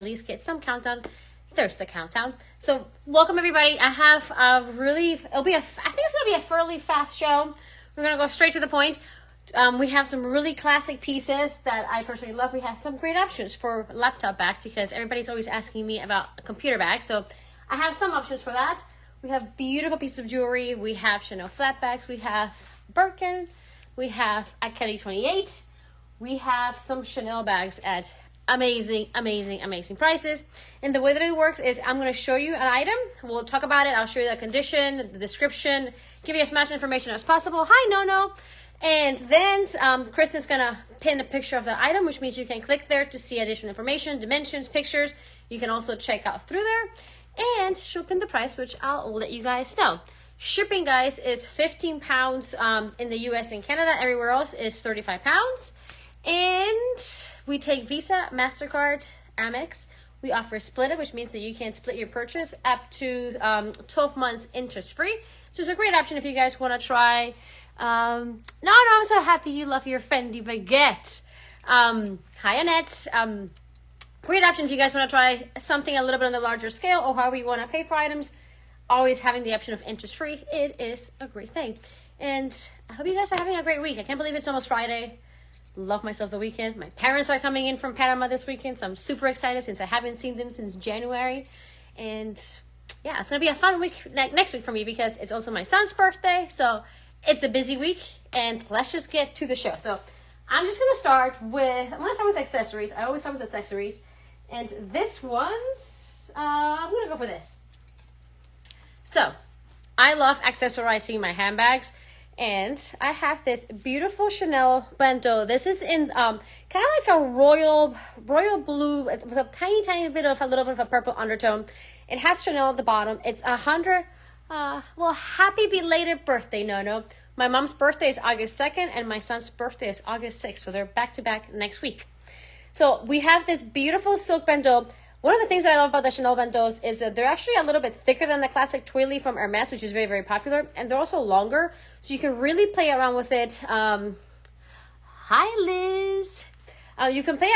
least get some countdown. There's the countdown. So welcome everybody. I have a really, I think it's gonna be a fairly fast show. We're gonna go straight to the point. We have some really classic pieces that I personally love. We have some great options for laptop bags because everybody's always asking me about computer bags. So I have some options for that. We have beautiful pieces of jewelry. We have Chanel flat bags. We have Birkin. We have at Kelly 28. We have some Chanel bags at amazing prices. And the way that it works is I'm going to show you an item. We'll talk about it. I'll show you the condition, the description, give you as much information as possible. Hi, No. And then Kristen is going to pin a picture of the item, which means you can click there to see additional information, dimensions, pictures. You can also check out through there. And she'll pin the price, which I'll let you guys know. Shipping, guys, is 15 pounds in the US and Canada. Everywhere else is 35 pounds. And we take Visa, MasterCard, Amex. We offer split it, which means that you can split your purchase up to 12 months interest-free. So it's a great option if you guys want to try. No, I'm so happy you love your Fendi baguette. Hi, Annette. Great option if you guys want to try something a little bit on the larger scale or however you want to pay for items. Always having the option of interest-free. It is a great thing. And I hope you guys are having a great week. I can't believe it's almost Friday. Love myself the weekend. My parents are coming in from Panama this weekend, so I'm super excited since I haven't seen them since January. And yeah, it's going to be a fun week next week for me because it's also my son's birthday. So it's a busy week. And let's just get to the show. So I'm just going to start with accessories. I always start with accessories. And this one's, I'm going to go for this. So, I love accessorizing my handbags. And I have this beautiful Chanel bandeau. This is in kind of like a royal blue with a tiny bit of a little bit of a purple undertone. It has Chanel at the bottom. It's 100, well, happy belated birthday, No. My mom's birthday is August 2nd and my son's birthday is August 6th. So they're back to back next week. So we have this beautiful silk bandeau. One of the things that I love about the Chanel bandeaus is that they're actually a little bit thicker than the classic twirly from Hermes, which is very popular. And they're also longer, so you can really play around with it. Hi, Liz. You can play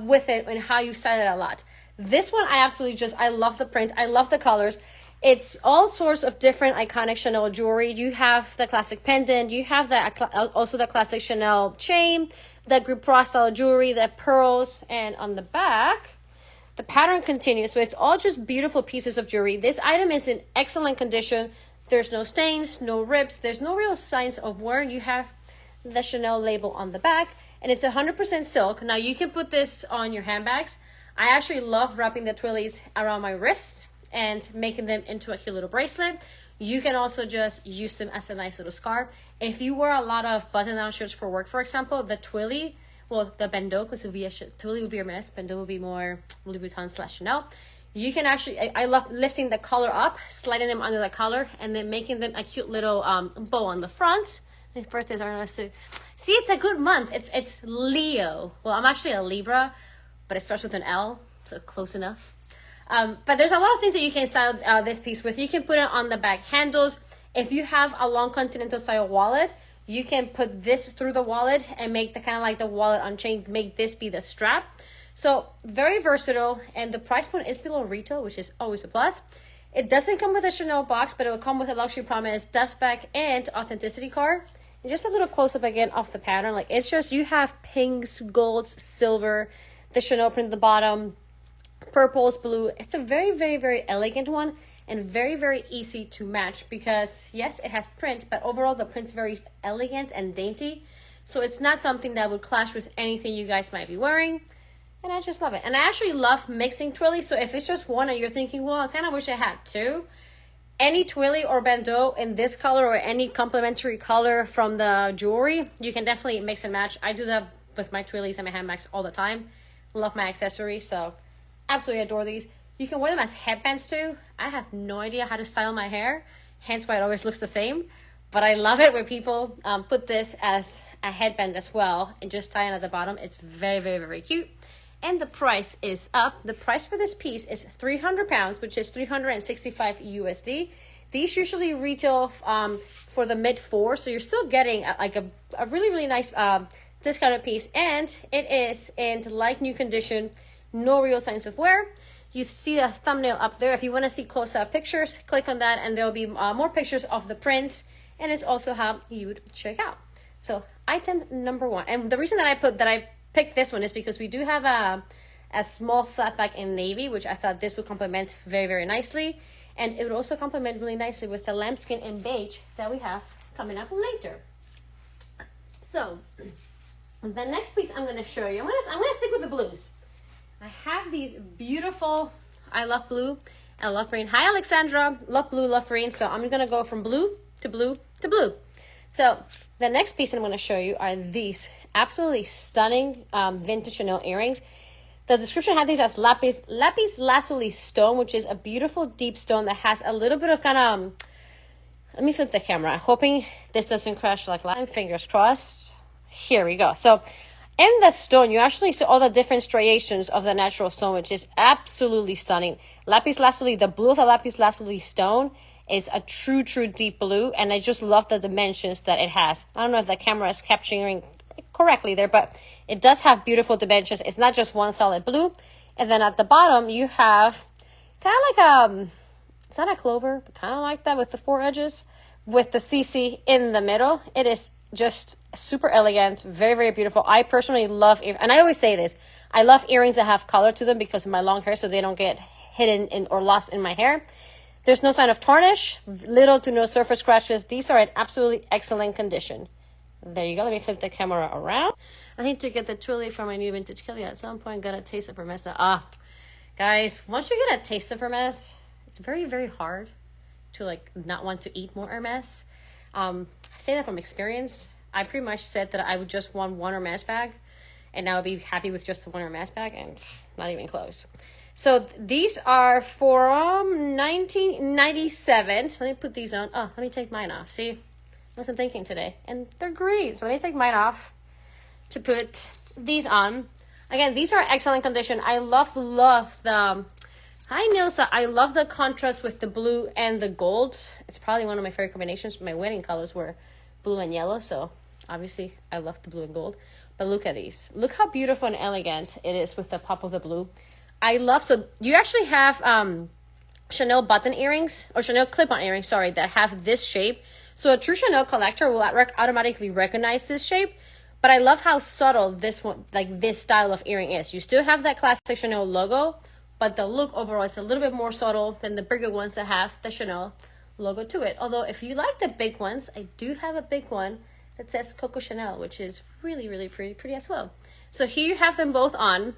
with it and how you style it a lot. This one, I love the print. I love the colors. It's all sorts of different iconic Chanel jewelry. You have the classic pendant. You have also the classic Chanel chain, the group bras style jewelry, the pearls, and on the back, the pattern continues. So it's all just beautiful pieces of jewelry. This item is in excellent condition. There's no stains, no rips. There's no real signs of wear. You have the Chanel label on the back, and it's 100% silk. Now you can put this on your handbags. I actually love wrapping the twirlies around my wrist and making them into a cute little bracelet. You can also just use them as a nice little scarf. If you wear a lot of button-down shirts for work, for example, the twirly, well, the bandeau, because twirly would be Hermes, bandeau would be more Louis Vuitton / Chanel. You can actually, I love lifting the collar up, sliding them under the collar, and then making them a cute little bow on the front. My birthdays are nice too. See, it's a good month. It's Leo. Well, I'm actually a Libra, but it starts with an L, so close enough. But there's a lot of things that you can style this piece with. You can put it on the back handles. If you have a long continental style wallet, you can put this through the wallet and make the kind of like the wallet on chain, make this be the strap. So very versatile, and the price point is below retail, which is always a plus. It doesn't come with a Chanel box, but it will come with a luxury promise dust bag and authenticity card. And just a little close up again off the pattern. Like it's just, you have pinks, golds, silver, the Chanel print at the bottom, purples, blue. It's a very elegant one and very easy to match because yes, it has print, but overall the print's very elegant and dainty. So it's not something that would clash with anything you guys might be wearing. And I just love it. And I actually love mixing twirlies. So if it's just one and you're thinking, well, I kind of wish I had two, any twirly or bandeau in this color or any complementary color from the jewelry, you can definitely mix and match. I do that with my twirlies and my handbags all the time. Love my accessories, so absolutely adore these. You can wear them as headbands too. I have no idea how to style my hair, hence why it always looks the same. But I love it when people put this as a headband as well and just tie it at the bottom. It's very cute. And the price is up. The price for this piece is 300 pounds, which is 365 USD. These usually retail for the mid-4, so you're still getting like a really nice discounted piece. And it is in like new condition. no real signs of wear. You see a thumbnail up there. If you want to see close-up pictures, click on that and there will be more pictures of the print, and it's also how you would check out. So item number 1. And the reason that I picked this one is because we do have a small flat back in navy, which I thought this would complement very, very nicely. And it would also complement really nicely with the lambskin and beige that we have coming up later. So the next piece I'm going to show you, I'm going to stick with the blues. I have these beautiful, I love blue, I love green. Hi Alexandra, love blue, love green. So I'm going to go from blue to blue to blue. So the next piece I'm going to show you are these absolutely stunning vintage Chanel earrings. The description had these as lapis lazuli stone, which is a beautiful deep stone that has a little bit of kind of, let me flip the camera. I'm hoping this doesn't crash like last time. Fingers crossed. Here we go. So in the stone, you actually see all the different striations of the natural stone, which is absolutely stunning. Lapis lazuli, the blue of the lapis lazuli stone is a true deep blue, and I just love the dimensions that it has. I don't know if the camera is capturing correctly there, but it does have beautiful dimensions. It's not just one solid blue. And then at the bottom, you have kind of like it's not a clover, but kind of like that with the 4 edges, with the CC in the middle. It is just super elegant, very, very beautiful. I personally love, and I always say this, I love earrings that have color to them because of my long hair, so they don't get hidden in or lost in my hair. There's no sign of tarnish, little to no surface scratches. These are in absolutely excellent condition. There you go. Let me flip the camera around. I need to get the twilly for my new vintage Kelly at some point. Got a taste of Hermes. Guys, once you get a taste of Hermes, it's very, very hard to like not want to eat more Hermes. I say that from experience. I pretty much said that I would just want one Hermes bag, and I would be happy with just the one Hermes bag, and not even close. So these are from 1997. Let me put these on. Oh, let me take mine off. See, I wasn't thinking today, and they're great. So let me take mine off to put these on. Again, these are excellent condition. I love the, hi Nilsa, I love the contrast with the blue and the gold. It's probably one of my favorite combinations. My wedding colors were blue and yellow, so obviously I love the blue and gold. But look at these. Look how beautiful and elegant it is with the pop of the blue. I love, so you actually have Chanel button earrings, or Chanel clip-on earrings, sorry, that have this shape. So a true Chanel collector will automatically recognize this shape. But I love how subtle this one, like this style of earring is. You still have that classic Chanel logo, but the look overall is a little bit more subtle than the bigger ones that have the Chanel logo to it. Although if you like the big ones, I do have a big one that says Coco Chanel, which is really, really pretty as well. So here you have them both on.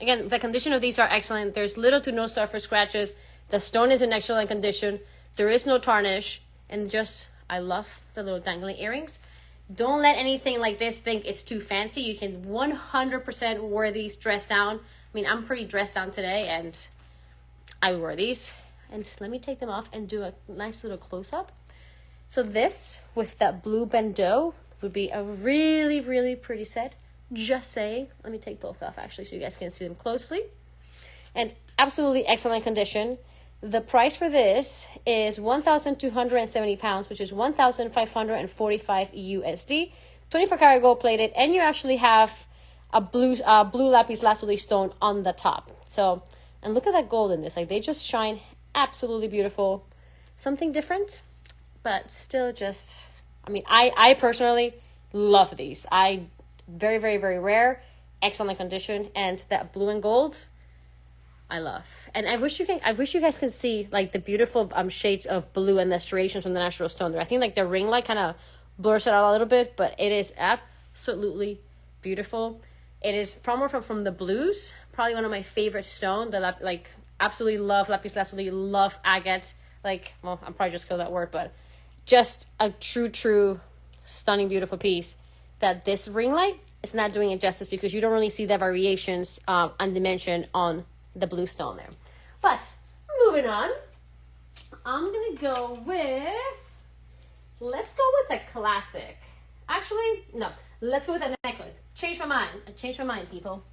Again, the condition of these are excellent. There's little to no surface scratches. The stone is in excellent condition. There is no tarnish. And just, I love the little dangling earrings. Don't let anything like this think it's too fancy. You can 100% wear these dressed down. I mean, I'm pretty dressed down today, and I wear these. And let me take them off and do a nice little close-up. So this, with that blue bandeau, would be a really, really pretty set. Just saying. Let me take both off, actually, so you guys can see them closely. And absolutely excellent condition. The price for this is 1,270 pounds, which is 1,545 USD, 24 karat gold plated, and you actually have a blue lapis lazuli stone on the top. So, and look at that gold in this. Like, they just shine absolutely beautiful. Something different, but still just, I mean, I personally love these. Very, very, very rare, excellent condition, and that blue and gold, I love. And I wish you guys could see like the beautiful shades of blue and the striations from the natural stone there. I think like the ring light kind of blurs it out a little bit, but it is absolutely beautiful. It is from the blues, probably one of my favorite stone. Like absolutely love lapis lazuli, love agate. Like, well, I'm probably just killed that word, but just a true stunning beautiful piece that this ring light is not doing it justice, because you don't really see the variations on dimension on the blue stone there. But moving on, I'm gonna go with, let's go with a classic. Actually, no, let's go with a necklace. Change my mind, people.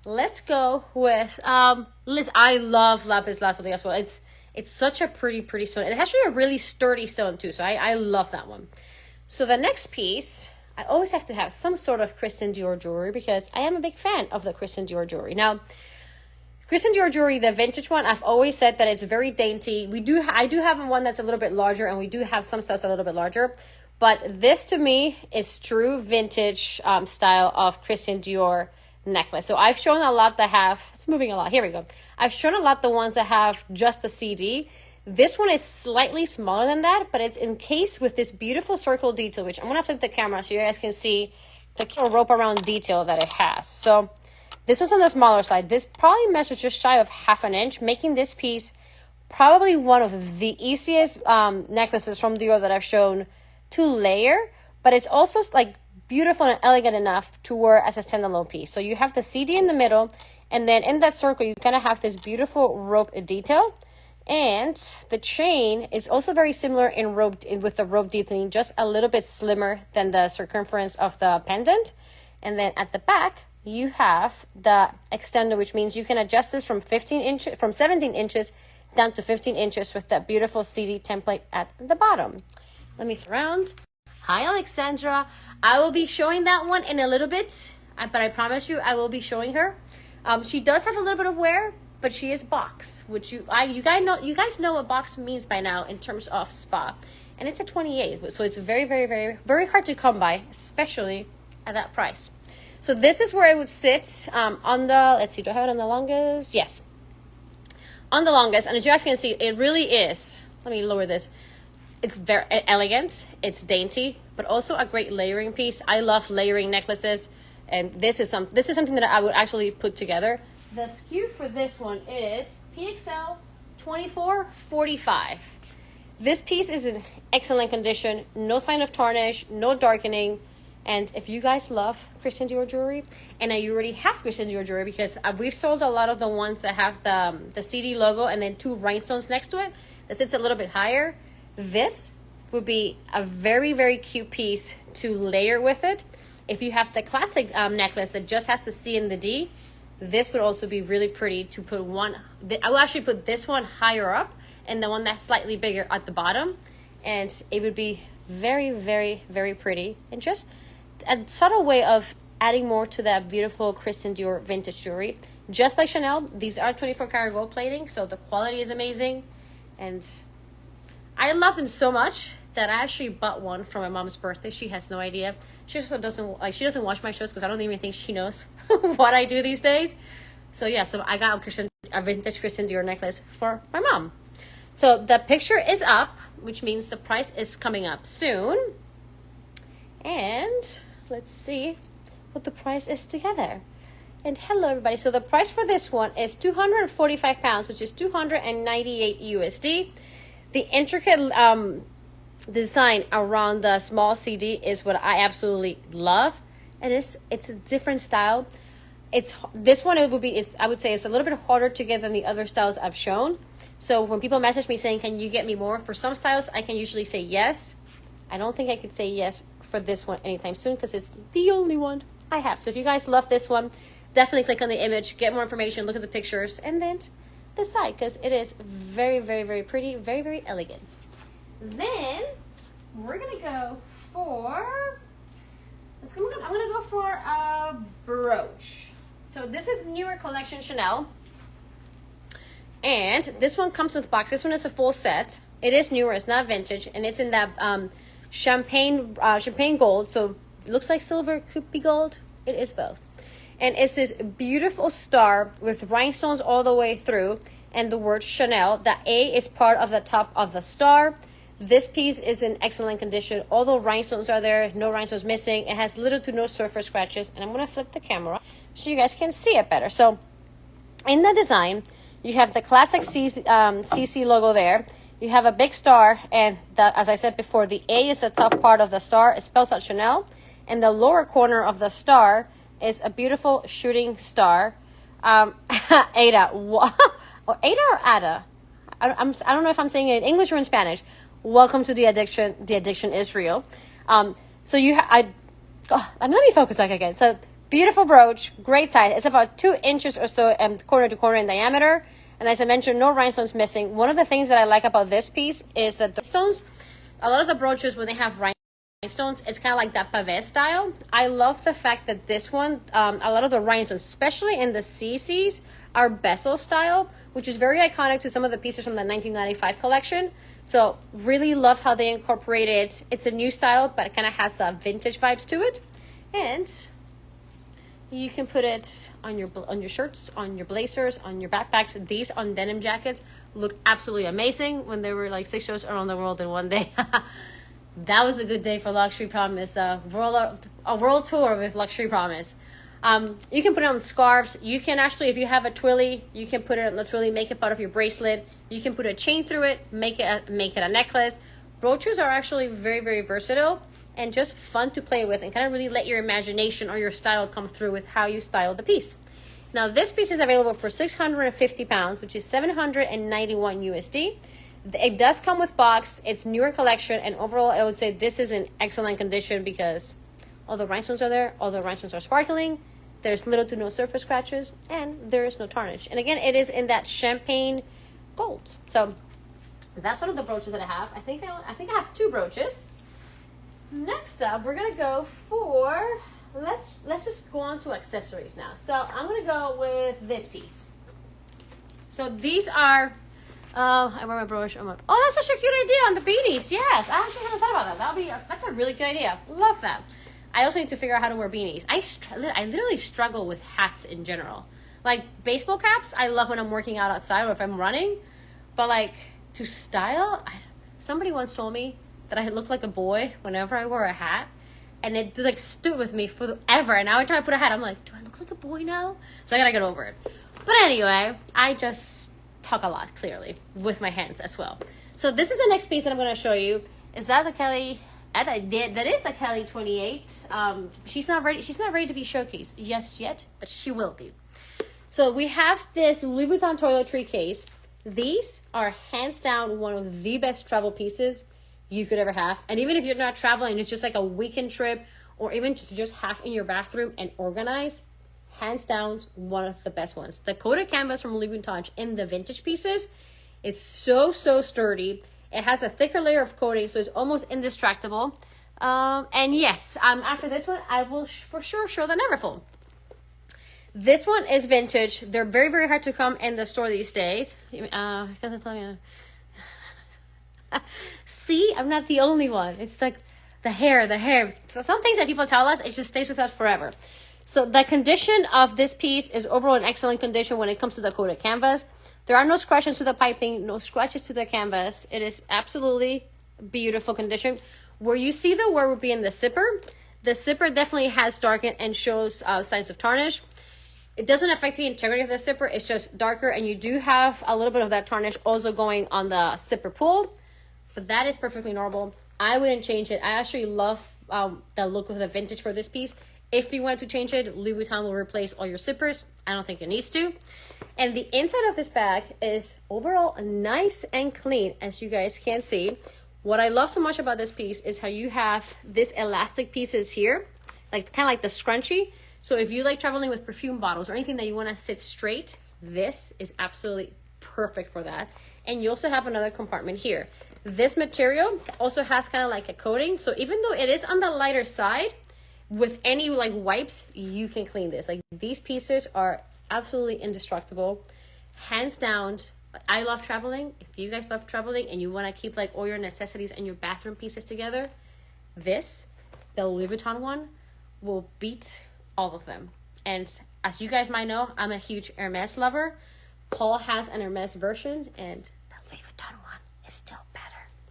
Let's go with I love lapis lazuli as well. It's such a pretty stone. It's actually a really sturdy stone too, so I love that one. So the next piece, I always have to have some sort of Christian Dior jewelry because I am a big fan of the Christian Dior jewelry. Now, Christian Dior jewelry, the vintage one, I've always said that it's very dainty. I do have one that's a little bit larger, and we do have some styles a little bit larger. But this to me is true vintage style of Christian Dior necklace. So I've shown a lot that have, it's moving a lot. Here we go. I've shown a lot the ones that have just the CD. This one is slightly smaller than that, but it's encased with this beautiful circle detail, which I'm going to flip the camera so you guys can see the rope around detail that it has. So this one's on the smaller side. This probably measures just shy of 1/2 inch, making this piece probably one of the easiest necklaces from Dior that I've shown to layer, but it's also like beautiful and elegant enough to wear as a standalone piece. So you have the CD in the middle, and then in that circle you kind of have this beautiful rope detail, and the chain is also very similar in with the rope detailing, just a little bit slimmer than the circumference of the pendant. And then at the back you have the extender, which means you can adjust this from 17 inches down to 15 inches with that beautiful CD template at the bottom. Let me flip around. Hi Alexandra. I will be showing that one in a little bit, but I promise you I will be showing her. She does have a little bit of wear, but she is box, which you guys know what box means by now in terms of spa, and it's a 28, so it's very, very, very, very hard to come by, especially at that price. So this is where I would sit on the, let's see, do I have it on the longest? Yes, on the longest. And as you guys can see, it really is, let me lower this, it's very elegant, it's dainty, but also a great layering piece. I love layering necklaces, and this is something that I would actually put together. The SKU for this one is PXL 2445. This piece is in excellent condition, no sign of tarnish, no darkening. And if you guys love Christian Dior jewelry, and you already have Christian Dior jewelry, because we've sold a lot of the ones that have the CD logo and then 2 rhinestones next to it that sits a little bit higher, this would be a very, very cute piece to layer with it. If you have the classic necklace that just has the C and the D, this would also be really pretty to put one. I will actually put this one higher up and the one that's slightly bigger at the bottom, and it would be very, very, very pretty, and just a subtle way of adding more to that beautiful Christian Dior vintage jewelry. Just like Chanel, these are 24 karat gold plating, so the quality is amazing, and I love them so much that I actually bought one for my mom's birthday. She has no idea. She also doesn't watch my shows because I don't even think she knows what I do these days. So yeah, so I got a vintage Christian Dior necklace for my mom. So the picture is up, which means the price is coming up soon. And let's see what the price is together. And hello everybody. So the price for this one is 245 pounds, which is 298 USD. The intricate design around the small CD is what I absolutely love, and it's a different style. This one, I would say it's a little bit harder to get than the other styles I've shown. So when people message me saying, can you get me more for some styles, I can usually say yes. I don't think I could say yes for this one anytime soon because it's the only one I have. So if you guys love this one, definitely click on the image, get more information, look at the pictures, and then decide, because it is very, very, very pretty, very, very elegant. Then we're gonna go for, I'm gonna go for a brooch. So this is newer collection Chanel, and this one comes with box. This one is a full set. It is newer, it's not vintage, and it's in that champagne gold. So it looks like silver, could be gold. It is both. And it's this beautiful star with rhinestones all the way through, and the word Chanel. The A is part of the top of the star. This piece is in excellent condition. All the rhinestones are there, no rhinestones missing. It has little to no surface scratches. And I'm going to flip the camera so you guys can see it better. So in the design, you have the classic CC logo there. You have a big star, and as I said before, the A is the top part of the star. It spells out Chanel. And the lower corner of the star is a beautiful shooting star. Ada. Or Ada or Ada? I don't know if I'm saying it in English or in Spanish. Welcome to the addiction. The addiction is real. So let me focus like again. So beautiful brooch, great size. It's about 2 inches or so corner to corner in diameter. And as I mentioned, no rhinestones missing. One of the things that I like about this piece is that the stones, a lot of the brooches when they have rhinestones, rhinestones. It's kind of like that pave style. I love the fact that this one, a lot of the rhinestones, especially in the CCs, are bezel style, which is very iconic to some of the pieces from the 1995 collection. So really love how they incorporated. It's a new style, but it kind of has vintage vibes to it. And you can put it on your shirts, on your blazers, on your backpacks. These on denim jackets look absolutely amazing when there were like 6 shows around the world in one day. That was a good day for Luxury Promise, a world tour with Luxury Promise. You can put it on scarves. You can actually, if you have a twilly, you can put it on the twilly, make it part of your bracelet. You can put a chain through it, make it a necklace. Brooches are actually very, very versatile and just fun to play with and kind of really let your imagination or your style come through with how you style the piece. Now, this piece is available for 650 pounds, which is 791 USD. It does come with box. It's newer collection, and overall, I would say this is in excellent condition because all the rhinestones are there, all the rhinestones are sparkling, there's little to no surface scratches, and there is no tarnish. And again, it is in that champagne gold. So that's one of the brooches that I have. I think I have 2 brooches. Next up, we're gonna go for, let's just go on to accessories now. So I'm gonna go with this piece. So these are, I wear my brooch. Oh, that's such a cute idea on the beanies. Yes, I actually haven't thought about that. That's a really good idea. Love that. I also need to figure out how to wear beanies. I literally struggle with hats in general. Like baseball caps, I love when I'm working out outside or if I'm running. But like to style, somebody once told me that I look like a boy whenever I wear a hat. And it like stood with me forever. And now every time I put a hat, I'm like, do I look like a boy now? So I gotta get over it. But anyway, I just talk a lot, clearly, with my hands as well. So this is the next piece that I'm gonna show you. Is that the Kelly? That is the Kelly 28. She's not ready to be showcased yet, but she will be. So we have this Louis Vuitton toiletry case. These are hands down one of the best travel pieces you could ever have. And even if you're not traveling, it's just like a weekend trip or even just have in your bathroom and organize, hands down one of the best ones. The coated canvas from Louis Vuitton in the vintage pieces, it's so sturdy. It has a thicker layer of coating, so it's almost indestructible. And yes, after this one, I will for sure show the Neverfull. This one is vintage. They're very, very hard to come in the store these days. See, I'm not the only one. It's like the hair. So some things that people tell us, it just stays with us forever. So the condition of this piece is overall in excellent condition when it comes to the coated canvas. There are no scratches to the piping, no scratches to the canvas. It is absolutely beautiful condition. Where you see the wear would be in the zipper. The zipper definitely has darkened and shows signs of tarnish. It doesn't affect the integrity of the zipper. It's just darker, and you do have a little bit of that tarnish also going on the zipper pull. But that is perfectly normal. I wouldn't change it. I actually love the look of the vintage for this piece. If you wanted to change it, Louis Vuitton will replace all your zippers. I don't think it needs to. And the inside of this bag is overall nice and clean, as you guys can see. What I love so much about this piece is how you have this elastic pieces here, like kind of like the scrunchie. So if you like traveling with perfume bottles or anything that you want to sit straight, this is absolutely perfect for that. And you also have another compartment here. This material also has kind of like a coating. So even though it is on the lighter side, with any like wipes, you can clean this. Like these pieces are absolutely indestructible. Hands down, I love traveling. If you guys love traveling and you want to keep like all your necessities and your bathroom pieces together, the Louis Vuitton one will beat all of them. And as you guys might know, I'm a huge Hermes lover. Paul has an Hermes version, and the Louis Vuitton one is still better.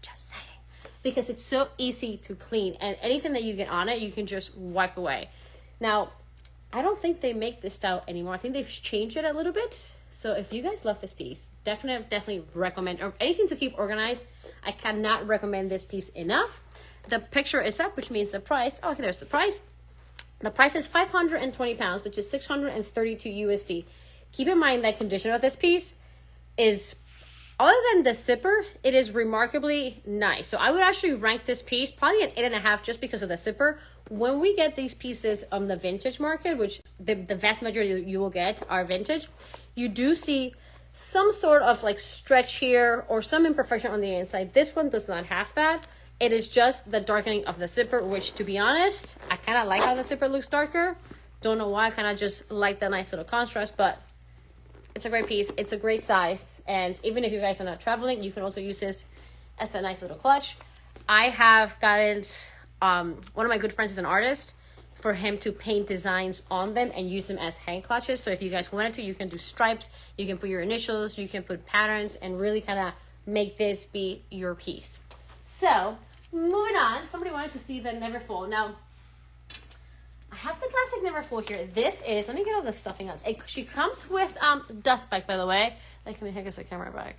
Just saying. Because it's so easy to clean, and anything that you get on it, you can just wipe away. Now, I don't think they make this style anymore. I think they've changed it a little bit. So if you guys love this piece, definitely recommend, or anything to keep organized, I cannot recommend this piece enough. The picture is up, which means the price. Oh, okay, there's the price. The price is 520 pounds, which is 632 USD. Keep in mind that condition of this piece is, other than the zipper, it is remarkably nice. So I would actually rank this piece probably an 8.5 just because of the zipper. When we get these pieces on the vintage market, which the vast majority you will get are vintage, you do see some sort of like stretch here or some imperfection on the inside. This one does not have that. It is just the darkening of the zipper, which, to be honest, I kind of like how the zipper looks darker. Don't know why, I kind of just like the nice little contrast, but it's a great piece. It's a great size. And even if you guys are not traveling, you can also use this as a nice little clutch. I have gotten, one of my good friends is an artist, for him to paint designs on them and use them as hand clutches. So if you guys wanted to, you can do stripes, you can put your initials, you can put patterns, and really kind of make this be your piece. So moving on, somebody wanted to see the Neverfull. Now, I have the classic Neverfull here. This is, let me get all the stuffing out. She comes with dust bag, by the way. That can be hacked as a camera bag.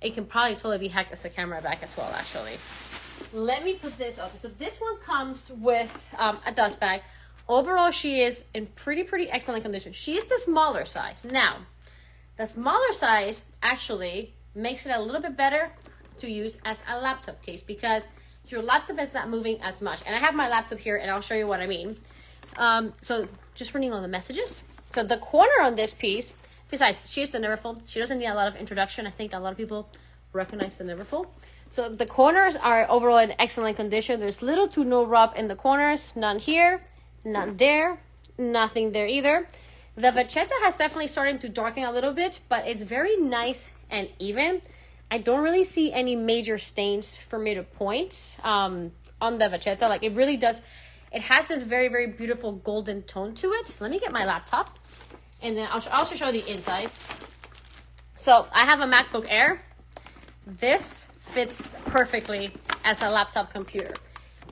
It can probably totally be hacked as a camera bag as well, actually. Let me put this up. So this one comes with a dust bag. Overall, she is in pretty excellent condition. She is the smaller size. Now, the smaller size actually makes it a little bit better to use as a laptop case because your laptop is not moving as much. And I have my laptop here and I'll show you what I mean. So just reading all the messages. So the corner on this piece, besides, she is the Neverfull. She doesn't need a lot of introduction. I think a lot of people recognize the Neverfull. So the corners are overall in excellent condition. There's little to no rub in the corners. None here, none there, nothing there either. The vachetta has definitely started to darken a little bit, but it's very nice and even. I don't really see any major stains for me to point on the vachetta. Like, it really does. It has this very beautiful golden tone to it. Let me get my laptop, and then I'll also show the inside. So I have a MacBook Air. This fits perfectly as a laptop computer.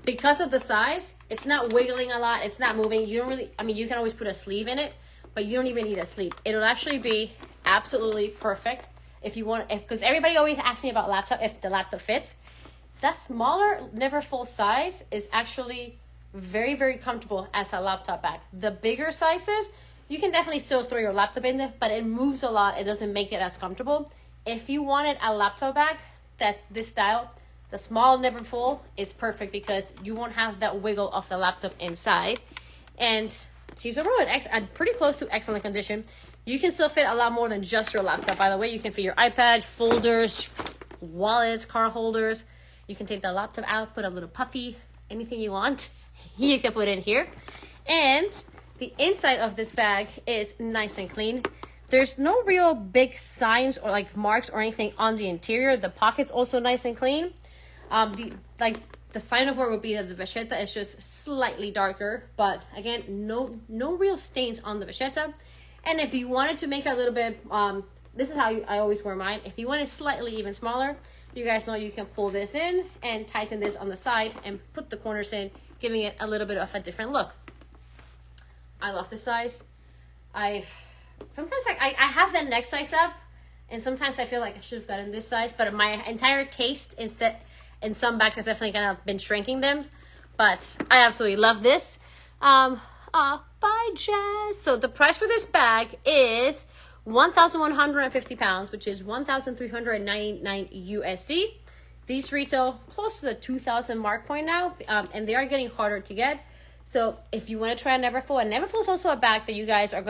Because of the size, it's not wiggling a lot, it's not moving. You don't really, I mean, you can always put a sleeve in it, but you don't even need a sleeve. It'll actually be absolutely perfect if you want, because everybody always asks me about laptop, if the laptop fits. That smaller Neverfull size is actually very comfortable as a laptop bag. The bigger sizes, you can definitely still throw your laptop in there, but it moves a lot. It doesn't make it as comfortable. If you wanted a laptop bag that's this style, the small Neverfull is perfect because you won't have that wiggle of the laptop inside. And she's overall in pretty close to excellent condition. You can still fit a lot more than just your laptop, by the way. You can fit your iPad, folders, wallets, card holders. You can take the laptop out, put a little puppy, anything you want, you can put in here. And the inside of this bag is nice and clean. There's no real big signs or like marks or anything on the interior. The pocket's also nice and clean. The sign of where would be that the vachetta is just slightly darker, but again, no real stains on the vachetta. And if you wanted to make it a little bit, this is how I always wear mine. If you want it slightly even smaller, you guys know you can pull this in and tighten this on the side and put the corners in, giving it a little bit of a different look. I love this size. Sometimes I have that next size up, and sometimes I feel like I should have gotten this size, but my entire taste in some bags has definitely kind of been shrinking them. But I absolutely love this. Bye, Jess. So the price for this bag is 1,150 pounds, which is 1,399 USD. These retail close to the 2,000 mark point now, and they are getting harder to get. So if you want to try a Neverfull, and Neverfull is also a bag that you guys are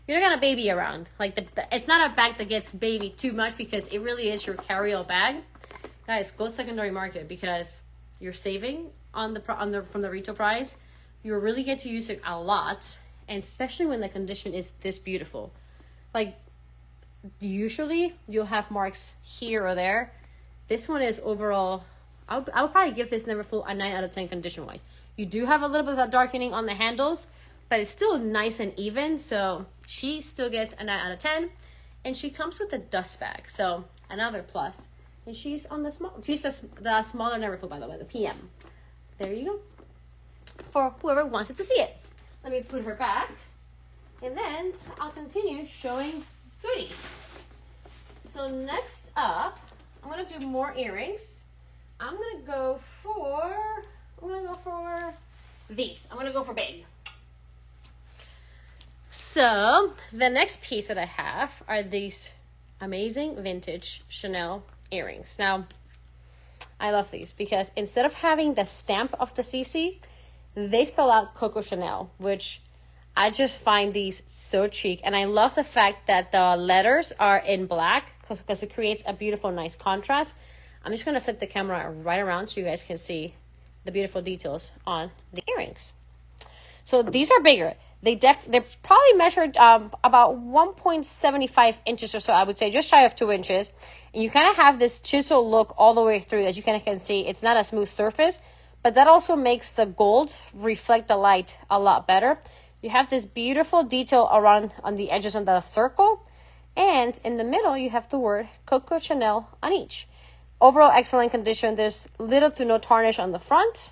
you're gonna baby around. Like it's not a bag that gets babied too much because it really is your carry-all bag. Guys, go secondary market because you're saving from the retail price. You really get to use it a lot, and especially when the condition is this beautiful. Like usually you'll have marks here or there. This one is overall, I would probably give this Neverfull a 9 out of 10 condition wise. You do have a little bit of darkening on the handles, but it's still nice and even. So she still gets a 9 out of 10, and she comes with a dust bag. So another plus. And she's on the the smaller Neverfull, by the way, the PM. There you go. For whoever wants it to see it. Let me put her back, and then I'll continue showing goodies. So next up, I'm gonna do more earrings. I'm gonna go for these. I'm gonna go for big. So the next piece that I have are these amazing vintage Chanel earrings. Now, I love these because instead of having the stamp of the CC, they spell out Coco Chanel, which I just find these so chic. And I love the fact that the letters are in black because it creates a beautiful, nice contrast. I'm just gonna flip the camera right around so you guys can see the beautiful details on the earrings. So these are bigger. They're probably measured about 1.75 inches or so, I would say, just shy of 2 inches. And you kind of have this chisel look all the way through. As you kind of can see, it's not a smooth surface, but that also makes the gold reflect the light a lot better. You have this beautiful detail around on the edges of the circle, and in the middle you have the word Coco Chanel on each. Overall excellent condition. There's little to no tarnish on the front,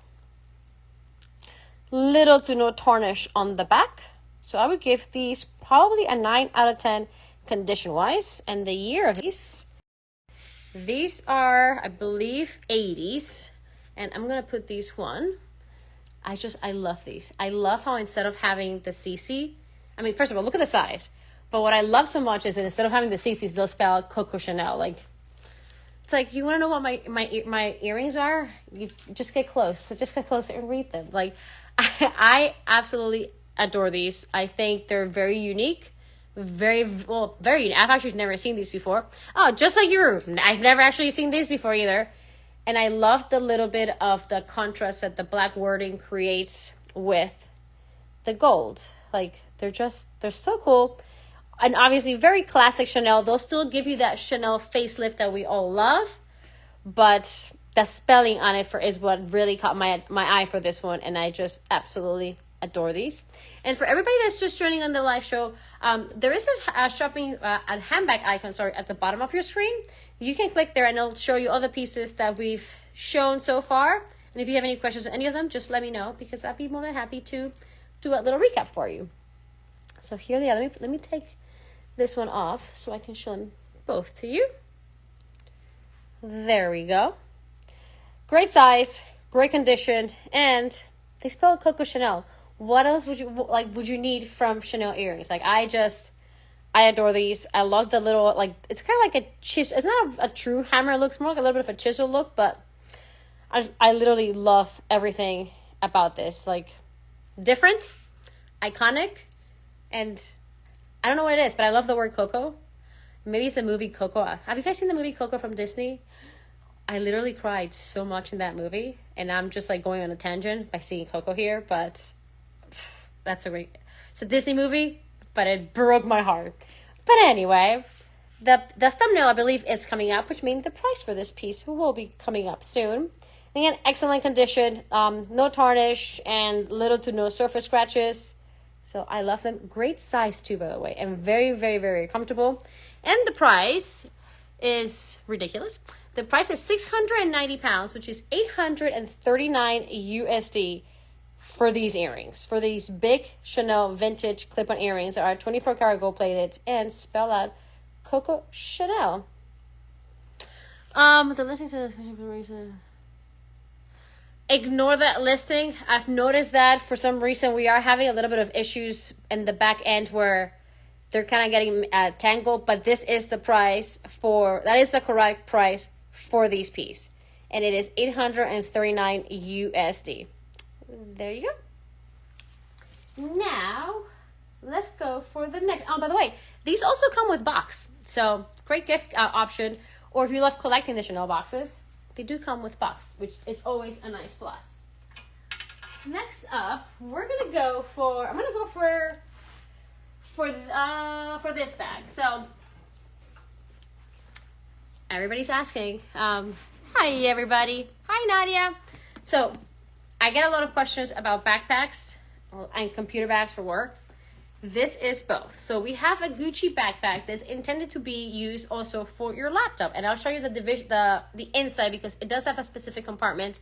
little to no tarnish on the back. So I would give these probably a 9 out of 10 condition wise. And the year of these are, I believe, 80s. And I'm gonna put these one. I love these. I love how instead of having the CC, I mean, first of all, look at the size. But what I love so much is that instead of having the CCs, they'll spell Coco Chanel. Like, it's like, you want to know what my earrings are? You just get close. So just get close and read them. Like, I absolutely adore these. I think they're very unique. Very unique. I've actually never seen these before. Oh, just like you, I've never actually seen these before either. And I love the little bit of the contrast that the black wording creates with the gold. Like, they're so cool. And obviously very classic Chanel. They'll still give you that Chanel facelift that we all love. But the spelling on it is what really caught my eye for this one. And I just absolutely adore these. And for everybody that's just joining on the live show, there is a handbag icon, at the bottom of your screen. You can click there and it'll show you all the pieces that we've shown so far. And if you have any questions on any of them, just let me know, because I'd be more than happy to do a little recap for you. So here they are. Let me take this one off so I can show them both to you. There we go. Great size, great condition, and they spell Coco Chanel. What else would you need from Chanel earrings? Like, I adore these. I love the little, like, it's kind of like a chisel. It's not a true hammer. It looks more like a little bit of a chisel look, but I literally love everything about this. Like, different, iconic, and I don't know what it is, but I love the word Coco. Maybe it's the movie Coco. Have you guys seen the movie Coco from Disney? I literally cried so much in that movie, and I'm just like going on a tangent by seeing Coco here, but it's a Disney movie, but it broke my heart. But anyway, the thumbnail, I believe, is coming up, which means the price for this piece will be coming up soon. Again, excellent condition, no tarnish, and little to no surface scratches. So I love them. Great size too, by the way, and very, very, very comfortable. And the price is ridiculous. The price is 690 pounds, which is 839 USD for these earrings, for these big Chanel vintage clip-on earrings that are 24 karat gold plated and spell out Coco Chanel. The listing says ignore that listing. I've noticed that for some reason we are having a little bit of issues in the back end where they're kind of getting tangled, but this is the price that is the correct price for these pieces, and it is 839 USD. There you go. Now let's go for the next. Oh, by the way, these also come with box, so great gift option. Or if you love collecting the Chanel boxes, they do come with box, which is always a nice plus. Next up, I'm gonna go for this bag. So everybody's asking. Hi everybody. Hi Nadia. So I get a lot of questions about backpacks and computer bags for work. This is both. So we have a Gucci backpack that's intended to be used also for your laptop, and I'll show you the inside, because it does have a specific compartment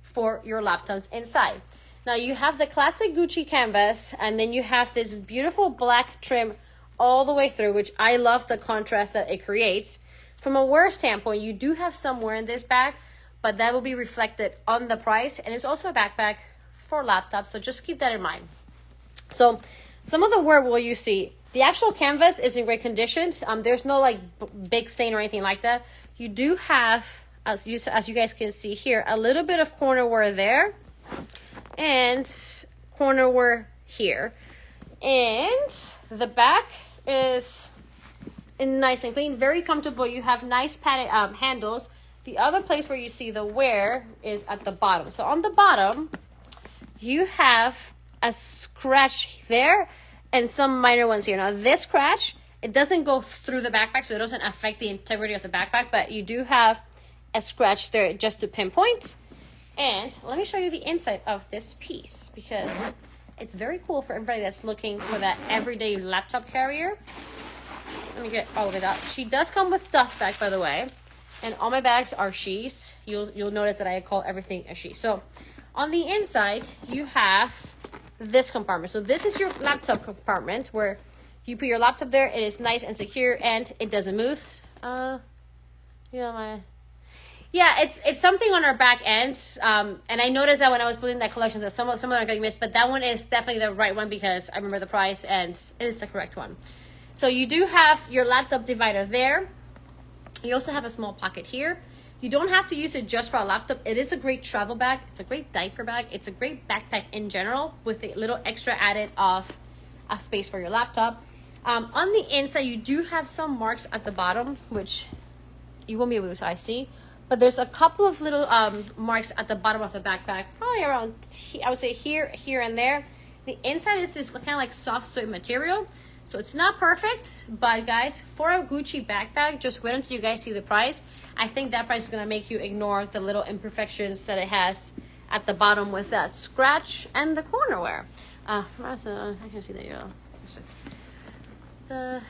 for your laptops inside. Now you have the classic Gucci canvas, and then you have this beautiful black trim all the way through, which I love the contrast that it creates. From a wear standpoint, you do have some wear in this bag, but that will be reflected on the price, and it's also a backpack for laptops, so just keep that in mind. So some of the wear will you see, the actual canvas is in great condition. There's no like big stain or anything like that. You do have, as you guys can see here, a little bit of corner wear there and corner wear here, and the back is nice and clean, very comfortable. You have nice padded handles. the other place where you see the wear is at the bottom. So on the bottom, you have a scratch there and some minor ones here. Now this scratch, it doesn't go through the backpack, so it doesn't affect the integrity of the backpack, but you do have a scratch there just to pinpoint. And let me show you the inside of this piece, because it's very cool for everybody that's looking for that everyday laptop carrier. Let me get all of it out. She does come with dust bag, by the way, and all my bags are she's. You'll notice that I call everything a she. So on the inside, you have this compartment. So this is your laptop compartment where you put your laptop there. It is nice and secure, and it doesn't move. It's something on our back end. And I noticed that when I was putting that collection, that some of them are getting missed, but that one is definitely the right one because I remember the price and it is the correct one. So you do have your laptop divider there. You also have a small pocket here. You don't have to use it just for a laptop. It is a great travel bag. It's a great diaper bag. It's a great backpack in general with a little extra added of a space for your laptop. On the inside, you do have some marks at the bottom, which you won't be able to see. But there's a couple of little marks at the bottom of the backpack, probably around, I would say here, and there. The inside is this kind of like soft suede material. So it's not perfect, but guys, for a Gucci backpack, just wait until you guys see the price. I think that price is going to make you ignore the little imperfections that it has at the bottom with that scratch and the corner wear. I can see that,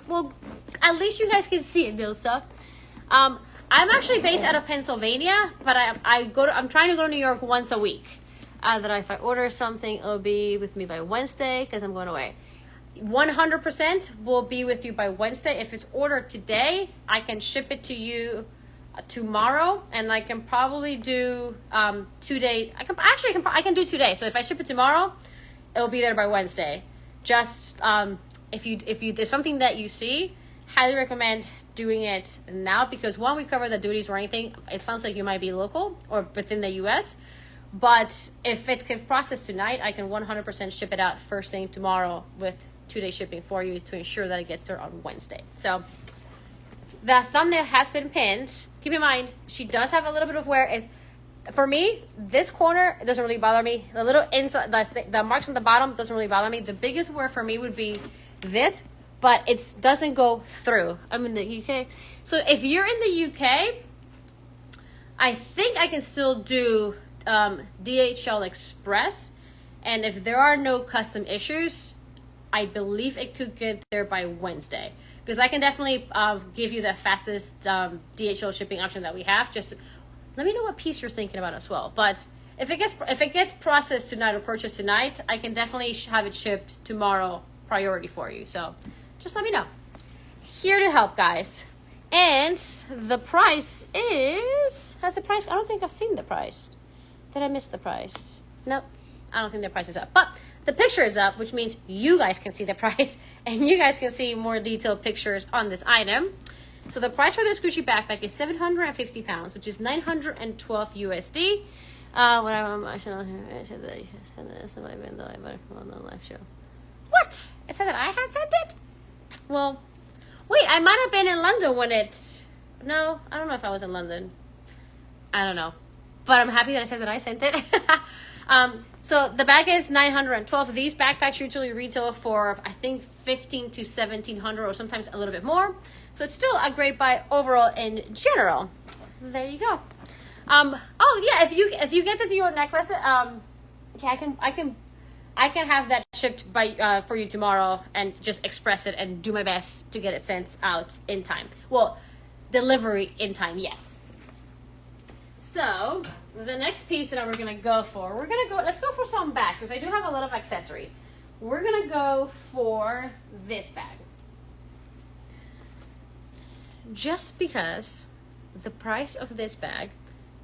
well, at least you guys can see it, little stuff. I'm actually based out of Pennsylvania, but I'm trying to go to New York once a week. That if I order something, it'll be with me by Wednesday because I'm going away. 100% will be with you by Wednesday. If it's ordered today, I can ship it to you tomorrow, and I can probably do 2 days. I can do 2 days. So if I ship it tomorrow, it'll be there by Wednesday. Just if there's something that you see, highly recommend doing it now because one, we cover the duties or anything. It sounds like you might be local or within the U.S. But if it's processed tonight, I can 100% ship it out first thing tomorrow with 2-day shipping for you to ensure that it gets there on Wednesday. So the thumbnail has been pinned. Keep in mind, she does have a little bit of wear. For me, this corner doesn't really bother me. The little inside, the marks on the bottom doesn't really bother me. The biggest wear for me would be this, but it doesn't go through. I'm in the UK. So if you're in the UK, I think I can still do DHL Express, and if there are no custom issues, I believe it could get there by Wednesday because I can definitely give you the fastest DHL shipping option that we have. Just let me know what piece you're thinking about as well. But if it gets processed tonight or purchased tonight, I can definitely have it shipped tomorrow, priority for you. So just let me know. Here to help, guys. And the price has the price. I don't think I've seen the price. Did I miss the price? Nope, I don't think the price is up. But the picture is up, which means you guys can see the price and you guys can see more detailed pictures on this item. So the price for this Gucci backpack is 750 pounds, which is 912 USD. What? It said that I had sent it? Well, wait, I might have been in London when it... No, I don't know if I was in London. I don't know. But I'm happy that it says that I sent it. So the bag is 912. These backpacks usually retail for, I think, 15 to 1700 or sometimes a little bit more. So it's still a great buy overall in general. There you go. Oh yeah, if you get the Dior necklace, I can have that shipped by for you tomorrow and just express it and do my best to get it sent out in time. Well, delivery in time, yes. So the next piece that we're gonna go for, let's go for some bags because I do have a lot of accessories. We're gonna go for this bag. Just because the price of this bag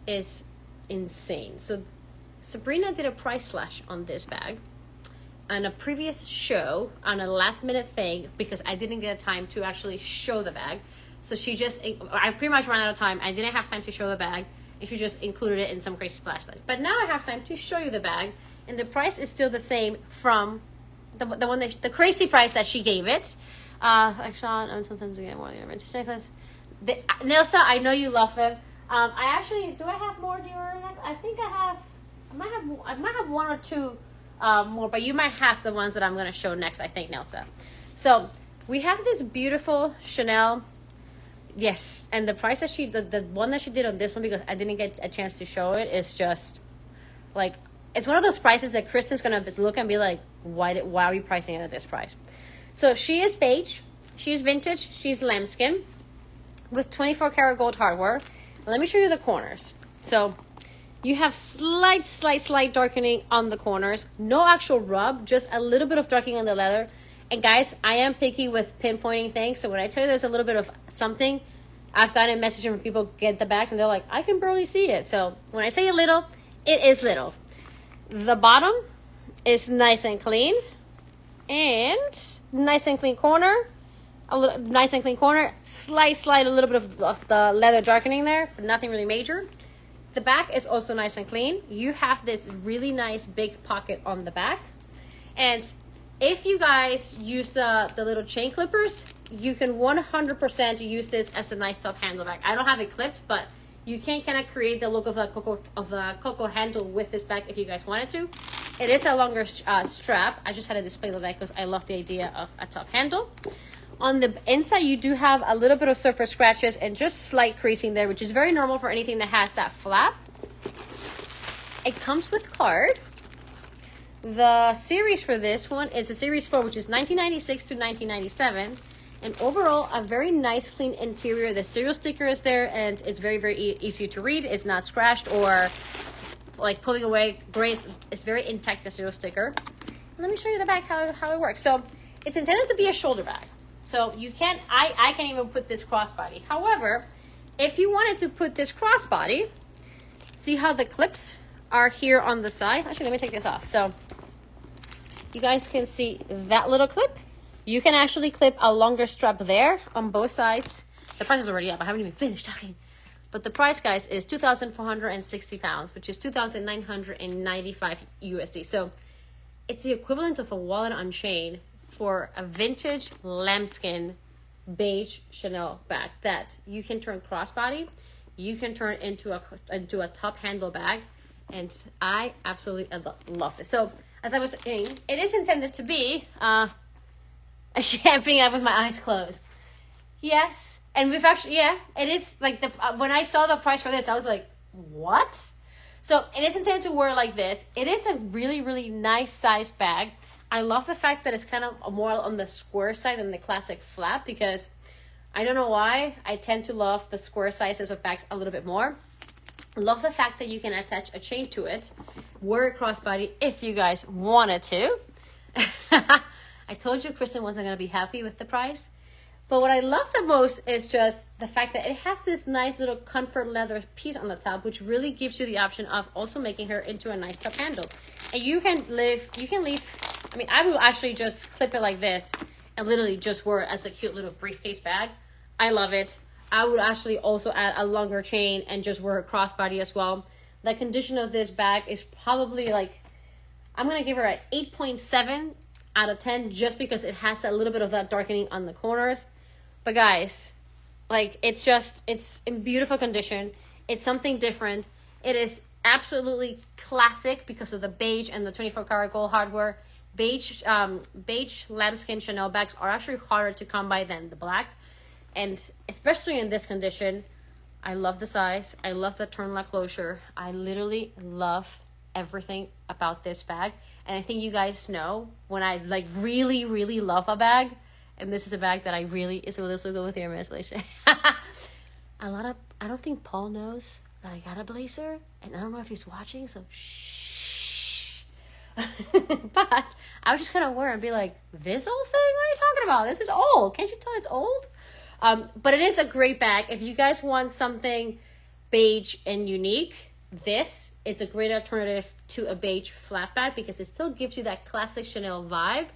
is insane. So Sabrina did a price slash on this bag on a previous show on a last minute thing because I didn't get time to actually show the bag. So I pretty much ran out of time. I didn't have time to show the bag. If you just included it in some crazy flashlight. But now I have time to show you the bag, and the price is still the same from the crazy price that she gave it. Like Sean, and sometimes we get more than your vintage necklace. Nelsa, I know you love them. I actually, do I have more Dior? I think I have. I might have one or two more, but you might have the ones that I'm going to show next, I think, Nelsa. So we have this beautiful Chanel. Yes, and the price that the one that she did on this one, because I didn't get a chance to show it, is just like, it's one of those prices that Kristen's gonna look and be like, why are we pricing it at this price? So she is beige, she's vintage, she's lambskin with 24 karat gold hardware. Let me show you the corners. So you have slight darkening on the corners, no actual rub, just a little bit of darkening on the leather. And guys, I am picky with pinpointing things, so when I tell you there's a little bit of something, I've gotten a message from people get the bag and they're like, I can barely see it. So when I say a little, it is little. The bottom is nice and clean, and nice and clean corner, slight a little bit of the leather darkening there, but nothing really major. The back is also nice and clean. You have this really nice big pocket on the back, and if you guys use the little chain clippers, you can 100% use this as a nice top handle bag. I don't have it clipped, but you can kind of create the look of the Coco handle with this bag if you guys wanted to. It is a longer strap. I just had to display the bag because I love the idea of a top handle. On the inside, you do have a little bit of surface scratches and just slight creasing there, which is very normal for anything that has that flap. It comes with card. The series for this one is a series 4, which is 1996 to 1997. And overall, a very nice, clean interior. The serial sticker is there, and it's very easy to read. It's not scratched or like pulling away. Great. It's very intact, the serial sticker. Let me show you the back, how it works. So it's intended to be a shoulder bag. So you can't, I can't even put this crossbody. However, if you wanted to put this crossbody, see how the clips are here on the side? Actually, let me take this off. So you guys can see that little clip. You can actually clip a longer strap there on both sides. The price is already up. I haven't even finished talking. But the price, guys, is 2,460 pounds, which is 2,995 USD. So it's the equivalent of a wallet on chain for a vintage lambskin beige Chanel bag that you can turn crossbody. You can turn into a top handle bag. And I absolutely love this. So as I was saying, it is intended to be a champagne out with my eyes closed. Yes, and we've actually, yeah, it is like when I saw the price for this, I was like, what? So it is intended to wear like this. It is a really nice size bag. I love the fact that it's kind of more on the square side than the classic flap, because I don't know why I tend to love the square sizes of bags a little bit more. Love the fact that you can attach a chain to it, wear a crossbody if you guys wanted to. I told you Kristen wasn't going to be happy with the price. But what I love the most is just the fact that it has this nice little comfort leather piece on the top, which really gives you the option of also making her into a nice top handle. And you can leave, I mean, I will actually just clip it like this and literally just wear it as a cute little briefcase bag. I love it. I would actually also add a longer chain and just wear a crossbody as well. The condition of this bag is probably like, I'm going to give her an 8.7 out of 10 just because it has a little bit of that darkening on the corners. But guys, like, it's in beautiful condition. It's something different. It is absolutely classic because of the beige and the 24 karat gold hardware. Beige lambskin Chanel bags are actually harder to come by than the blacks. And especially in this condition, I love the size. I love the turn lock closure. I literally love everything about this bag. And I think you guys know when I like really love a bag, and this is a bag that I really, is a little good with the Hermes blazer. I don't think Paul knows that I got a blazer, and I don't know if he's watching, so shh. But I was just gonna wear it and be like, this old thing? What are you talking about? This is old. Can't you tell it's old? But it is a great bag. If you guys want something beige and unique, this is a great alternative to a beige flat bag because it still gives you that classic Chanel vibe.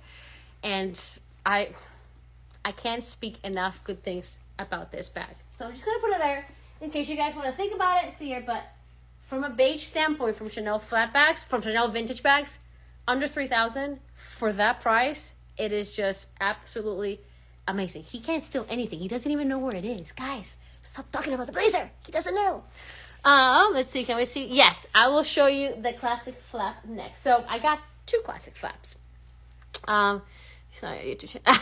And I can't speak enough good things about this bag. So I'm just going to put it there in case you guys want to think about it and see it. But from a beige standpoint, from Chanel flat bags, from Chanel vintage bags, under $3,000 for that price, it is just absolutely amazing. He can't steal anything. He doesn't even know where it is. Guys, stop talking about the blazer. He doesn't know. Let's see. Can we see? Yes, I will show you the classic flap next. So I got 2 classic flaps. Sorry, YouTube channel.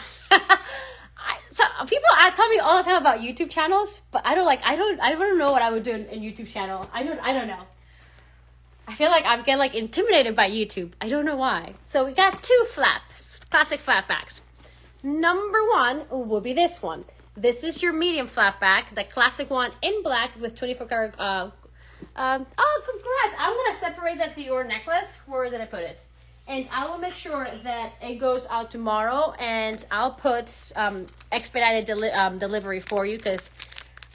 So people tell me all the time about YouTube channels, but I don't know what I would do in YouTube channel. I don't know. I feel like I get like intimidated by YouTube. I don't know why. So we got 2 flaps, classic flap bags. Number 1 will be this one. This is your medium flap bag, the classic one in black with 24 karat. Oh, congrats! I'm gonna separate that Dior necklace. Where did I put it? And I will make sure that it goes out tomorrow, and I'll put expedited delivery for you, because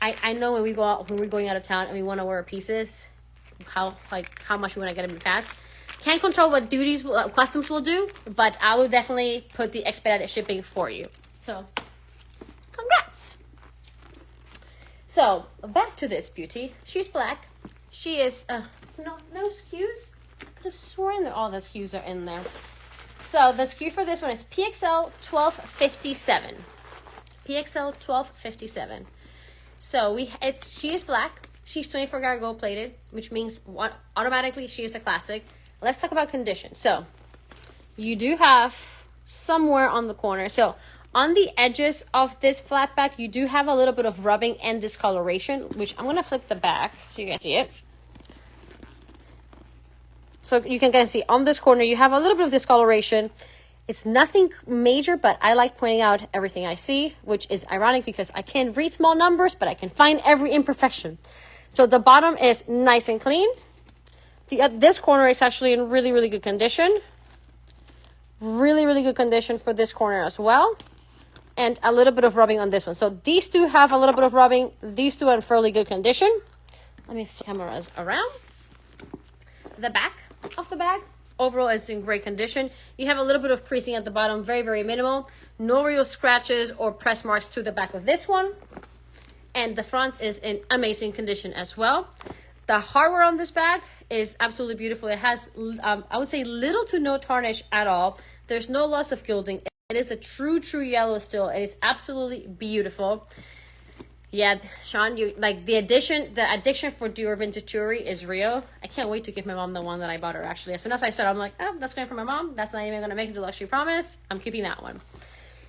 I know when we're going out of town and we want to wear pieces, how much we want to get them fast. Can't control what customs will do, but I will definitely put the expedited shipping for you. So, congrats. So back to this beauty. She's black. She is no SKUs. I could have sworn that all the SKUs are in there. So the SKU for this one is PXL 1257. PXL 1257. So she is black. She's 24 karat gold plated, which means automatically she is a classic. Let's talk about condition. So you do have somewhere on the corner. So on the edges of this flat back, you do have a little bit of rubbing and discoloration, which I'm going to flip the back so you guys see it. So you can kind of see on this corner, you have a little bit of discoloration. It's nothing major, but I like pointing out everything I see, which is ironic because I can't read small numbers, but I can find every imperfection. So the bottom is nice and clean. This corner is actually in really, really good condition. Really, really good condition for this corner as well. And a little bit of rubbing on this one. So these 2 have a little bit of rubbing. These 2 are in fairly good condition. Let me flip cameras around. The back of the bag overall is in great condition. You have a little bit of creasing at the bottom, very, very minimal. No real scratches or press marks to the back of this one. And the front is in amazing condition as well. The hardware on this bag is absolutely beautiful. It has, I would say, little to no tarnish at all. There's no loss of gilding. It is a true yellow still. It is absolutely beautiful. Yeah, Sean, you like the addiction for Dior vintage jewelry is real. I can't wait to give my mom the one that I bought her, actually. As soon as I said, I'm like, oh, that's going for my mom. That's not even going to make it to luxury promise. I'm keeping that one.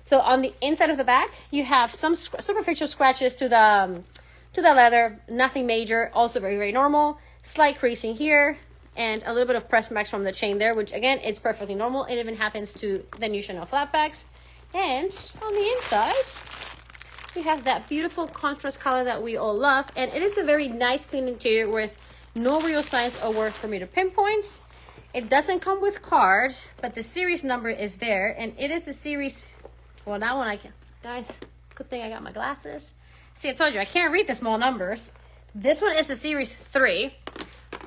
So on the inside of the bag, you have some superficial scratches to the leather. Nothing major. Also very, very normal. Slight creasing here. And a little bit of press marks from the chain there, which again, is perfectly normal. It even happens to the new Chanel flat bags. And on the inside, we have that beautiful contrast color that we all love. And it is a very nice clean interior with no real signs or work for me to pinpoint. It doesn't come with card, but the series number is there. And it is a series, well, that one I can, guys, good thing I got my glasses. See, I told you, I can't read the small numbers. This one is a series 3,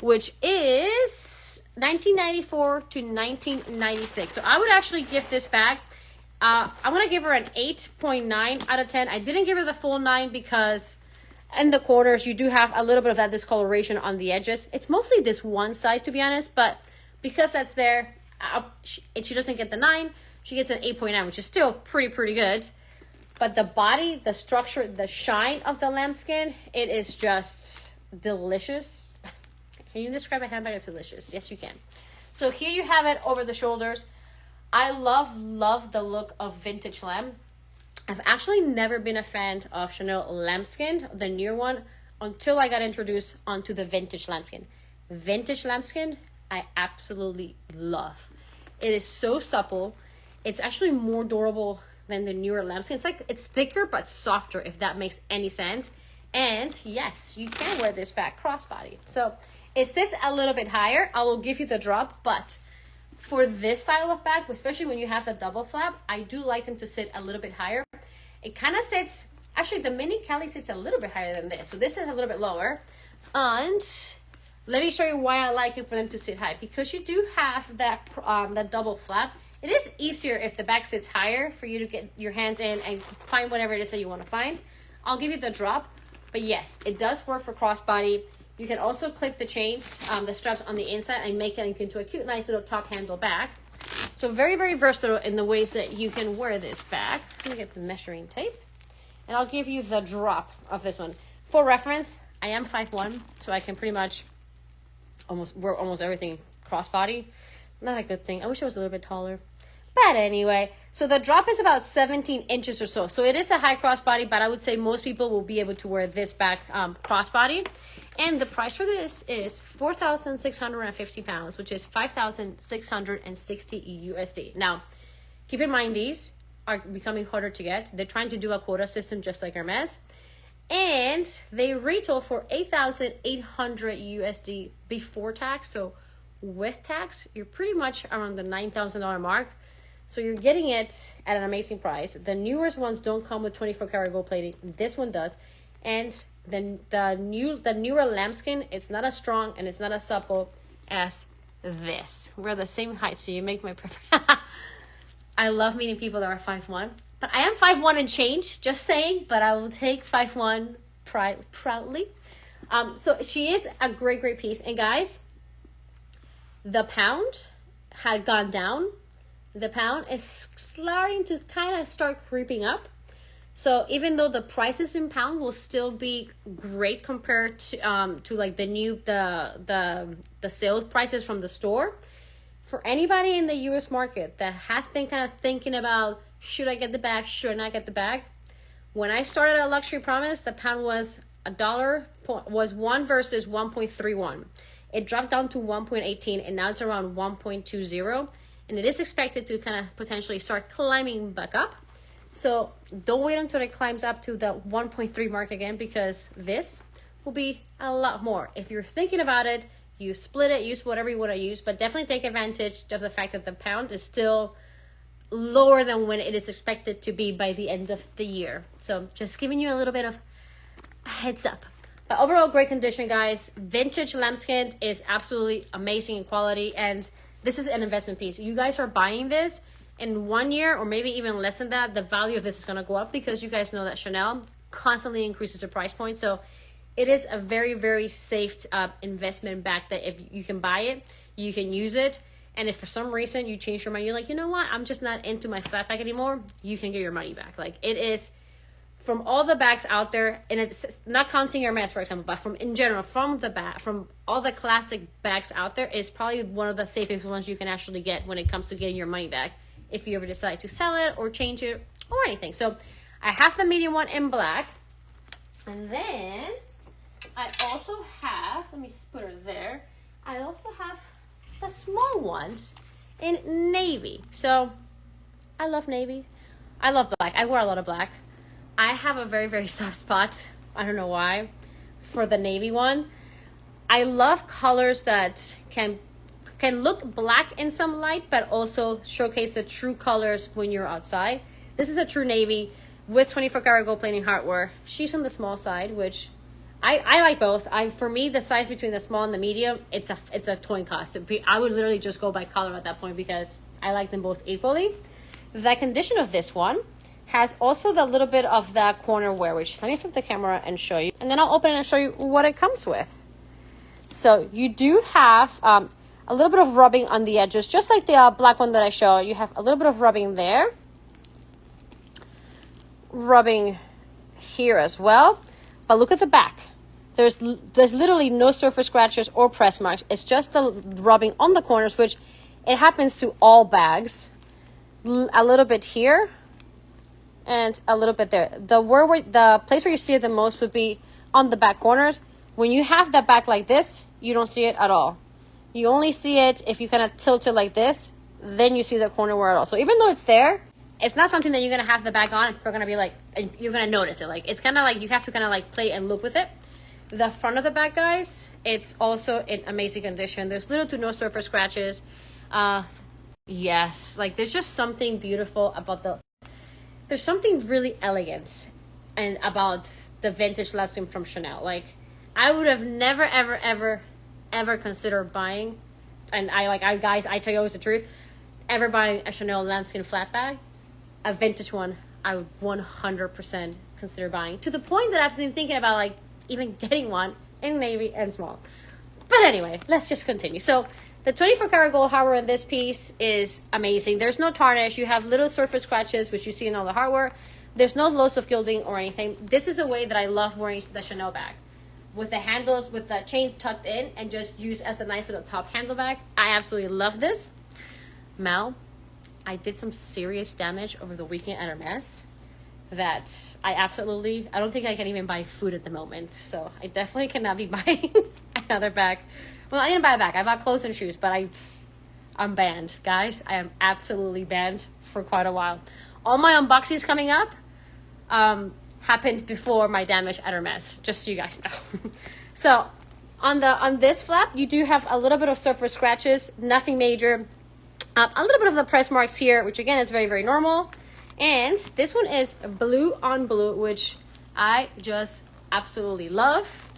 which is 1994 to 1996. So I would actually give this bag, I'm going to give her an 8.9 out of 10. I didn't give her the full 9 because in the corners, you do have a little bit of that discoloration on the edges. It's mostly this one side, to be honest, but because that's there, she doesn't get the 9. She gets an 8.9, which is still pretty good. But the body, the structure, the shine of the lambskin, it is just delicious. Can you describe a handbag as delicious? Yes, you can. So here you have it over the shoulders. I love the look of vintage lamb. I've actually never been a fan of Chanel lambskin, the newer one, until I got introduced onto the vintage lambskin. Vintage lambskin, I absolutely love. It is so supple. It's actually more durable than the newer lambskin. It's thicker but softer, if that makes any sense. And yes, you can wear this bag crossbody. So it sits a little bit higher. I will give you the drop, but for this style of bag, especially when you have the double flap, I do like them to sit a little bit higher. It kind of sits, actually the mini Cali sits a little bit higher than this. So this is a little bit lower. And let me show you why I like it for them to sit high. Because you do have that double flap. It is easier if the bag sits higher for you to get your hands in and find whatever it is that you want to find. I'll give you the drop. But yes, it does work for crossbody. You can also clip the chains, the straps on the inside and make it into a cute, nice little top handle bag. So very, very versatile in the ways that you can wear this bag. Let me get the measuring tape. And I'll give you the drop of this one. For reference, I am 5'1", so I can pretty much wear almost everything crossbody. Not a good thing. I wish I was a little bit taller. But anyway, so the drop is about 17 inches or so. So it is a high crossbody, but I would say most people will be able to wear this bag crossbody. And the price for this is 4,650 pounds, which is 5,660 USD. Now, keep in mind these are becoming harder to get. They're trying to do a quota system just like Hermes. And they retail for 8,800 USD before tax. So with tax, you're pretty much around the $9,000 mark. So you're getting it at an amazing price. The newest ones don't come with 24 karat gold plating. This one does. And then the newer lambskin, it's not as strong and it's not as supple as this. We're the same height, so you make my preference. I love meeting people that are 5'1", but I am 5'1" and change, just saying, but I will take 5'1" proudly. So she is a great, great piece. And guys, the pound had gone down. The pound is starting to kind of start creeping up. So even though the prices in pound will still be great compared to like the sales prices from the store, for anybody in the US market that has been kind of thinking about, should I get the bag, should I not get the bag? When I started at Luxury Promise, the pound was was 1 versus 1.31. It dropped down to 1.18 and now it's around 1.20. And it is expected to kind of potentially start climbing back up. So don't wait until it climbs up to the 1.3 mark again, because this will be a lot more. If you're thinking about it, you split it, use whatever you want to use, but definitely take advantage of the fact that the pound is still lower than when it is expected to be by the end of the year. So just giving you a little bit of a heads up. But overall, great condition, guys. Vintage lambskin is absolutely amazing in quality, and this is an investment piece. You guys are buying this in 1 year or maybe even less than that. The value of this is going to go up because you guys know that Chanel constantly increases the price point. So it is a very, very safe investment bag that if you can buy it, you can use it. And if for some reason you change your mind, you're like, you know what, I'm just not into my flat bag anymore, you can get your money back. Like, it is, from all the bags out there, and it's not counting Hermes, for example, but from in general, from all the classic bags out there, is probably one of the safest ones you can actually get when it comes to getting your money back if you ever decide to sell it or change it or anything. So I have the medium one in black, and then I also have, let me put her there, I also have the small ones in navy. So I love navy. I love black. I wear a lot of black. I have a very, very soft spot, I don't know why, for the navy one. I love colors that can look black in some light, but also showcase the true colors when you're outside. This is a true navy with 24 karat gold plating hardware. She's on the small side, which I like both. For me, the size between the small and the medium, it's a coin cost. I would literally just go by color at that point because I like them both equally. The condition of this one has also the little bit of the corner wear, which let me flip the camera and show you. And then I'll open it and show you what it comes with. So you do have a little bit of rubbing on the edges, just like the black one that I showed. You have a little bit of rubbing there. Rubbing here as well. But look at the back. There's literally no surface scratches or press marks. It's just the rubbing on the corners, which it happens to all bags. A little bit here and a little bit there. The place where you see it the most would be on the back corners. When you have that back like this, you don't see it at all. You only see it if you kind of tilt it like this, then you see the corner wear at all. So even though it's there, it's not something that you're going to have the bag on. You're going to be like, and you're going to notice it. Like, it's kind of like you have to kind of like play and look with it. The front of the bag, guys, it's also in amazing condition. There's little to no surface scratches. Yes, like there's just something beautiful about there's something really elegant and about the vintage lambskin from Chanel. Like, I would have never, ever, ever, ever considered buying, and guys, I tell you always the truth, ever buying a Chanel lambskin flat bag. A vintage one, I would 100% consider buying, to the point that I've been thinking about like even getting one in navy and small. But anyway, let's just continue. So The 24 karat gold hardware in this piece is amazing. There's no tarnish. You have little surface scratches, which you see in all the hardware. There's no loads of gilding or anything. This is a way that I love wearing the Chanel bag, with the handles, with the chains tucked in, and just use as a nice little top handle bag. I absolutely love this. Mel, I did some serious damage over the weekend at Hermes that I don't think I can even buy food at the moment. So I definitely cannot be buying another bag. Well, I didn't buy a bag. I bought clothes and shoes, but I'm banned, guys. I am absolutely banned for quite a while. All my unboxings coming up happened before my damage at Hermes, just so you guys know. So on this flap, you do have a little bit of surface scratches, nothing major. A little bit of the press marks here, which again is very, very normal. And this one is blue on blue, which I just absolutely love.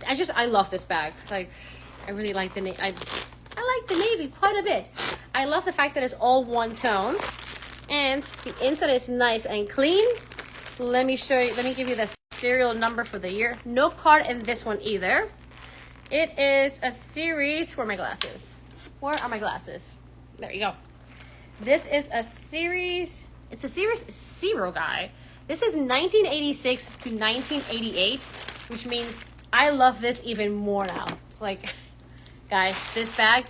I love this bag. Like, I really like the navy. I like the navy quite a bit. I love the fact that it's all one tone, and the inside is nice and clean. Let me show you. Let me give you the serial number for the year. No card in this one either. It is a series. Where are my glasses? Where are my glasses? There you go. This is a series. It's a series 0, guy. This is 1986 to 1988, which means I love this even more now. Like, guys, this bag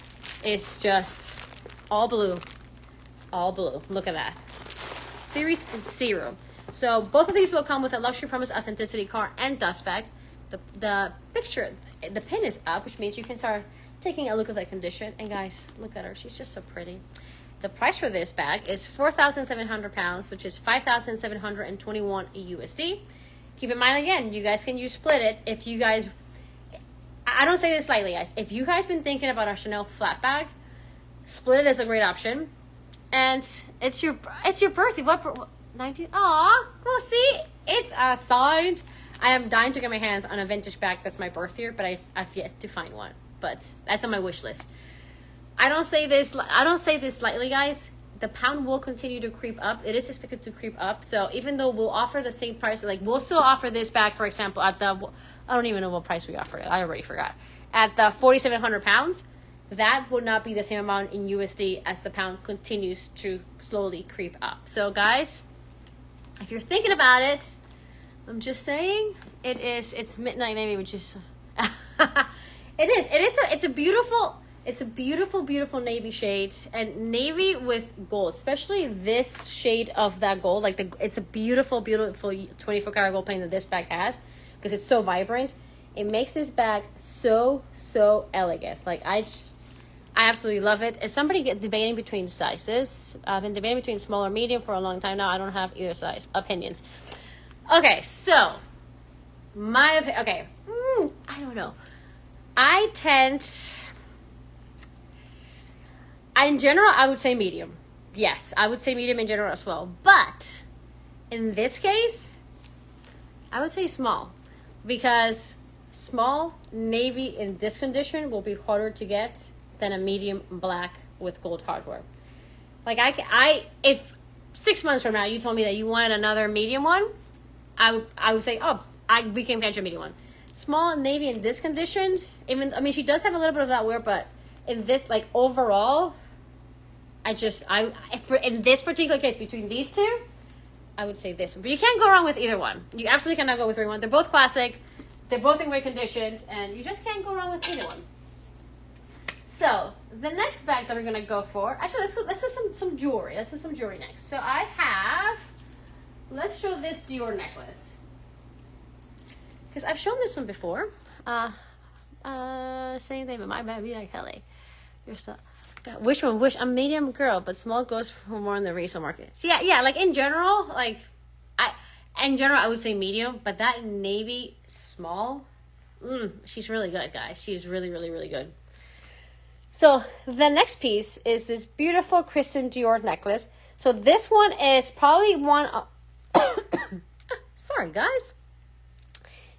is just all blue. All blue. Look at that. Series 0. So both of these will come with a Luxury Promise Authenticity card and dust bag. The pin is up, which means you can start taking a look at the condition. And guys, look at her. She's just so pretty. The price for this bag is 4,700 pounds, which is 5,721 USD. Keep in mind, again, you guys can use split it if you guys, I don't say this lightly, guys. If you guys been thinking about a Chanel flat bag, split it is a great option. And it's your birthday. What 19? Aw, well, see, it's signed. I am dying to get my hands on a vintage bag that's my birth year, but I've yet to find one. But that's on my wish list. I don't say this lightly, guys. The pound will continue to creep up. It is expected to creep up. So even though we'll offer the same price, like we'll still offer this bag, for example, at the, I don't even know what price we offered it. I already forgot. At the 4,700 pounds, that would not be the same amount in USD as the pound continues to slowly creep up. So guys, if you're thinking about it, I'm just saying, it's Midnight Navy, which is, it's a beautiful navy shade, and navy with gold, especially this shade of that gold. Like it's a beautiful 24 karat gold plating that this bag has, because it's so vibrant. It makes this bag so elegant. Like I absolutely love it. As somebody debating between sizes, I've been debating between small or medium for a long time now. I don't have either size opinions. Okay, so I don't know. In general, I would say medium. Yes, I would say medium in general as well. But in this case, I would say small, because small navy in this condition will be harder to get than a medium black with gold hardware. Like if 6 months from now you told me that you wanted another medium one, I would say, we can catch a medium one. Small navy in this condition, she does have a little bit of that wear, but in this, like overall, in this particular case, between these two, I would say this one. But you can't go wrong with either one. You absolutely cannot go with either one. They're both classic. They're both in great condition, and you just can't go wrong with either one. So the next bag that we're gonna go for, actually, let's do some jewelry. Let's do some jewelry next. So let's show this Dior necklace, because I've shown this one before. Same thing, but my bad, be like Kelly. Your stuff. God, which one? I'm medium girl, but small goes for more in the retail market. So yeah. Like in general, I would say medium, but that navy small, she's really good, guys. She's really good. So the next piece is this beautiful Christian Dior necklace. So this one is probably one of, sorry guys.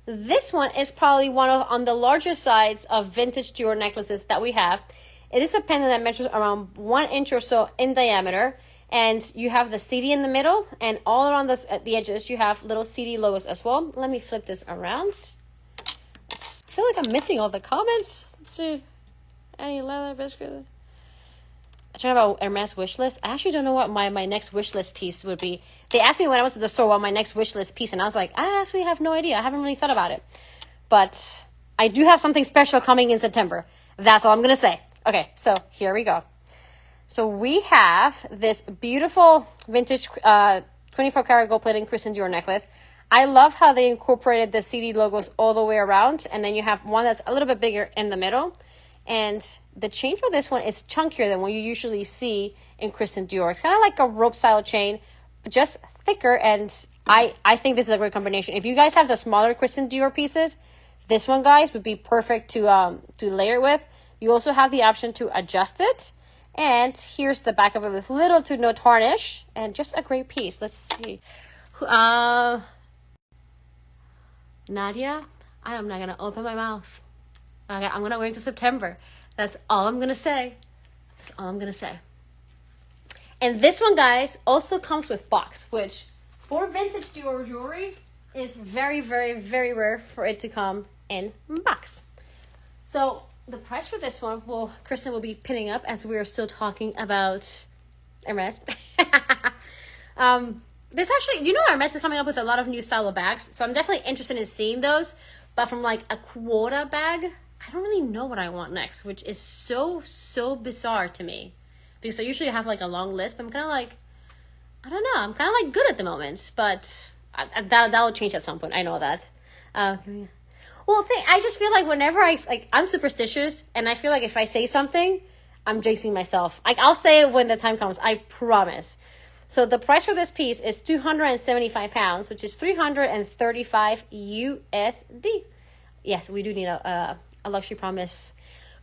This one is probably one of on the larger sides of vintage Dior necklaces that we have. It is a pendant that measures around 1 inch or so in diameter, and you have the CD in the middle, and all around at the edges you have little CD logos as well. Let me flip this around. I feel like I'm missing all the comments. Let's see. Any leather biscuit? Talking about Hermes wish list. I actually don't know what my next wish list piece would be. They asked me when I was at the store what my next wish list piece, and I was like, I actually have no idea. I haven't really thought about it. But I do have something special coming in September. That's all I'm going to say. Okay, so here we go. So we have this beautiful vintage 24 karat gold plated Christian Dior necklace. I love how they incorporated the CD logos all the way around, and then you have one that's a little bit bigger in the middle. And the chain for this one is chunkier than what you usually see in Christian Dior. It's kind of like a rope style chain, but just thicker. And I think this is a great combination. If you guys have the smaller Christian Dior pieces, this one, guys, would be perfect to layer it with. You also have the option to adjust it. And here's the back of it with little to no tarnish, and just a great piece. Let's see. Nadia, I am not going to open my mouth. Okay, I'm going to wait until September. That's all I'm going to say. That's all I'm going to say. And this one, guys, also comes with box, which for vintage Dior jewelry is very, very, very rare for it to come in box. So the price for this one, well, Kristen will be pinning up as we are still talking about Hermes. This actually, you know, Hermes is coming up with a lot of new style of bags, so I'm definitely interested in seeing those. But from like a quota bag, I don't really know what I want next, which is so bizarre to me. Because I usually have like a long list, but I'm kind of like, I don't know. I'm kind of like good at the moment, but that'll change at some point. I know that. Well, I just feel like whenever I'm superstitious, and I feel like if I say something, I'm jinxing myself. Like, I'll say it when the time comes. I promise. So the price for this piece is 275 pounds, which is 335 USD. Yes, we do need a luxury promise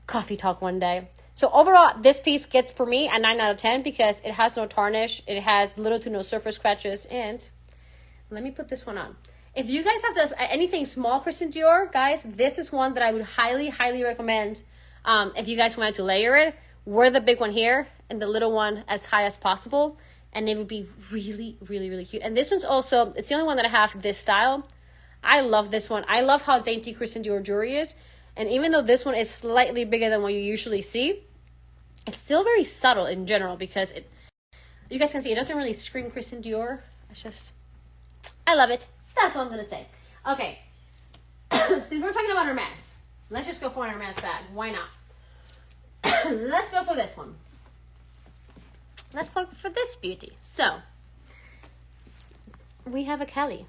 coffee talk one day. So overall, this piece gets for me a 9 out of 10 because it has no tarnish. It has little to no surface scratches. And let me put this one on. If you guys have anything small Christian Dior, guys, this is one that I would highly, highly recommend. If you guys wanted to layer it, wear the big one here and the little one as high as possible. And it would be really, really, really cute. And this one's also, it's the only one that I have this style. I love this one. I love how dainty Christian Dior jewelry is. And even though this one is slightly bigger than what you usually see, it's still very subtle in general because you guys can see it doesn't really scream Christian Dior. It's just, I love it. That's all I'm going to say. Okay. Since we're talking about Hermes, let's just go for an Hermes bag. Why not? Let's go for this one. Let's look for this beauty. So, we have a Kelly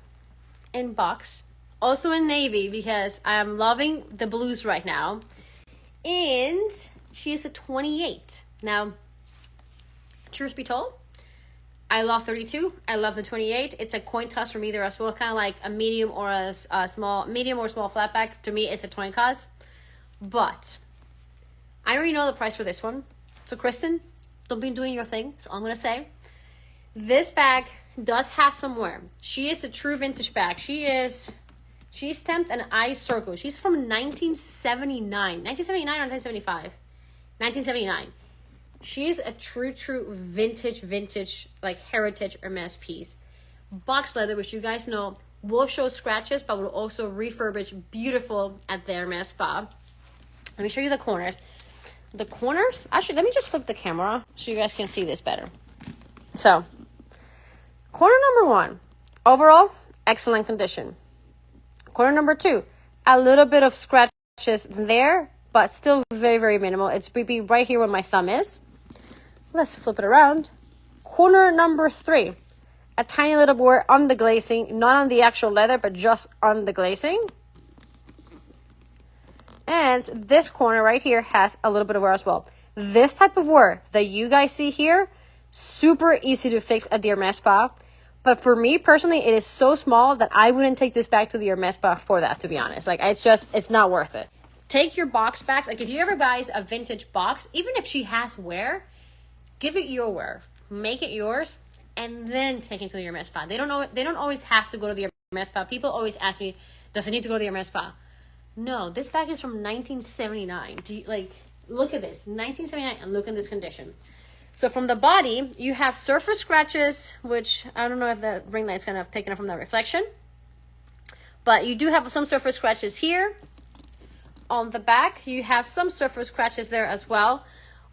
in box. Also in navy because I'm loving the blues right now. And she is a 28. Now, truth be told, I love 32. I love the 28. It's a coin toss from either as well. Kind of like a medium or a small, medium or small flat back. To me, it's a coin toss. But I already know the price for this one. So Kristen, don't be doing your thing. So I'm going to say this bag does have some wear. She is a true vintage bag. She's stamped an I circle. She's from 1979. 1979 or 1975? 1979. She's a true vintage, like heritage Hermes piece. Box leather, which you guys know will show scratches, but will also refurbish beautiful at the Hermes spa. Let me show you the corners. The corners, actually, let me just flip the camera so you guys can see this better. So, corner number 1, overall, excellent condition. Corner number 2, a little bit of scratches there, but still very, very minimal. It's right here where my thumb is. Let's flip it around. Corner number 3, a tiny little wear on the glazing, not on the actual leather, but just on the glazing. And this corner right here has a little bit of wear as well. This type of wear that you guys see here, super easy to fix at the Hermes spa. But for me personally, it is so small that I wouldn't take this back to the Hermes spa for that, to be honest. Like, it's not worth it. Take your box bags. Like, if you ever buys a vintage box, even if she has wear, give it your wear. Make it yours, and then take it to the Hermes spa. They don't always have to go to the Hermes spa. People always ask me, does it need to go to the Hermes spa? No, this bag is from 1979. Look at this, 1979, and look in this condition. So from the body, you have surface scratches, which I don't know if the ring light's gonna pick it up from the reflection, but you do have some surface scratches here, on the back. You have some surface scratches there as well.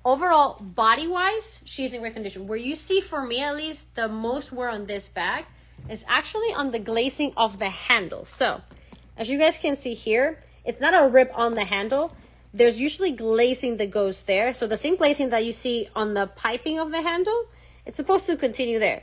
Overall, body-wise, she's in great condition. Where you see, for me at least, the most wear on this bag is actually on the glazing of the handle. So, as you guys can see here, it's not a rip on the handle. There's usually glazing that goes there. So the same glazing that you see on the piping of the handle, it's supposed to continue there.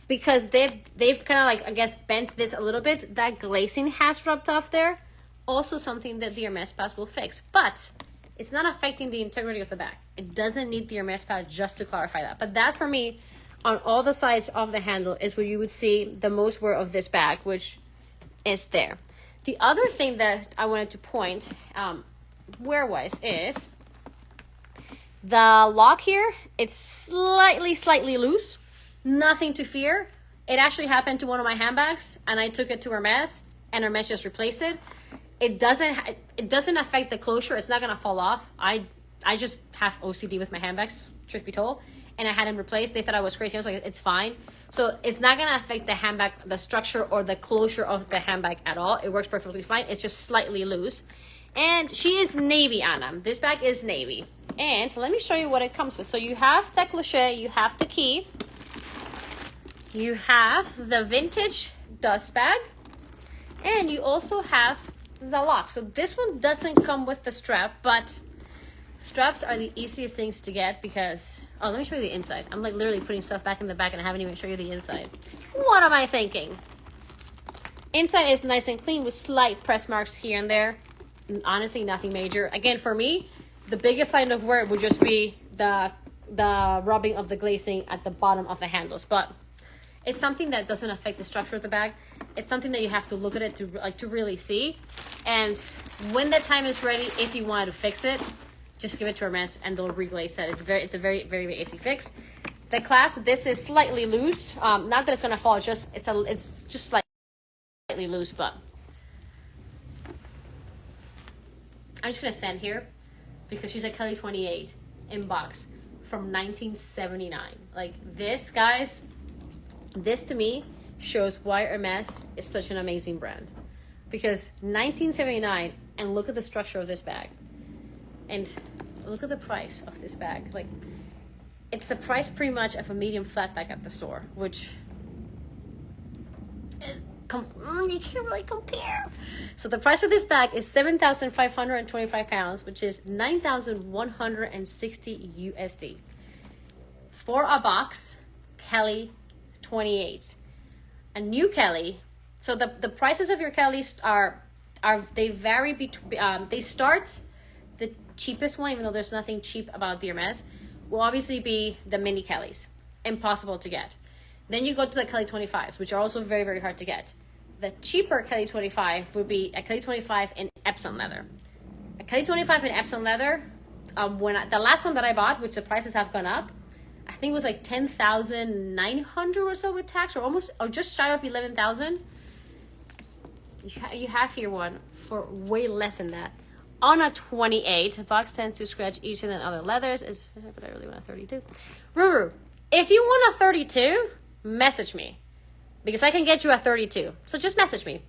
Because they've kind of like, I guess, bent this a little bit. That glazing has rubbed off there. Also something that the Hermes pads will fix. But it's not affecting the integrity of the bag. It doesn't need the Hermes pad, just to clarify that. But that, for me, on all the sides of the handle is where you would see the most wear of this bag, which is there. The other thing that I wanted to point wear-wise is the lock here. It's slightly loose. Nothing to fear. It actually happened to one of my handbags, and I took it to Hermes, and Hermes just replaced it. It doesn't affect the closure. It's not gonna fall off. I just have OCD with my handbags, truth be told, and I had them replaced. They thought I was crazy. I was like, it's fine. So it's not gonna affect the handbag, the structure or the closure of the handbag at all. It works perfectly fine. It's just slightly loose. And she is navy, Anna. This bag is navy. And let me show you what it comes with. So you have the cliche, you have the key, you have the vintage dust bag, and you also have the lock. So this one doesn't come with the strap, but straps are the easiest things to get because, oh, let me show you the inside. I'm like literally putting stuff back in the back and I haven't even shown you the inside. What am I thinking? Inside is nice and clean with slight press marks here and there. Honestly, nothing major. Again, for me, the biggest sign of wear would just be the rubbing of the glazing at the bottom of the handles, but it's something that doesn't affect the structure of the bag. It's something that you have to look at it to really see. And when the time is ready, if you wanted to fix it, just give it to Hermes and they'll reglaze that. It's a very easy fix. The clasp, this is slightly loose. Not that it's gonna fall. It's just slightly loose, but I'm just gonna stand here because she's a Kelly 28 in box from 1979. Like this, guys, this to me shows why Hermes is such an amazing brand. Because 1979, and look at the structure of this bag. And look at the price of this bag. Like, it's the price pretty much of a medium flat bag at the store, which is, you can't really compare. So the price of this bag is 7,525 pounds, which is 9,160 USD. For a box, Kelly 28. A new Kelly, so the prices of your Kellys they vary between, they start, the cheapest one, even though there's nothing cheap about the Hermes, will obviously be the mini Kellys, impossible to get. Then you go to the Kelly 25s, which are also very hard to get. The cheaper Kelly 25 would be a Kelly 25 in Epsom leather. A Kelly 25 in Epsom leather, the last one that I bought, which the prices have gone up, I think it was like 10,900 or so with tax, or just shy of 11,000. You have here one for way less than that. On a 28, the box tends to scratch easier than other leathers. But I really want a 32. Ruru, if you want a 32, message me because I can get you a 32. So just message me.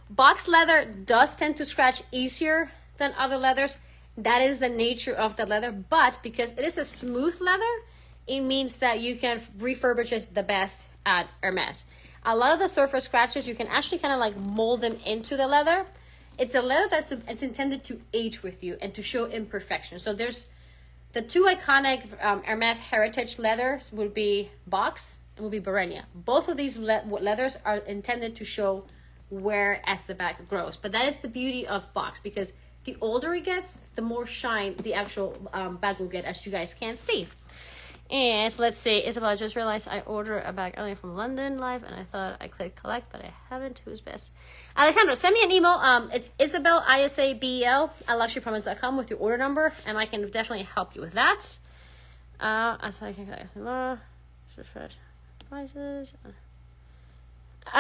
Box leather does tend to scratch easier than other leathers. That is the nature of the leather, but because it is a smooth leather, it means that you can refurbish it the best at Hermes. A lot of the surface scratches, you can actually kind of like mold them into the leather. It's a leather it's intended to age with you and to show imperfection. So there's the two iconic Hermes heritage leathers would be Box and would be Barenia. Both of these leathers are intended to show wear as the bag grows. But that is the beauty of Box, because the older it gets, the more shine the actual bag will get, as you guys can see. And so let's see, Isabel, I just realized I ordered a bag earlier from London Live, and I thought I clicked collect, but I haven't. Who's best? Alejandro, send me an email. It's Isabel, ISABEL, at luxurypromise.com with your order number, and I can definitely help you with that. As I can prices.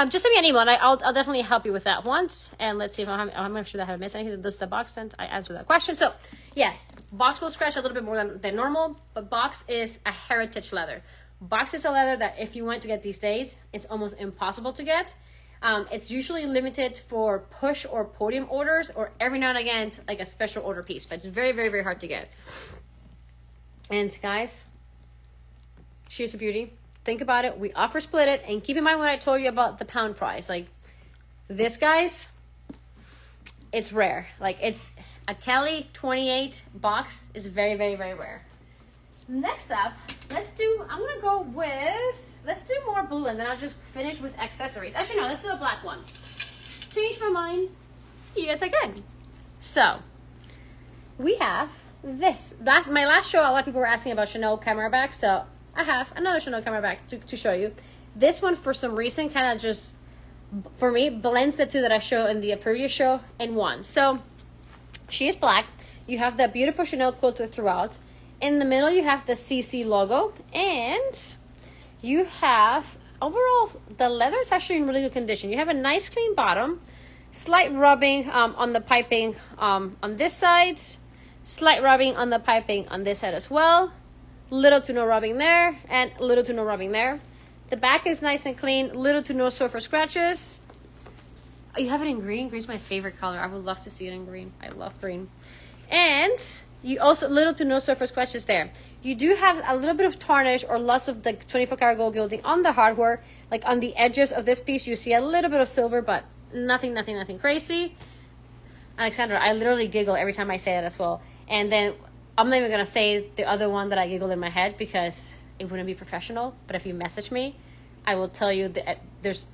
Just send me an email, and I'll definitely help you with that once. And let's see if I'm not sure that I haven't missed anything. Does the box sent? I answered that question. So yes, Box will scratch a little bit more than normal, but Box is a heritage leather. Box is a leather that if you want to get these days, it's almost impossible to get. It's usually limited for push or podium orders, or every now and again like a special order piece, but it's very, very, very hard to get. And guys, she's a beauty. Think about it. We offer split it, and keep in mind what I told you about the pound price. Like this, guys, it's rare. Like it's a Kelly 28 box is very, very, very rare. Next up, let's do more blue, and then I'll just finish with accessories. Actually, no, let's do a black one. Change my mind yet again. So we have this. My last show, a lot of people were asking about Chanel camera bags, so I have another Chanel camera bag to show you. This one, for some reason, kind of just, for me, blends the two that I showed in the previous show in one. So she is black. You have the beautiful Chanel quilted throughout. In the middle, you have the CC logo, and you have, overall, the leather is actually in really good condition. You have a nice clean bottom, slight rubbing on the piping on this side, slight rubbing on the piping on this side as well, little to no rubbing there, and little to no rubbing there. The back is nice and clean, little to no surface scratches. Oh, you have it in green? Green's my favorite color. I would love to see it in green. I love green. And you also, little to no surface scratches there. You do have a little bit of tarnish or loss of the 24 karat gold gilding on the hardware. Like on the edges of this piece, you see a little bit of silver, but nothing crazy. Alexandra, I literally giggle every time I say that as well. And then I'm not even going to say the other one that I giggled in my head because it wouldn't be professional. But if you message me, I will tell you that there's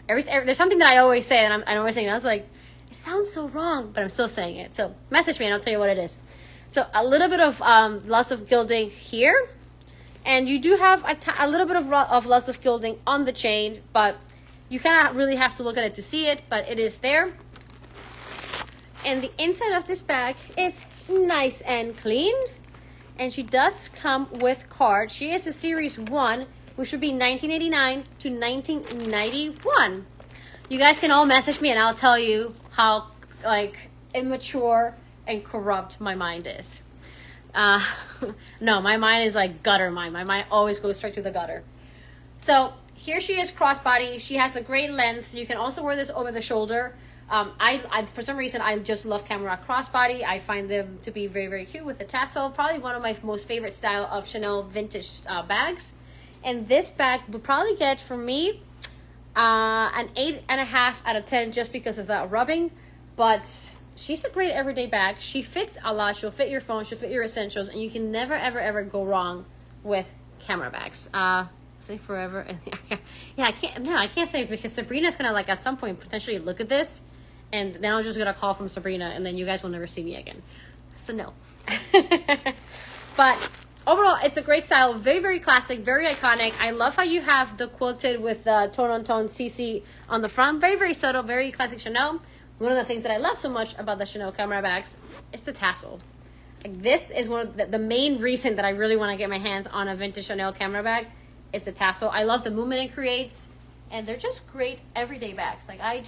something that I always say, and I'm always saying, I was like, it sounds so wrong, but I'm still saying it. So message me and I'll tell you what it is. So a little bit of loss of gilding here, and you do have a little bit of loss of gilding on the chain, but you kind of really have to look at it to see it, but it is there. And the inside of this bag is nice and clean, and she does come with card. She is a series 1, which would be 1989 to 1991. You guys can all message me and I'll tell you how like immature and corrupt my mind is. No, my mind is like gutter mind. My mind always goes straight to the gutter. So here she is crossbody. She has a great length. You can also wear this over the shoulder. I for some reason, I just love camera crossbody. I find them to be very, very cute with the tassel. Probably one of my most favorite style of Chanel vintage bags. And this bag would probably get, from me, an 8.5 out of 10 just because of that rubbing. But she's a great everyday bag. She fits a lot. She'll fit your phone. She'll fit your essentials. And you can never, ever, ever go wrong with camera bags. Say forever. Yeah, I can't say it because Sabrina's going to, like, at some point potentially look at this. And then I'm just going to call from Sabrina. And then you guys will never see me again. So, no. But overall, it's a great style. Very, very classic. Very iconic. I love how you have the quilted with the tone-on-tone CC on the front. Very, very subtle. Very classic Chanel. One of the things that I love so much about the Chanel camera bags is the tassel. Like, this is one of the main reason that I really want to get my hands on a vintage Chanel camera bag is the tassel. I love the movement it creates, and they're just great everyday bags. Like, I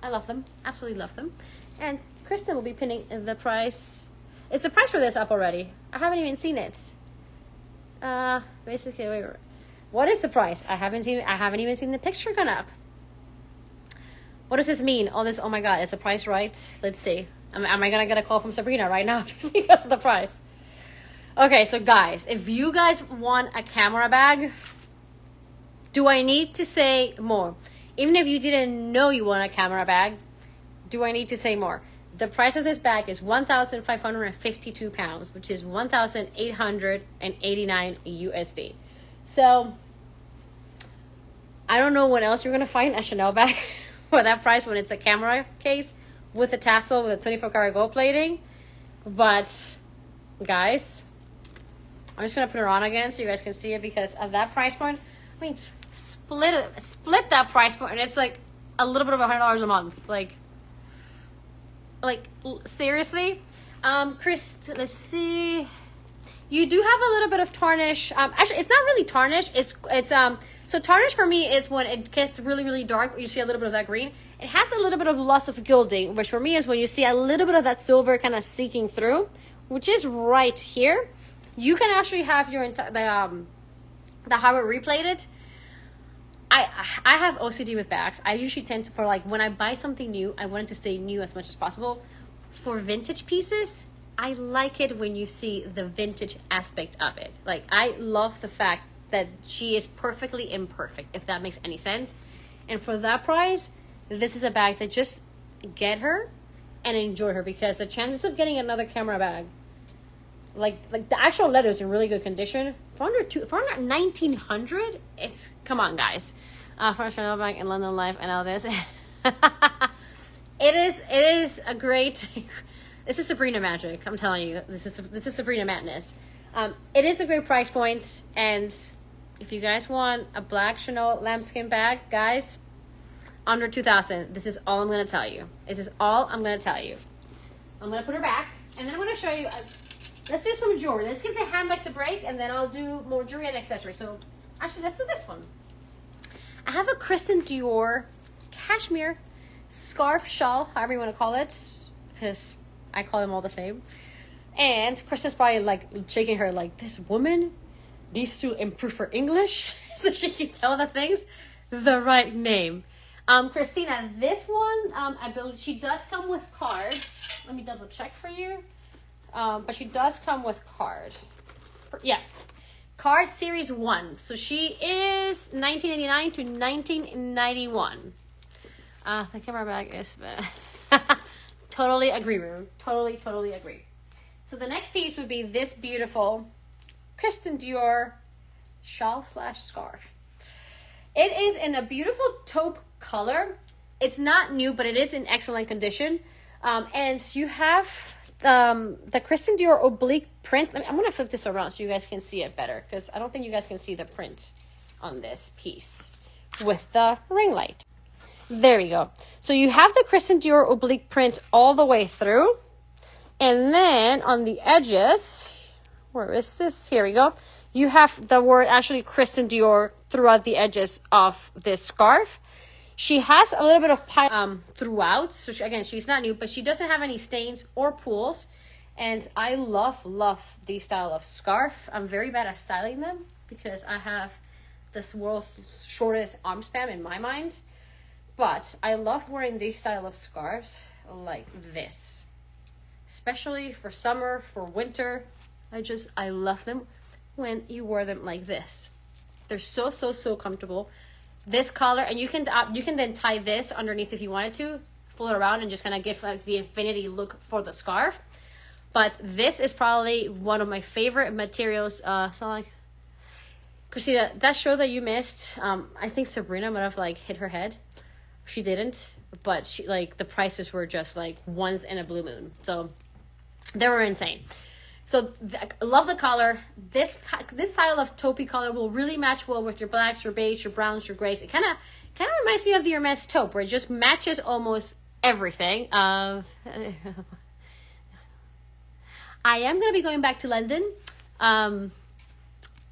love them. Absolutely love them. And Kristen will be pinning the price. Is the price for this up already? I haven't even seen it. Basically, wait. What is the price? I haven't even seen the picture gone up. What does this mean? All this, oh my God, is the price right? Let's see. Am I gonna get a call from Sabrina right now because of the price? Okay, so guys, if you guys want a camera bag, do I need to say more? Even if you didn't know you want a camera bag, do I need to say more? The price of this bag is 1,552 pounds, which is 1,889 USD. So I don't know what else you're gonna find a Chanel bag for that price when it's a camera case with a tassel with a 24 karat gold plating. But guys, I'm just gonna put her on again so you guys can see it, because at that price point, I mean, split that price point, and it's like a little bit of $100 a month. Like seriously. Chris, let's see. You do have a little bit of tarnish. Actually, it's not really tarnish. It's so tarnish for me is when it gets really, really dark. You see a little bit of that green. It has a little bit of loss of gilding, which for me is when you see a little bit of that silver kind of seeking through, which is right here. You can actually have your the hardware replated. I have OCD with bags. I usually tend to, for like when I buy something new, I want it to stay new as much as possible. For vintage pieces, I like it when you see the vintage aspect of it. Like, I love the fact that she is perfectly imperfect, if that makes any sense. And for that price, this is a bag that just get her and enjoy her, because the chances of getting another camera bag, like the actual leather is in really good condition, for under 1900, it's, come on guys. For a Chanel bag in London Life, I know this. It is a great. This is Sabrina magic. I'm telling you, this is Sabrina madness. It is a great price point, and if you guys want a black Chanel lambskin bag, guys, under 2,000. This is all I'm gonna tell you. This is all I'm gonna tell you. I'm gonna put her back, and then I'm gonna show you. Let's do some jewelry. Let's give the handbags a break, and then I'll do more jewelry and accessories. So, actually, let's do this one. I have a Christian Dior cashmere scarf, shawl, however you want to call it, because I call them all the same. And Kristen's probably like shaking her like, this woman needs to improve her English so she can tell the things the right name. Christina, this one, I believe she does come with card. Let me double check for you. But she does come with card. Yeah. Card series 1. So she is 1989 to 1991. The camera bag is totally agree, Rue. Totally agree. So the next piece would be this beautiful Christian Dior shawl / scarf. It is in a beautiful taupe color. It's not new, but it is in excellent condition. And you have the Christian Dior oblique print. I'm going to flip this around so you guys can see it better, because I don't think you guys can see the print on this piece with the ring light. There we go. So you have the Christian Dior oblique print all the way through. And then on the edges, where is this? Here we go. You have the word actually Christian Dior throughout the edges of this scarf. She has a little bit of throughout. So she's not new, but she doesn't have any stains or pools. And I love these style of scarf. I'm very bad at styling them because I have this world's shortest arm span in my mind. But I love wearing these style of scarves like this, especially for summer, for winter. I love them when you wear them like this. They're so comfortable. This collar, and you can then tie this underneath if you wanted to, pull it around and just kind of give like the infinity look for the scarf. But this is probably one of my favorite materials. So like, Christina, that show that you missed, I think Sabrina might have like hit her head. She didn't, but she like the prices were just like once in a blue moon. So they were insane. So I love the color. This style of taupey color will really match well with your blacks, your beige, your browns, your grays. It kind of reminds me of the Hermes taupe, where it just matches almost everything. I am going to be going back to London.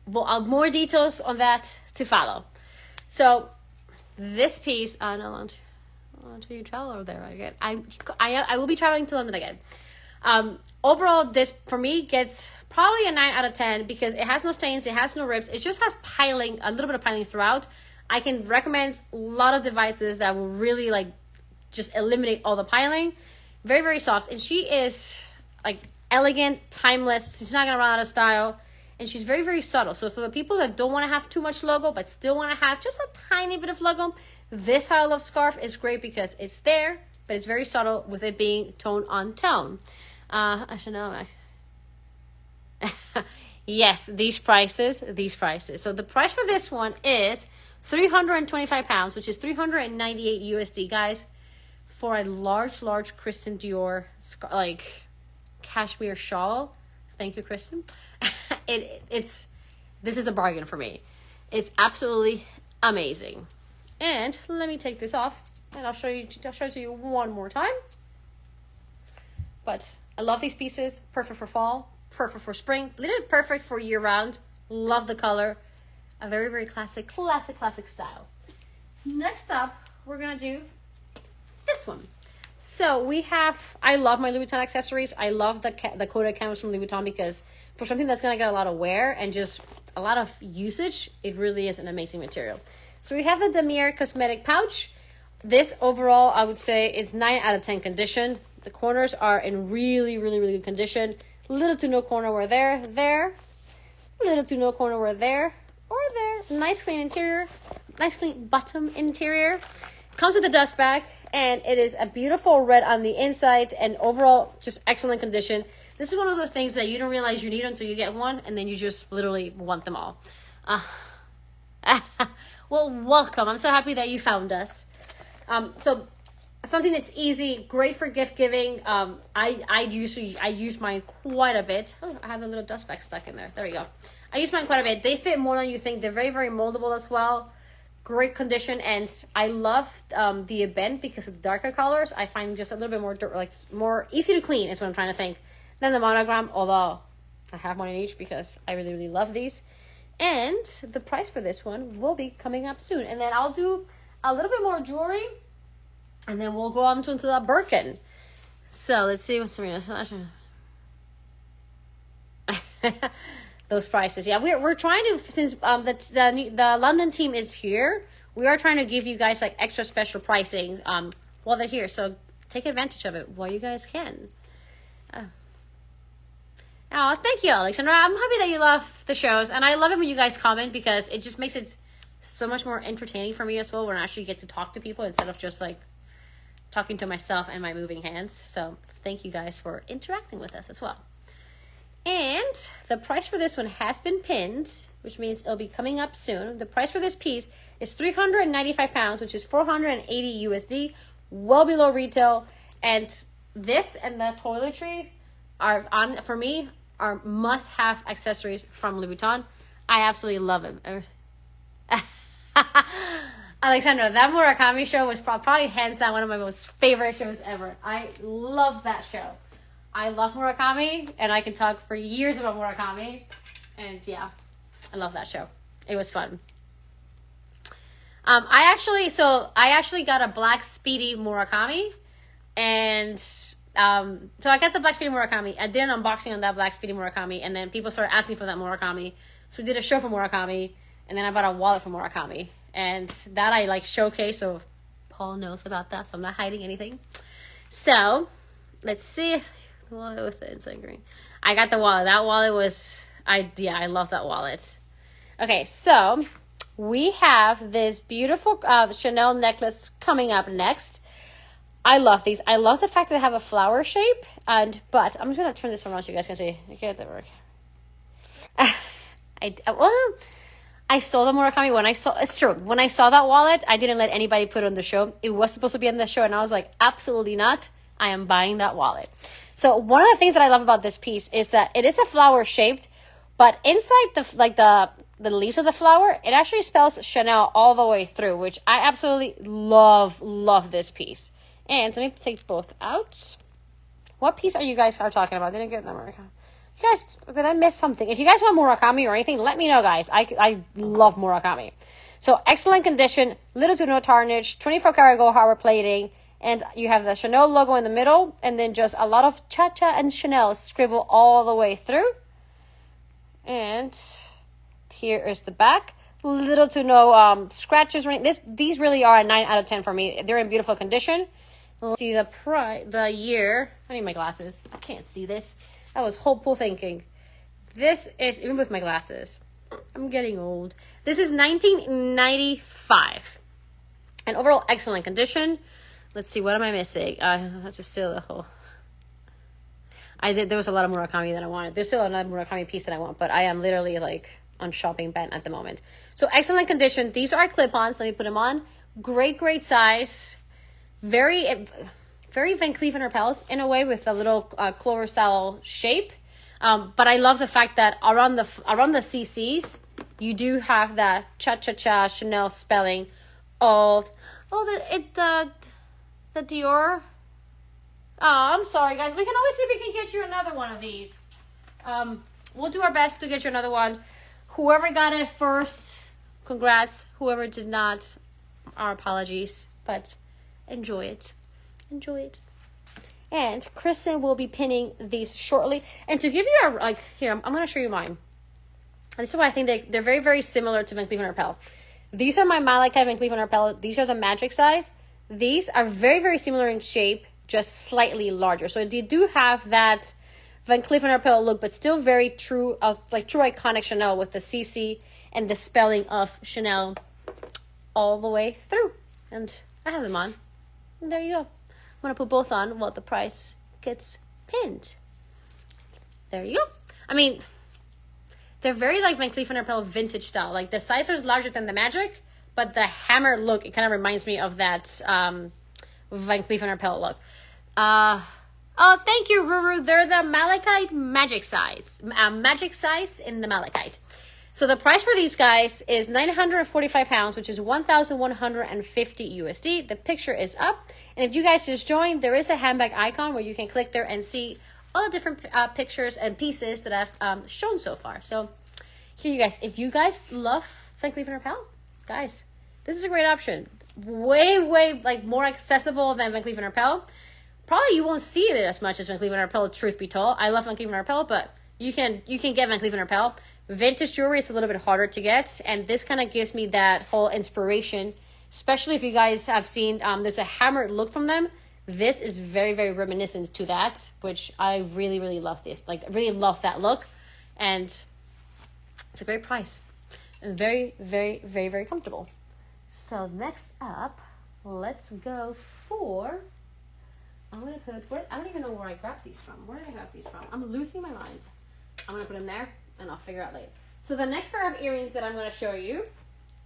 More details on that to follow. So this piece, no, do you travel over there again? I will be traveling to London again. Overall, this for me gets probably a 9 out of 10 because it has no stains, it has no rips, it just has piling, a little bit of piling throughout. I can recommend a lot of devices that will really like just eliminate all the piling. Very soft, and she is like elegant, timeless. She's not gonna run out of style, and she's very subtle. So for the people that don't want to have too much logo but still want to have just a tiny bit of logo, this style of scarf is great because it's there, but it's very subtle with it being tone on tone. I should know. Yes, these prices. So the price for this one is £325, which is 398 USD, guys, for a large Christian Dior like cashmere shawl. Thank you, Kristen. This is a bargain for me. It's absolutely amazing. And let me take this off, and I'll show it to you one more time. But I love these pieces. Perfect for fall, perfect for spring, literally perfect for year round. Love the color. A very classic style. Next up, we're gonna do this one. So we have, I love my Louis Vuitton accessories. I love the coated canvas from Louis Vuitton because for something that's gonna get a lot of wear and just a lot of usage, it really is an amazing material. So we have the Damier cosmetic pouch. This overall, I would say, is 9 out of 10 condition. The corners are in really, really, really good condition. Little to no corner wear there. Little to no corner wear there, or there. Nice clean interior. Nice clean bottom interior. Comes with a dust bag, and it is a beautiful red on the inside, and overall, just excellent condition. This is one of those things that you don't realize you need until you get one, and then you just literally want them all. Well, welcome. I'm so happy that you found us. So something that's easy, great for gift giving. I use mine quite a bit. Oh, I have a little dust bag stuck in there. There we go. I use mine quite a bit. They fit more than you think. They're very, very moldable as well. Great condition, and I love the Ebent because of the darker colors. I find them just a little bit more more easy to clean is what I'm trying to think than the monogram. Although I have one in each because I really, really love these. And the price for this one will be coming up soon. And then I'll do a little bit more jewelry, and then we'll go on into the Birkin. So let's see what Serena's those prices. Yeah, we're trying to, since the London team is here, we are trying to give you guys like extra special pricing while they're here. So take advantage of it while you guys can. Oh, thank you, Alexandra. I'm happy that you love the shows, and I love it when you guys comment because it just makes it so much more entertaining for me as well when I actually get to talk to people instead of just like talking to myself and my moving hands. So thank you guys for interacting with us as well. And the price for this one has been pinned, which means it'll be coming up soon. The price for this piece is 395 pounds, which is 480 USD, well below retail. And this and the toiletry are for me are must-have accessories from Louis Vuitton. I absolutely love it. Alexandra, that Murakami show was probably hands down one of my most favorite shows ever. I love that show. I love Murakami, and I can talk for years about Murakami. And yeah, I love that show. It was fun. I actually got a Black Speedy Murakami, and so I got the Black Speedy Murakami. I did an unboxing on that Black Speedy Murakami, and then people started asking for that Murakami. So we did a show for Murakami, and then I bought a wallet for Murakami. And that I like showcase, so Paul knows about that, so I'm not hiding anything. So let's see if the wallet with the inside green. I got the wallet. That wallet was I love that wallet. Okay, so we have this beautiful Chanel necklace coming up next. I love these. I love the fact that they have a flower shape, but I'm just gonna turn this around so you guys can see. I can't work. I saw the Murakami it's true. When I saw that wallet, I didn't let anybody put it on the show. It was supposed to be on the show, and I was like, absolutely not. I am buying that wallet. So one of the things that I love about this piece is that it is a flower shaped, but inside the leaves of the flower, it actually spells Chanel all the way through, which I absolutely love this piece. And let me take both out. What piece are you guys talking about? Didn't get the Murakami. You guys, did I miss something? If you guys want Murakami or anything, let me know, guys. I love Murakami. So excellent condition, little to no tarnish, 24 karat gold harbor plating, and you have the Chanel logo in the middle, and then just a lot of Cha-Cha and Chanel scribble all the way through. And here is the back. Little to no scratches. These really are a 9 out of 10 for me. They're in beautiful condition. Let's see the year. I need my glasses. I can't see this. I was hopeful thinking. This is, even with my glasses, I'm getting old. This is 1995. And overall, excellent condition. Let's see, what am I missing? Let's just still the whole. There was a lot of Murakami that I wanted. There's still another Murakami piece that I want, but I am literally like on shopping bent at the moment. So excellent condition. These are clip-ons. Let me put them on. Great size. Very Van Cleef & Arpels in a way with a little clover style shape. But I love the fact that around the CCs, you do have that Cha-Cha-Cha Chanel spelling of, the Dior. Oh, I'm sorry, guys. We can always see if we can get you another one of these. We'll do our best to get you another one. Whoever got it first, congrats. Whoever did not, our apologies. But enjoy it. And Kristen will be pinning these shortly. And to give you here, I'm going to show you mine. This is why I think they're very, very similar to Van Cleef & Arpels. These are my Malachite Van Cleef & Arpels. These are the magic size. These are very, very similar in shape, just slightly larger. So they do have that Van Cleef & Arpels look, but still very true, like true iconic Chanel with the CC and the spelling of Chanel all the way through. And I have them on. And there you go. I'm going to put both on while the price gets pinned. There you go. I mean, they're very like Van Cleef & Arpels vintage style. Like the size is larger than the magic, but the hammer look, it kind of reminds me of that Van Cleef & Arpels look. Oh, thank you, Ruru. They're the Malachite magic size. Magic size in the Malachite. So the price for these guys is 945 pounds, which is 1,150 USD. The picture is up. And if you guys just joined, there is a handbag icon where you can click there and see all the different pictures and pieces that I've shown so far. So here you guys, if you guys love Van Cleef & Arpels, guys, this is a great option. Way, way like more accessible than Van Cleef & Arpels. Probably you won't see it as much as Van Cleef & Arpels, truth be told. I love Van Cleef & Arpels, but you can get Van Cleef & Arpels. Vintage jewelry is a little bit harder to get, and this kind of gives me that whole inspiration, especially if you guys have seen, there's a hammered look from them. This is very, very reminiscent to that, which I really, really love this. Like, I really love that look, and it's a great price. And very, very, very, very comfortable. So next up, let's go for... I'm going to put... I don't even know where I grabbed these from. Where did I grab these from? I'm losing my mind. I'm going to put them there, and I'll figure out later. So the next pair of earrings that I'm going to show you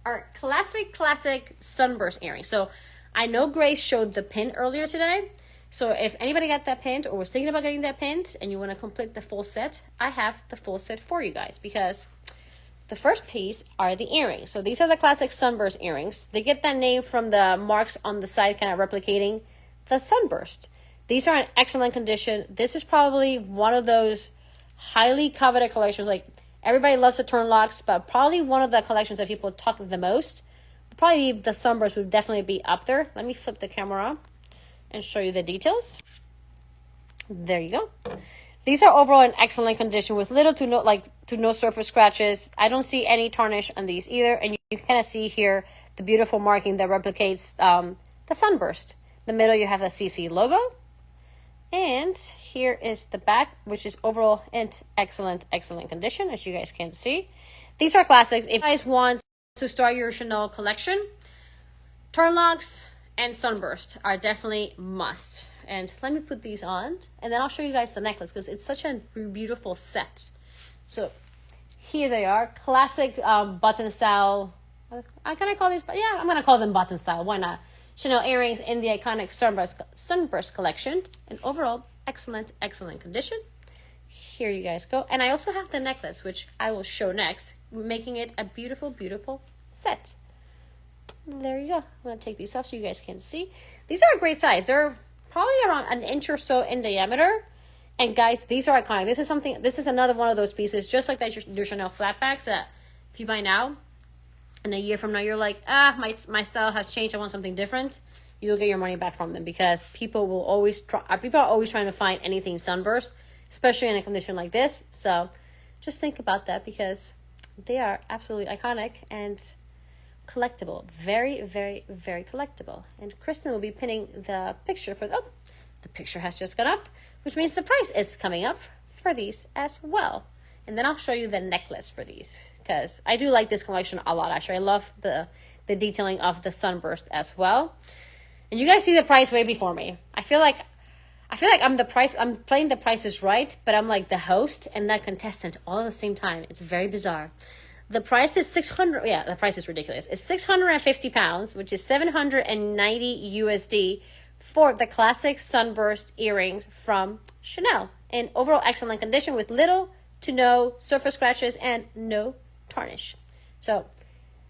are classic sunburst earrings. So I know Grace showed the pin earlier today. So if anybody got that pinned or was thinking about getting that pinned and you want to complete the full set, I have the full set for you guys, because the first piece are the earrings. So these are the classic sunburst earrings. They get that name from the marks on the side, kind of replicating the sunburst. These are in excellent condition. This is probably one of those highly coveted collections. Like, everybody loves the turn locks, but probably one of the collections that people talk the most. Probably the sunburst would definitely be up there. Let me flip the camera and show you the details. There you go. These are overall in excellent condition with little to no surface scratches. I don't see any tarnish on these either, and you can kind of see here the beautiful marking that replicates the sunburst. In the middle you have the CC logo, and here is the back, which is overall in excellent condition, as you guys can see. These are classics. If you guys want to start your Chanel collection, turn locks and sunburst are definitely must. And let me put these on, and then I'll show you guys the necklace, because it's such a beautiful set. So here they are, classic button style. Can I call these? Yeah, I'm gonna call them button style. Why not? Chanel earrings in the iconic sunburst collection, and overall excellent condition. Here you guys go. And I also have the necklace, which I will show next, making it a beautiful set. There you go. I'm gonna take these off so you guys can see. These are a great size. They're probably around an inch or so in diameter. And guys, these are iconic. This is another one of those pieces, just like that your Chanel flatbacks, that if you buy now, and a year from now you're like, my style has changed, I want something different, you'll get your money back from them, because people are always trying to find anything sunburst, especially in a condition like this. So just think about that, because they are absolutely iconic and collectible. Very, very, very collectible. And Kristen will be pinning the picture for the picture has just gone up, which means the price is coming up for these as well. And then I'll show you the necklace for these, because I do like this collection a lot. Actually, I love the detailing of the sunburst as well. And you guys see the price way before me. I feel like I'm playing the Price is Right, but I'm like the host and that contestant all at the same time. It's very bizarre. The price is $600. Yeah, the price is ridiculous. It's 650 pounds, which is 790 USD for the classic sunburst earrings from Chanel, in overall excellent condition with little to no surface scratches and no tarnish. So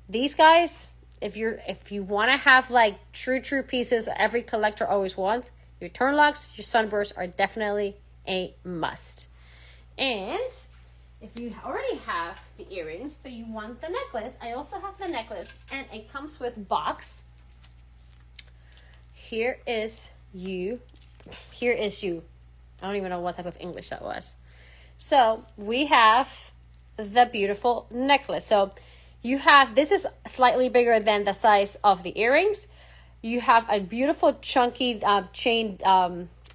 these guys, if you want to have like true pieces that every collector always wants, your turn locks, your sunbursts are definitely a must. And if you already have the earrings but you want the necklace, I also have the necklace, and it comes with box. Here is you. I don't even know what type of English that was. So we have the beautiful necklace. So You have, this is slightly bigger than the size of the earrings. You have a beautiful chunky chain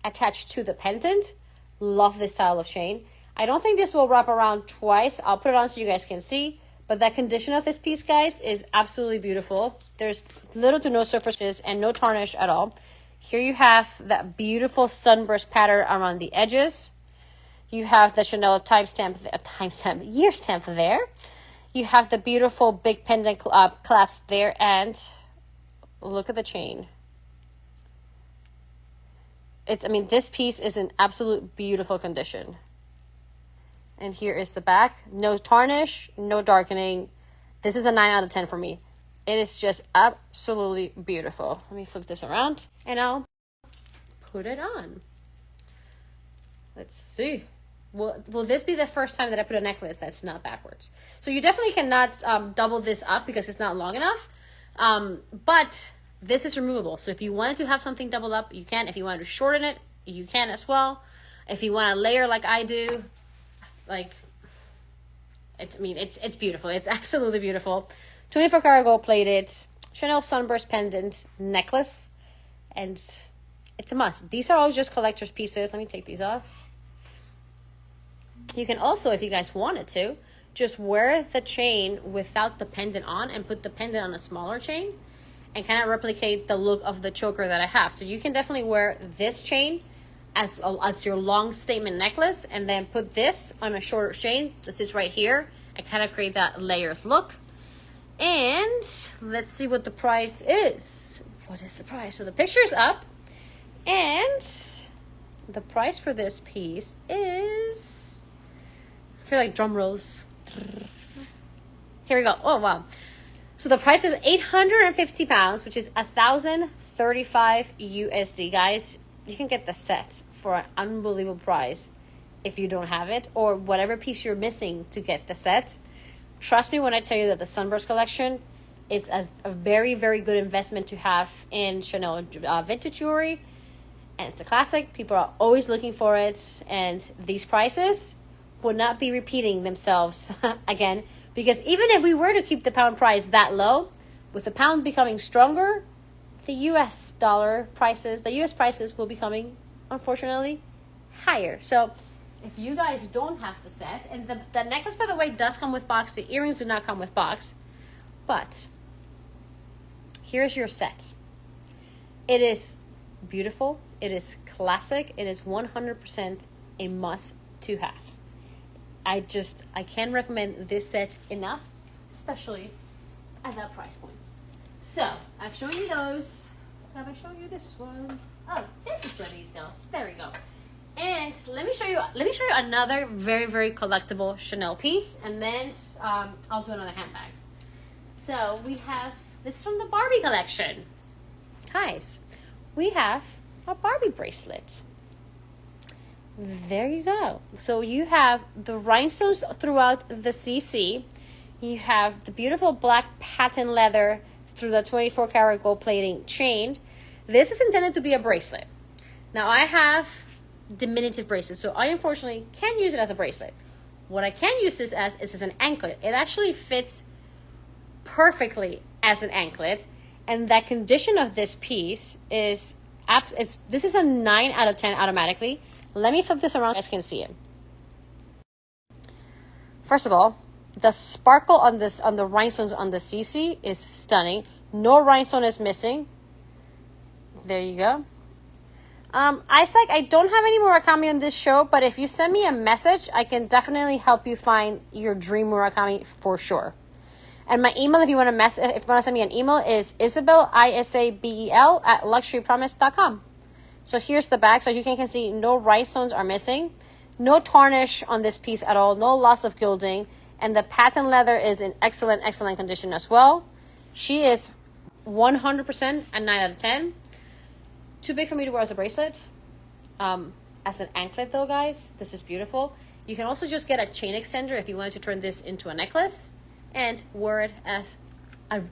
attached to the pendant. Love this style of chain. I don't think this will wrap around twice. I'll put it on so you guys can see. But that condition of this piece, guys, is absolutely beautiful. There's little to no surfaces and no tarnish at all. Here you have that beautiful sunburst pattern around the edges. You have the Chanel year stamp there. You have the beautiful big pendant clasp there, and look at the chain. I mean, this piece is in absolute beautiful condition. And here is the back. No tarnish, no darkening. This is a 9 out of 10 for me. It is just absolutely beautiful. Let me flip this around and I'll put it on. Let's see. Will this be the first time that I put a necklace that's not backwards? So you definitely cannot double this up because it's not long enough. But this is removable. So if you wanted to have something double up, you can. If you wanted to shorten it, you can as well. If you want to layer like I do, like, it's beautiful. It's absolutely beautiful. 24 karat gold plated Chanel sunburst pendant necklace, and it's a must. These are all just collector's pieces. Let me take these off. You can also, if you guys wanted to, just wear the chain without the pendant on and put the pendant on a smaller chain and kind of replicate the look of the choker that I have. So you can definitely wear this chain as your long statement necklace and then put this on a shorter chain. This is right here, and kind of create that layered look. And let's see what the price is. What is the price? So the picture's up, and the price for this piece is, I feel like drum rolls. Here we go. Oh, wow. So the price is 850 pounds, which is 1,035 USD. Guys, you can get the set for an unbelievable price if you don't have it, or whatever piece you're missing to get the set. Trust me when I tell you that the Sunburst collection is a very, very good investment to have in Chanel vintage jewelry. And it's a classic. People are always looking for it. And these prices would not be repeating themselves again. Because even if we were to keep the pound price that low, with the pound becoming stronger, the US prices will be coming, unfortunately, higher. So if you guys don't have the set, and the necklace, by the way, does come with box. The earrings do not come with box. But here's your set. It is beautiful. It is classic. It is 100% a must to have. I can't recommend this set enough, especially at that price point. So I've shown you those. Have I shown you this one? Oh, this is where these go. There we go. And let me show you another very, very collectible Chanel piece, and then I'll do another handbag. So we have this from the Barbie collection. Guys, we have a Barbie bracelet. There you go. So you have the rhinestones throughout the CC. You have the beautiful black patent leather through the 24 karat gold plating chain. This is intended to be a bracelet. Now I have diminutive bracelets, so I unfortunately can't use it as a bracelet. What I can use this as is an anklet. It actually fits perfectly as an anklet, and that condition of this piece is this is a 9 out of 10 automatically. Let me flip this around so you guys can see it. First of all, the sparkle on the rhinestones on the CC is stunning. No rhinestone is missing. There you go. Isaac, I don't have any Murakami on this show, but if you send me a message, I can definitely help you find your dream Murakami for sure. And my email, if you want to send me an email, is Isabel, ISABEL, @luxurypromise.com. So here's the back. So as you can see, no rhinestones are missing. No tarnish on this piece at all. No loss of gilding. And the patent leather is in excellent, excellent condition as well. She is 100% a 9 out of 10. Too big for me to wear as a bracelet. As an anklet though, guys, this is beautiful. You can also just get a chain extender if you wanted to turn this into a necklace and wear it as a...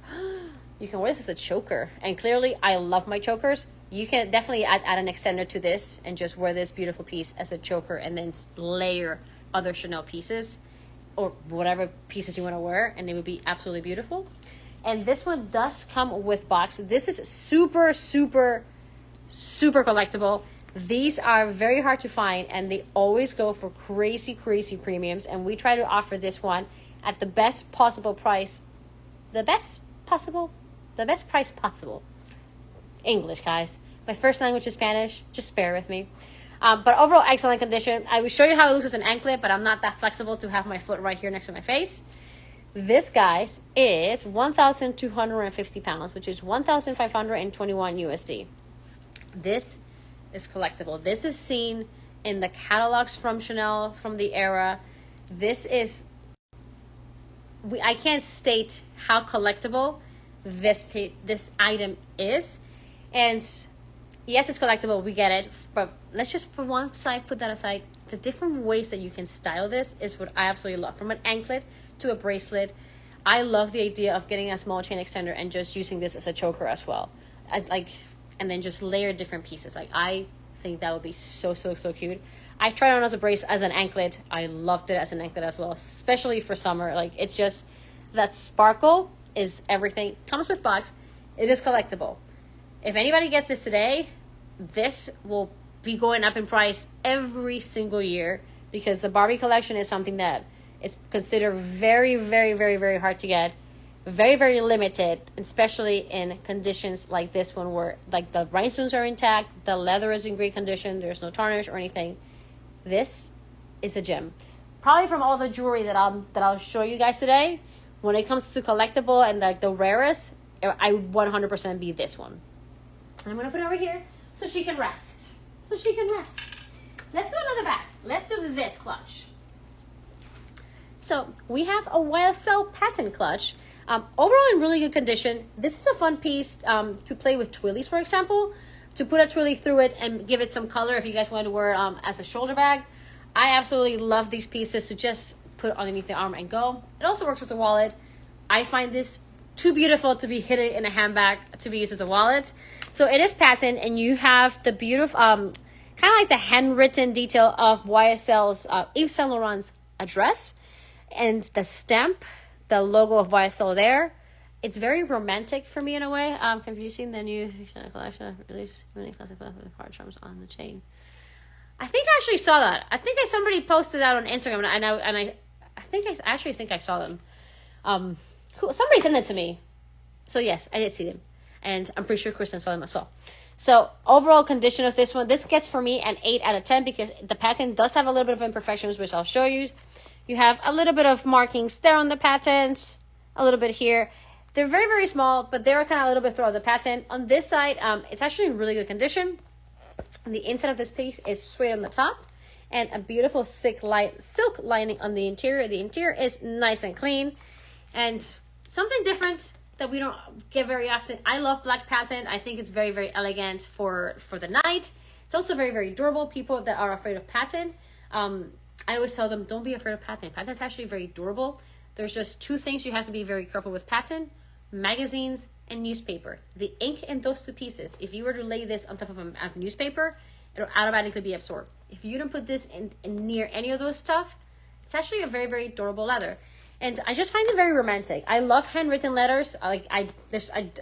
You can wear this as a choker. And clearly, I love my chokers. You can definitely add an extender to this and just wear this beautiful piece as a choker and then layer other Chanel pieces. or whatever pieces you want to wear, and it would be absolutely beautiful. And this one does come with box. This is super, super, super collectible. These are very hard to find, and they always go for crazy, crazy premiums. And we try to offer this one at the best possible price. The best price possible. English, guys. My first language is Spanish. Just bear with me. But overall, excellent condition. I will show you how it looks as an anklet, but I'm not that flexible to have my foot right here next to my face. This, guys, is 1,250 pounds, which is 1,521 USD. This is collectible. This is seen in the catalogs from Chanel from the era. This is, I can't state how collectible this item is. And yes, it's collectible, we get it, but let's just for one side put that aside. The different ways that you can style this is what I absolutely love. From an anklet to a bracelet, I love the idea of getting a small chain extender and just using this as a choker as well, and then just layer different pieces. Like, I think that would be so cute. I tried it on as a as an anklet. I loved it as an anklet as well, especially for summer. Like, it's just that sparkle is everything. Comes with box. It is collectible. If anybody gets this today, this will be going up in price every single year, because the Barbie collection is something that is considered very, very, very, very hard to get. Very, very limited, especially in conditions like this one where like the rhinestones are intact, the leather is in great condition, there's no tarnish or anything. This is a gem. Probably from all the jewelry that I'll show you guys today, when it comes to collectible and like the rarest, I 100% be this one. I'm going to put it over here so she can rest. Let's do another bag. Let's do this clutch. So we have a YSL patent clutch. Overall in really good condition. This is a fun piece to play with twillies, for example. To put a twilly through it and give it some color if you guys want to wear it as a shoulder bag. I absolutely love these pieces to just put underneath the arm and go. It also works as a wallet. I find this too beautiful to be hidden in a handbag to be used as a wallet. So it is patent, and you have the beautiful, kind of like the handwritten detail of YSL's Yves Saint Laurent's address, and the stamp, the logo of YSL there. It's very romantic for me in a way. Have you seen the new Chanel collection released many classic hard charms on the chain? I think I actually saw that. I think somebody posted that on Instagram, and I actually think I saw them. Somebody sent it to me. So yes, I did see them. And I'm pretty sure Kristen saw them as well. So overall condition of this one, this gets for me an 8 out of 10 because the patent does have a little bit of imperfections, which I'll show you. You have a little bit of markings there on the patent, a little bit here. They're very, very small, but they're kind of a little bit throughout the patent. On this side, it's actually in really good condition. The inside of this piece is straight on the top and a beautiful silk lining on the interior. The interior is nice and clean and something different that we don't get very often. I love black patent. I think it's very, very elegant for the night. It's also very, very durable. People that are afraid of patent, I always tell them, don't be afraid of patent. Patent's actually very durable. There's just two things you have to be very careful with patent: magazines and newspaper. The ink in those two pieces, if you were to lay this on top of a newspaper, it'll automatically be absorbed. If you don't put this in near any of those stuff, it's actually a very, very durable leather. And I just find it very romantic. I love handwritten letters. I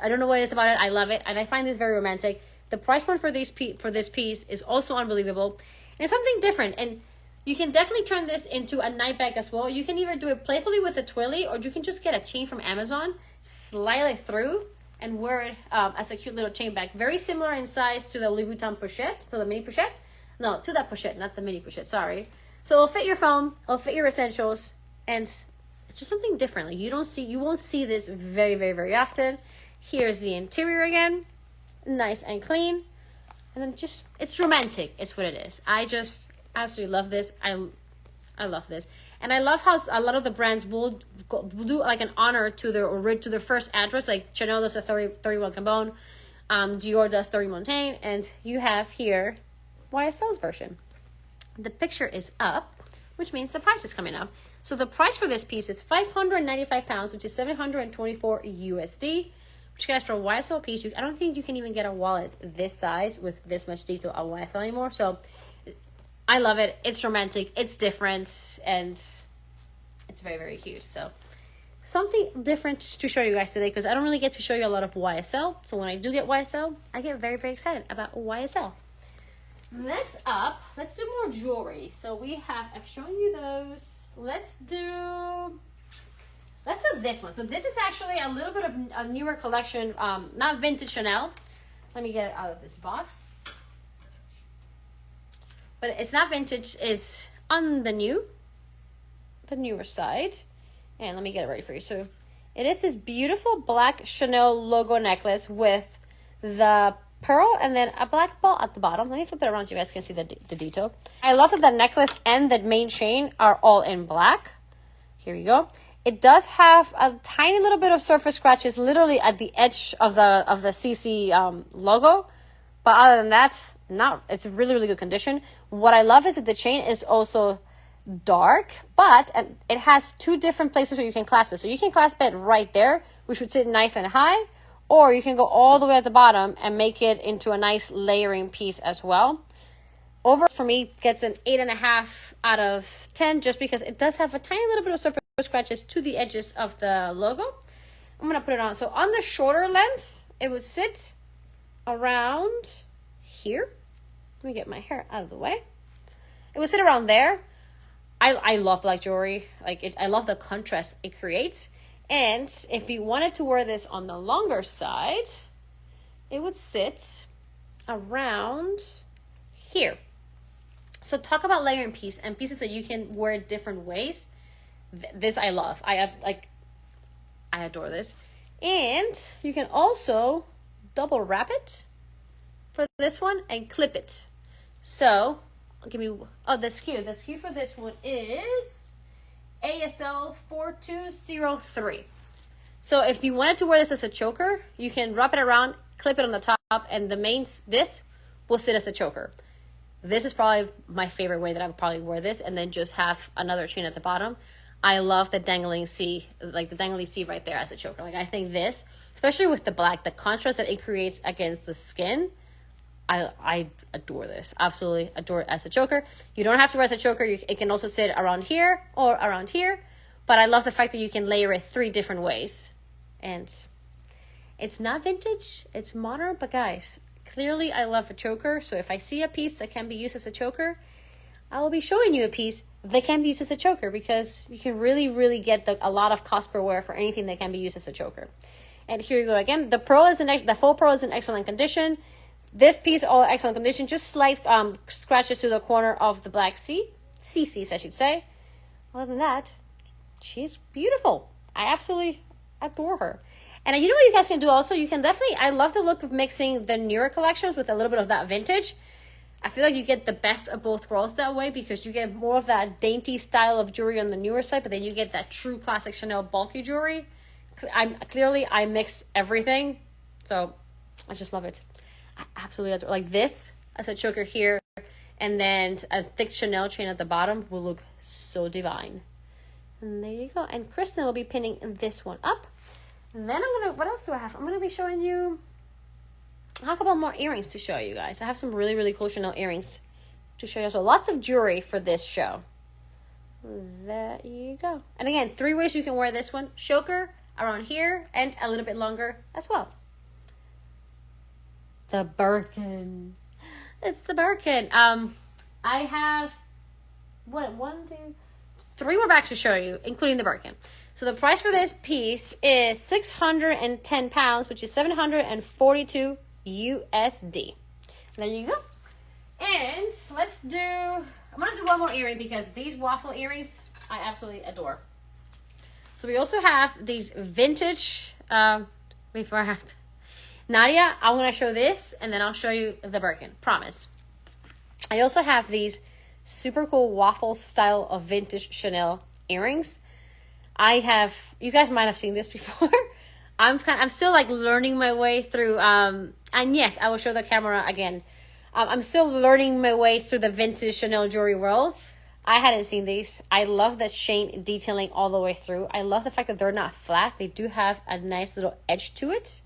don't know what it is about it. I love it, and I find this very romantic. The price point for this piece is also unbelievable, and it's something different. And you can definitely turn this into a night bag as well. You can either do it playfully with a twilly, or you can just get a chain from Amazon, slide it through, and wear it as a cute little chain bag. Very similar in size to the Louis Vuitton pochette, to the mini pochette. No, to that pochette, not the mini pochette. Sorry. So it'll fit your phone. It'll fit your essentials, and it's just something different. Like you won't see this very, very, very often. Here's the interior again, nice and clean, and then just it's romantic. It's what it is. I just absolutely love this. I love this, and I love how a lot of the brands will do like an honor to their first address. Like Chanel does a 31 Cambon, Dior does 30 Montaigne, and you have here YSL's version. The picture is up, which means the price is coming up. So the price for this piece is £595, which is 724 USD. Which, guys, for a YSL piece, I don't think you can even get a wallet this size with this much detail on YSL anymore. So I love it. It's romantic. It's different, and It's very, very cute. So something different to show you guys today, because I don't really get to show you a lot of YSL. So when I do get YSL, I get very, very excited about YSL. Next up, let's do more jewelry. So we have, I've shown you those. Let's do this one. So this is actually a little bit of a newer collection, not vintage Chanel. Let me get it out of this box. But it's not vintage, it's on the newer side. And let me get it ready for you. So it is this beautiful black Chanel logo necklace with the pearl and then a black ball at the bottom. Let me flip it around so you guys can see the detail. I love that the necklace and the main chain are all in black. Here you go. It does have a tiny little bit of surface scratches literally at the edge of the CC logo. But other than that, it's really, really good condition. What I love is that the chain is also dark, but it has two different places where you can clasp it. So you can clasp it right there, which would sit nice and high, or you can go all the way at the bottom and make it into a nice layering piece as well. Over for me gets an 8.5 out of 10 just because it does have a tiny little bit of surface scratches to the edges of the logo. I'm gonna put it on. So on the shorter length, it would sit around here. Let me get my hair out of the way. It would sit around there. I love black jewelry. I love the contrast it creates. And if you wanted to wear this on the longer side, it would sit around here. So talk about layering piece and pieces that you can wear different ways. This I love. I adore this. And you can also double wrap it for this one and clip it. So give me, the SKU for this one is ASL 4203. So if you wanted to wear this as a choker, you can wrap it around, clip it on the top, and this will sit as a choker. This is probably my favorite way that I would probably wear this, and then just have another chain at the bottom. I love the dangling C, like the dangly C right there as a choker. Like I think this, especially with the black, the contrast that it creates against the skin, I adore this. Absolutely adore it as a choker. You don't have to wear it as a choker. It can also sit around here or around here. But I love the fact that you can layer it 3 different ways. And it's not vintage. It's modern. But guys, clearly I love a choker. So if I see a piece that can be used as a choker, I will be showing you a piece that can be used as a choker, because you can really, really get a lot of cost per wear for anything that can be used as a choker. And here you go again. The faux pearl is in excellent condition. This piece, all excellent condition, just slight scratches to the corner of the black CCs, I should say. Other than that, she's beautiful. I absolutely adore her. And you know what you guys can do also? You can definitely, I love the look of mixing the newer collections with a little bit of that vintage. I feel like you get the best of both worlds that way, because you get more of that dainty style of jewelry on the newer side, but then you get that true classic Chanel bulky jewelry. I mix everything, so I just love it. I absolutely adore, like this as a choker here, and then a thick Chanel chain at the bottom will look so divine. And there you go. And Kristen will be pinning this one up. And then what else do I have? I'm gonna be showing you I have a couple more earrings to show you guys. I have some really, really cool Chanel earrings to show you. So lots of jewelry for this show. There you go. And again, 3 ways you can wear this one. Choker, around here, and a little bit longer as well. The Birkin. It's the Birkin. I have, 3 more bags to show you, including the Birkin. So the price for this piece is £610, which is 742 USD. There you go. And I'm going to do one more earring, because these waffle earrings I absolutely adore. So we also have these vintage, Nadia, I'm going to show this, and then I'll show you the Birkin. Promise. I also have these super cool waffle style of vintage Chanel earrings. You guys might have seen this before. I'm still like learning my way through, and yes, I will show the camera again. I'm still learning my way through the vintage Chanel jewelry world. I hadn't seen these. I love the chain detailing all the way through. I love the fact that they're not flat. They do have a nice little edge to it.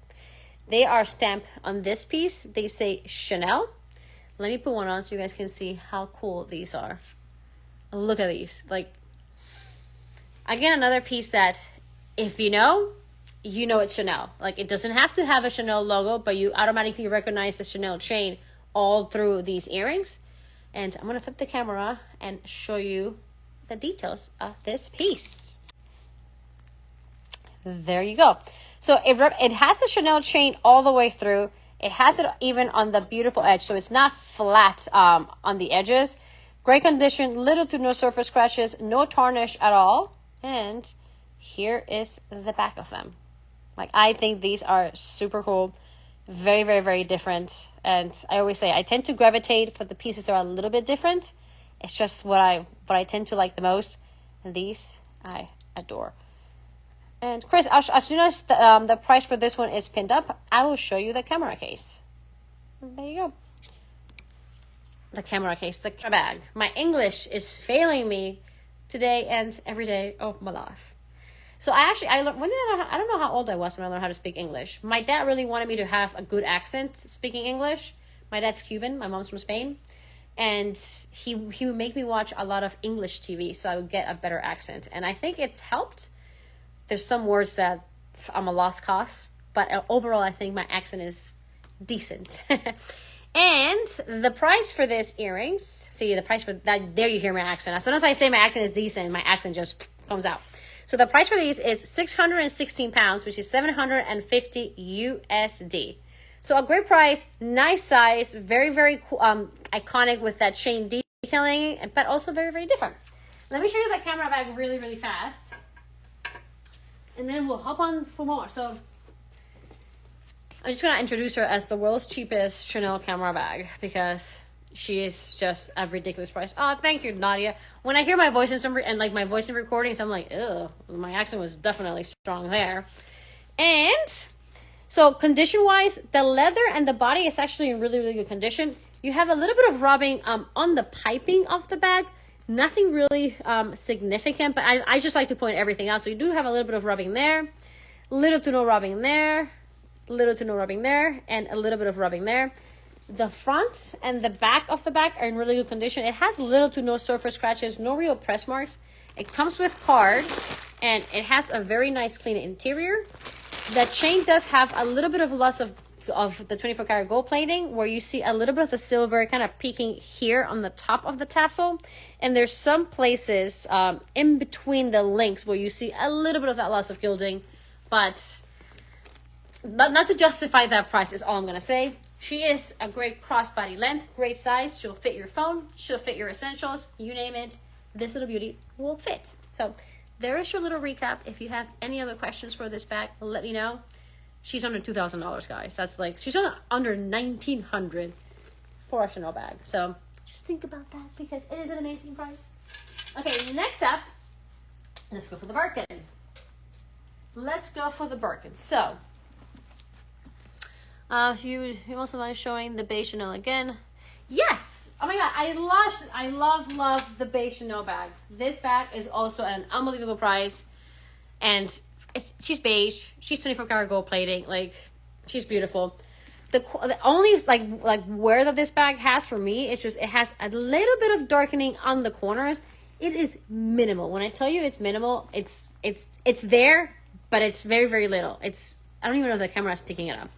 They are stamped on this piece. They say Chanel. Let me put one on so you guys can see how cool these are. Look at these. Like, Again, another piece that if you know it's Chanel. Like, it doesn't have to have a Chanel logo, but you automatically recognize the Chanel chain all through these earrings. And I'm going to flip the camera and show you the details of this piece. There you go. So it has the Chanel chain all the way through. It has it even on the beautiful edge, so it's not flat on the edges. Great condition, little to no surface scratches, no tarnish at all. And here is the back of them. Like, I think these are super cool. Very, very, very different. And I always say I tend to gravitate for the pieces that are a little bit different. It's just what I tend to like the most. And these I adore. And Chris, as soon as the price for this one is pinned up, I will show you the camera case. There you go. The camera case, the bag. My English is failing me today and every day of my life. So I learned, I don't know how old I was when I learned how to speak English. My dad really wanted me to have a good accent speaking English. My dad's Cuban, my mom's from Spain. And he would make me watch a lot of English TV so I would get a better accent. And I think it's helped. There's some words that I'm a lost cause, but overall I think my accent is decent. And the price for this earrings, see the price for that, there you hear my accent. As soon as I say my accent is decent, my accent just comes out. So the price for these is 616 pounds, which is 750 USD. So a great price, nice size, very, very cool, iconic with that chain detailing, but also very, very different. Let me show you the camera bag really, really fast. And then we'll hop on for more. So I'm just going to introduce her as the world's cheapest Chanel camera bag because she is just a ridiculous price. Oh, thank you, Nadia. When I hear my voice and like my voice in recordings, I'm like, ugh, my accent was definitely strong there. And so condition-wise, the leather and the body is actually in really, really good condition. You have a little bit of rubbing on the piping of the bag. Nothing really significant, but I just like to point everything out. So you do have a little bit of rubbing there, little to no rubbing there, little to no rubbing there, and a little bit of rubbing there. The front and the back of the bag are in really good condition. It has little to no surface scratches, no real press marks. It comes with card, and it has a very nice clean interior. The chain does have a little bit of loss of the 24 karat gold plating, where you see a little bit of the silver kind of peeking here on the top of the tassel. And there's some places in between the links where you see a little bit of that loss of gilding, but not to justify that price is all I'm going to say. She is a great crossbody length, great size. She'll fit your phone. She'll fit your essentials. You name it, this little beauty will fit. So there is your little recap. If you have any other questions for this bag, let me know. She's under $2,000, guys. That's like, she's under $1,900 for a Chanel bag. So just think about that because it is an amazing price. Okay, next up, let's go for the Birkin. Let's go for the Birkin. So, you also mind showing the Beige Chanel again? Yes! Oh my god, I love the Beige Chanel bag. This bag is also at an unbelievable price. And she's beige. She's 24 karat gold plating. Like, she's beautiful. The only like wear that this bag has for me, it's just it has a little bit of darkening on the corners. It is minimal. When I tell you it's minimal, it's there, but it's very, very little. I don't even know if the camera is picking it up.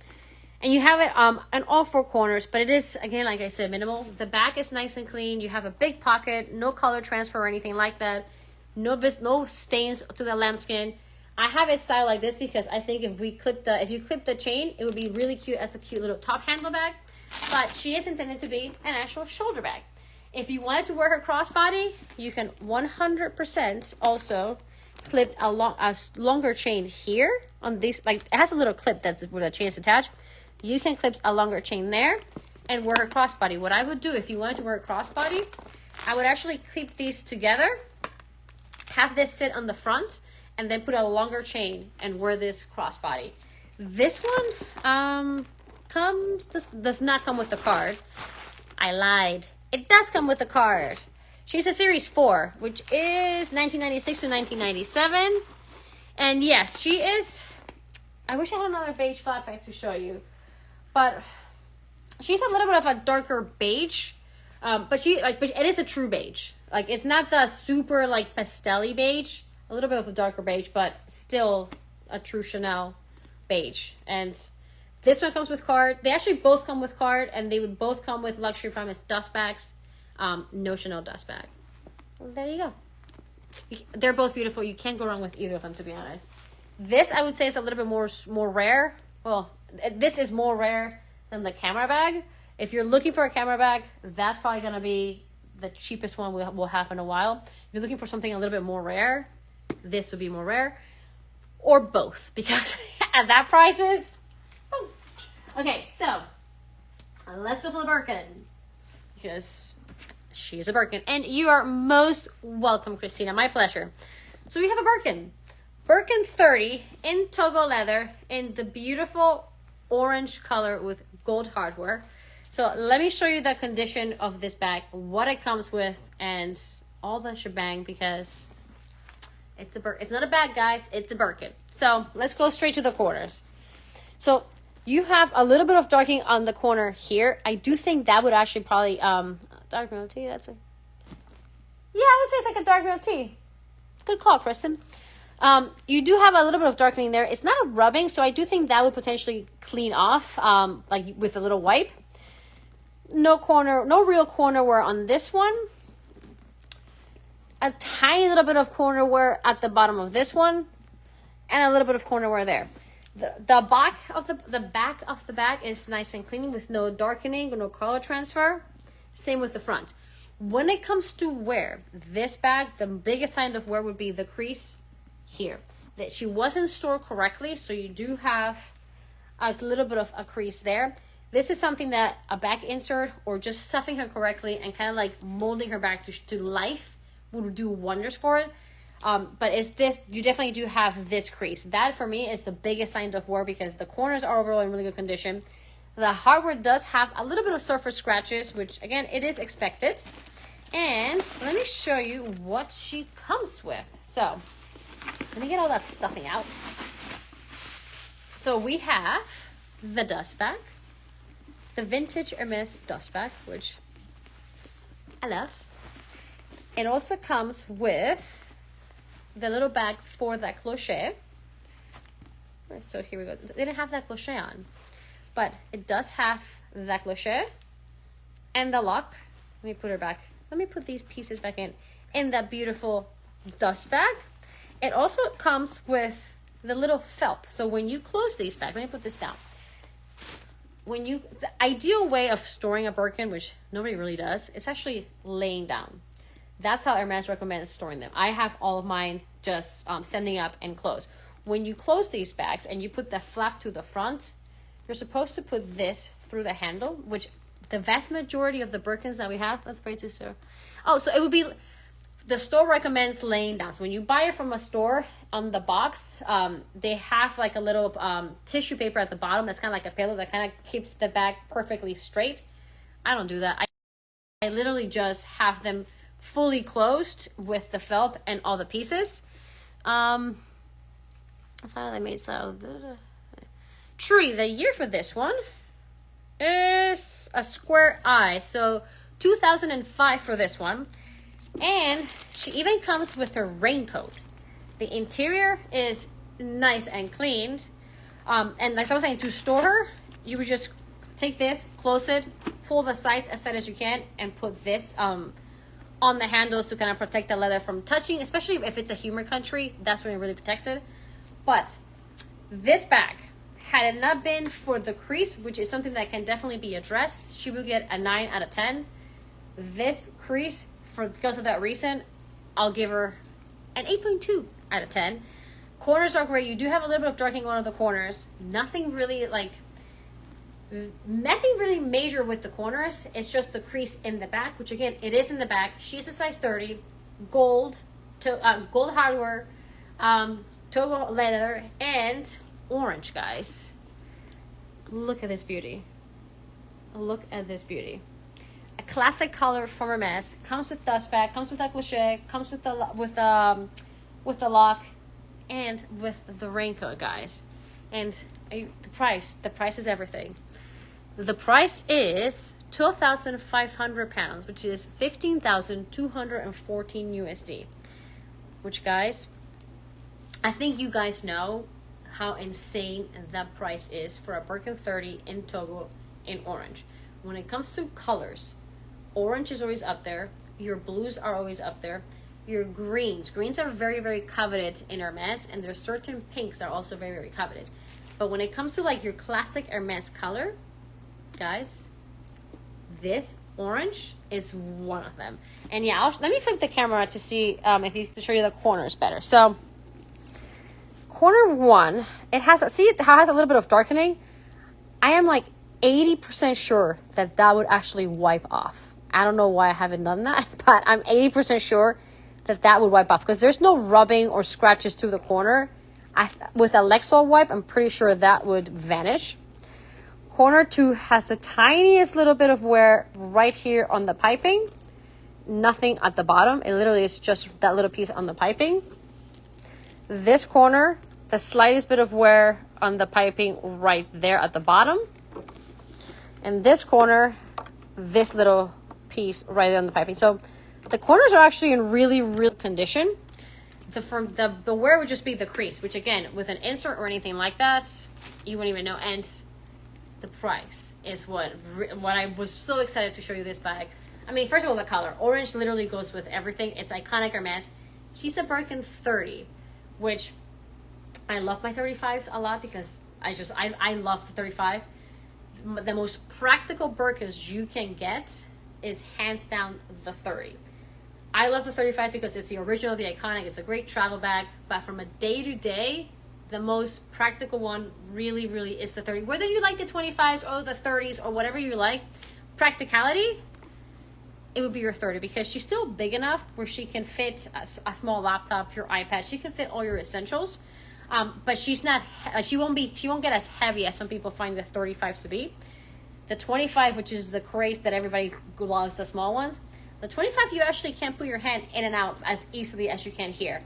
And you have it on all four corners, but it is, again, like I said, minimal. The back is nice and clean. You have a big pocket, no color transfer or anything like that. No stains to the lambskin. I have it styled like this because I think if you clip the chain, it would be really cute as a cute little top handle bag. But she is intended to be an actual shoulder bag. If you wanted to wear her crossbody, you can 100% also clip a longer chain here on this. Like, it has a little clip that's where the chain is attached. You can clip a longer chain there and wear her crossbody. What I would do if you wanted to wear a crossbody, I would actually clip these together, have this sit on the front, and then put a longer chain and wear this crossbody. This one does not come with the card. I lied. It does come with the card. She's a Series 4, which is 1996 to 1997. And yes, she is... I wish I had another beige flat pack to show you. But she's a little bit of a darker beige. But it is a true beige. Like, it's not the super, like, pastel-y beige. a little bit of a darker beige, but still a true Chanel beige. And this one comes with card. They actually both come with card, and they would both come with luxury promise dust bags. No Chanel dust bag. Well, there you go. They're both beautiful. You can't go wrong with either of them, to be honest. This, I would say, is a little bit more rare. Well, this is more rare than the camera bag. If you're looking for a camera bag, that's probably going to be the cheapest one we'll have in a while. If you're looking for something a little bit more rare, this would be more rare. Or both, because at that prices. Okay, so let's go for the Birkin, because she is a Birkin. And you are most welcome, Christina. My pleasure. So we have a Birkin. Birkin 30 in Togo leather in the beautiful orange color with gold hardware. So let me show you the condition of this bag, what it comes with, and all the shebang, because it's a Birkin. It's not a bag, guys. It's a Birkin. So let's go straight to the corners. So you have a little bit of darkening on the corner here. I do think that would actually probably dark milk tea. That's a, yeah, I would say it's like a dark milk tea. Good call, Kristen. You do have a little bit of darkening there. It's not a rubbing, so I do think that would potentially clean off, like with a little wipe. No corner, no real corner wear on this one. A tiny little bit of corner wear at the bottom of this one, and a little bit of corner wear there. The back of the bag is nice and clean with no darkening or no color transfer. Same with the front. When it comes to wear, this bag, the biggest sign of wear would be the crease here. That she wasn't stored correctly, so you do have a little bit of a crease there. This is something that a back insert or just stuffing her correctly and kind of like molding her back to life would do wonders for it. But it's this, you definitely do have this crease. That for me is the biggest sign of wear, because the corners are overall in really good condition. The hardware does have a little bit of surface scratches, which again, it is expected. And let me show you what she comes with. So let me get all that stuffing out. So we have the dust bag, the vintage Hermes dust bag, which I love. It also comes with the little bag for that cloche. So here we go. They didn't have that cloche on, but it does have that cloche and the lock. Let me put her back. Let me put these pieces back in that beautiful dust bag. It also comes with the little felt. So when you close these back, let me put this down. The ideal way of storing a Birkin, which nobody really does, is actually laying down. That's how Hermes recommends storing them. I have all of mine just standing up and closed. When you close these bags and you put the flap to the front, you're supposed to put this through the handle, which the vast majority of the Birkins that we have, let's pray to sir. Oh, so it would be, the store recommends laying down. So when you buy it from a store, on the box, they have like a little tissue paper at the bottom that's kind of like a pillow that kind of keeps the bag perfectly straight. I don't do that. I literally just have them fully closed with the felt and all the pieces. That's how they made. So truly, the year for this one is a square eye. So 2005 for this one. And she even comes with her raincoat. The interior is nice and cleaned. And like I was saying, to store her, you would just take this, close it, pull the sides as tight as you can, and put this on the handles to kind of protect the leather from touching, especially if it's a humid country. That's when it really protects it. But this bag, had it not been for the crease, which is something that can definitely be addressed, she would get a 9 out of 10. This crease, because of that reason, I'll give her an 8.2 out of 10. Corners are great. You do have a little bit of darkening on one of the corners. Nothing really major with the corners. It's just the crease in the back, which again, it is in the back. She's a size 30, gold hardware, Togo leather, and orange, guys. Look at this beauty. Look at this beauty. A classic color from Hermes. Comes with dust bag, comes with that cliche, comes with the lock, and with the raincoat, guys. And the price is everything. The price is 12,500 pounds, which is 15,214 USD. Which, guys, I think you guys know how insane that price is for a Birkin 30 in Togo in orange. When it comes to colors, orange is always up there. Your blues are always up there. Your greens are very, very coveted in Hermes, and there's certain pinks that are also very, very coveted. But when it comes to like your classic Hermes color, guys, this orange is one of them. And yeah, let me flip the camera to see if you to show you the corners better. So corner one, it has, see how it has a little bit of darkening? I am like 80% sure that that would actually wipe off. I don't know why I haven't done that, but I'm 80% sure that that would wipe off because there's no rubbing or scratches to the corner. With a Lexol wipe, I'm pretty sure that would vanish. Corner two has the tiniest little bit of wear right here on the piping. Nothing at the bottom. It literally is just that little piece on the piping. This corner, the slightest bit of wear on the piping right there at the bottom. And this corner, this little piece right there on the piping. So the corners are actually in really, really condition. The wear would just be the crease, which again, with an insert or anything like that, you wouldn't even know. And the price is what I was so excited to show you this bag. I mean, first of all, the color. Orange literally goes with everything. It's iconic Hermes. She's a Birkin 30, which I love my 35s a lot because I love the 35. The most practical Birkins you can get is hands down the 30. I love the 35 because it's the original, the iconic. It's a great travel bag, but from a day-to-day, the most practical one really, really is the 30. Whether you like the 25s or the 30s or whatever you like, practicality, it would be your 30 because she's still big enough where she can fit a small laptop, your iPad. She can fit all your essentials, but she's not. She won't get as heavy as some people find the 35s to be. The 25, which is the craze that everybody loves, the small ones. The 25, you actually can't put your hand in and out as easily as you can here.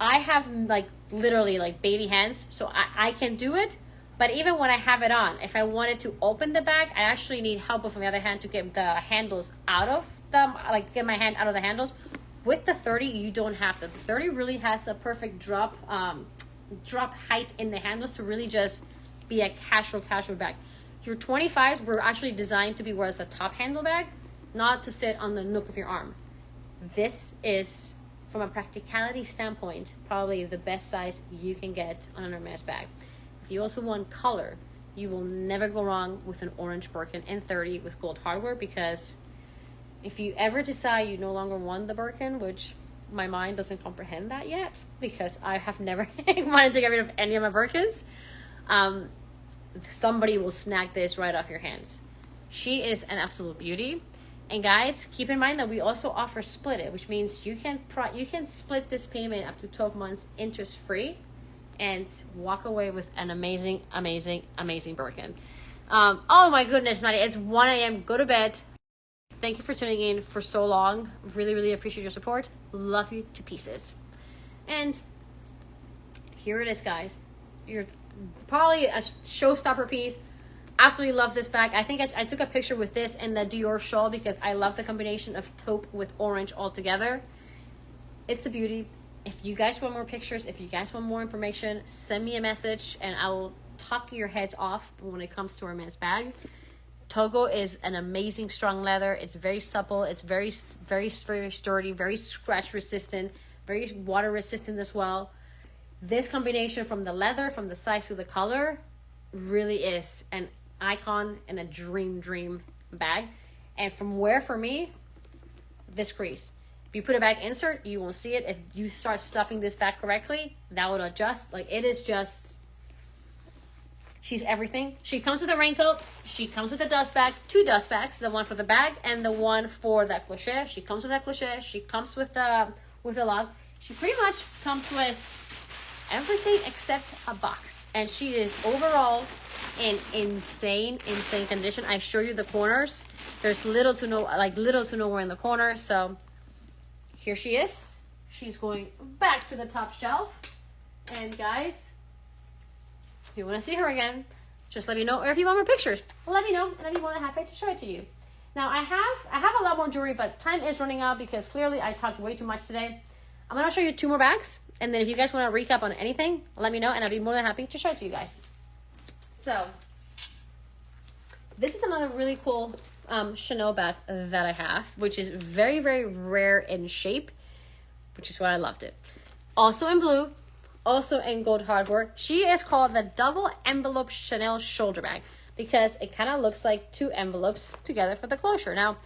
I have like literally like baby hands, so I can do it. But even when I have it on, if I wanted to open the bag, I actually need help with, on the other hand, to get the handles out of them, like get my hand out of the handles. With the 30, you don't have to. The 30 really has a perfect drop height in the handles to really just be a casual bag. Your 25s were actually designed to be where it's a top handle bag, not to sit on the nook of your arm. This is, from a practicality standpoint, probably the best size you can get on an Hermes bag. If you also want color, you will never go wrong with an orange Birkin N30 with gold hardware, because if you ever decide you no longer want the Birkin, which my mind doesn't comprehend that yet because I have never wanted to get rid of any of my Birkins, somebody will snag this right off your hands. She is an absolute beauty. And guys, keep in mind that we also offer split it, which means you can split this payment up to 12 months interest free and walk away with an amazing Birkin. Oh my goodness, Nadia, it's 1 a.m. Go to bed. Thank you for tuning in for so long. Really, really appreciate your support. Love you to pieces. And here it is, guys. You're probably a showstopper piece. Absolutely love this bag. I think I took a picture with this and the Dior shawl because I love the combination of taupe with orange all together. It's a beauty. If you guys want more pictures, if you guys want more information, send me a message and I will talk your heads off when it comes to Hermes bag. Togo is an amazing strong leather. It's very supple. It's very sturdy, very scratch resistant, very water resistant as well. This combination from the leather, from the size to the color, really is an icon and a dream bag. And from where, for me, this crease. If you put a bag insert, you won't see it. If you start stuffing this bag correctly, that will adjust. Like, it is just, she's everything. She comes with a raincoat. She comes with a dust bag, 2 dust bags, the one for the bag and the one for that cloche. She comes with that cloche. She comes with the log. She pretty much comes with everything except a box, and she is overall in insane condition. I show you the corners. There's little to no wear in the corner. So here she is. She's going back to the top shelf. And guys, if you want to see her again, just let me know. Or if you want more pictures, let me know, and I'd be more than happy to show it to you. Now I have a lot more jewelry, but time is running out because clearly I talked way too much today. I'm gonna show you 2 more bags, And then if you guys want to recap on anything, let me know, and I'll be more than happy to show it to you guys. So this is another really cool Chanel bag that I have, which is very, very rare in shape, which is why I loved it. Also in blue, also in gold hardware. She is called the double envelope Chanel shoulder bag because it kind of looks like two envelopes together for the closure. Now,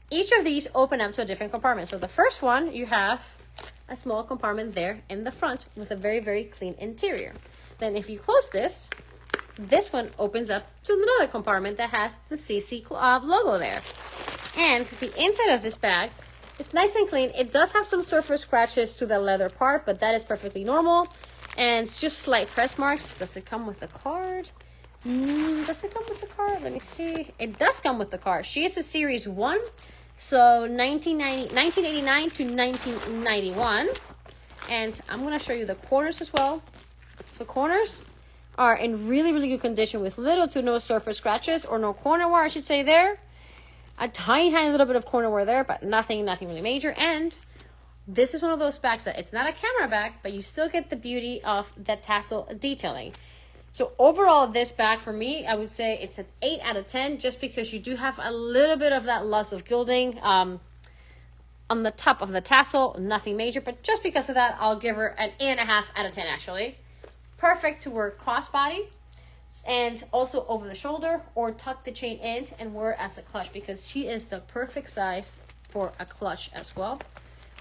each of these open up to a different compartment. So the first one, you have a small compartment there in the front with a very, very clean interior. Then if you close this one opens up to another compartment that has the CC logo there. And the inside of this bag is nice and clean. It does have some surface scratches to the leather part, but that is perfectly normal. And it's just slight press marks. Does it come with a card? Does it come with the card? Let me see. It does come with the card. She is a series 1. So 1989 to 1991. And I'm going to show you the corners as well. So corners are in really, really good condition with little to no surface scratches, or no corner wear, I should say there. A tiny, tiny little bit of corner wear there, but nothing really major. And this is one of those bags that it's not a camera bag, but you still get the beauty of the tassel detailing. So overall, this bag for me, I would say it's an 8 out of 10, just because you do have a little bit of that loss of gilding on the top of the tassel. Nothing major, but just because of that, I'll give her an 8.5 out of 10 actually. Perfect to wear crossbody and also over the shoulder, or tuck the chain in and wear it as a clutch, because she is the perfect size for a clutch as well.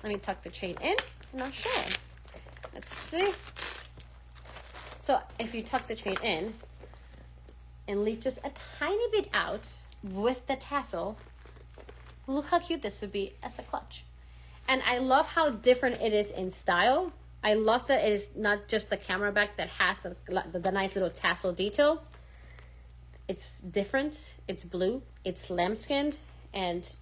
Let me tuck the chain in and I'll show it. Let's see. So if you tuck the chain in and leave just a tiny bit out with the tassel, look how cute this would be as a clutch. And I love how different it is in style. I love that it is not just the camera bag that has the nice little tassel detail. It's different, it's blue, it's lambskin, and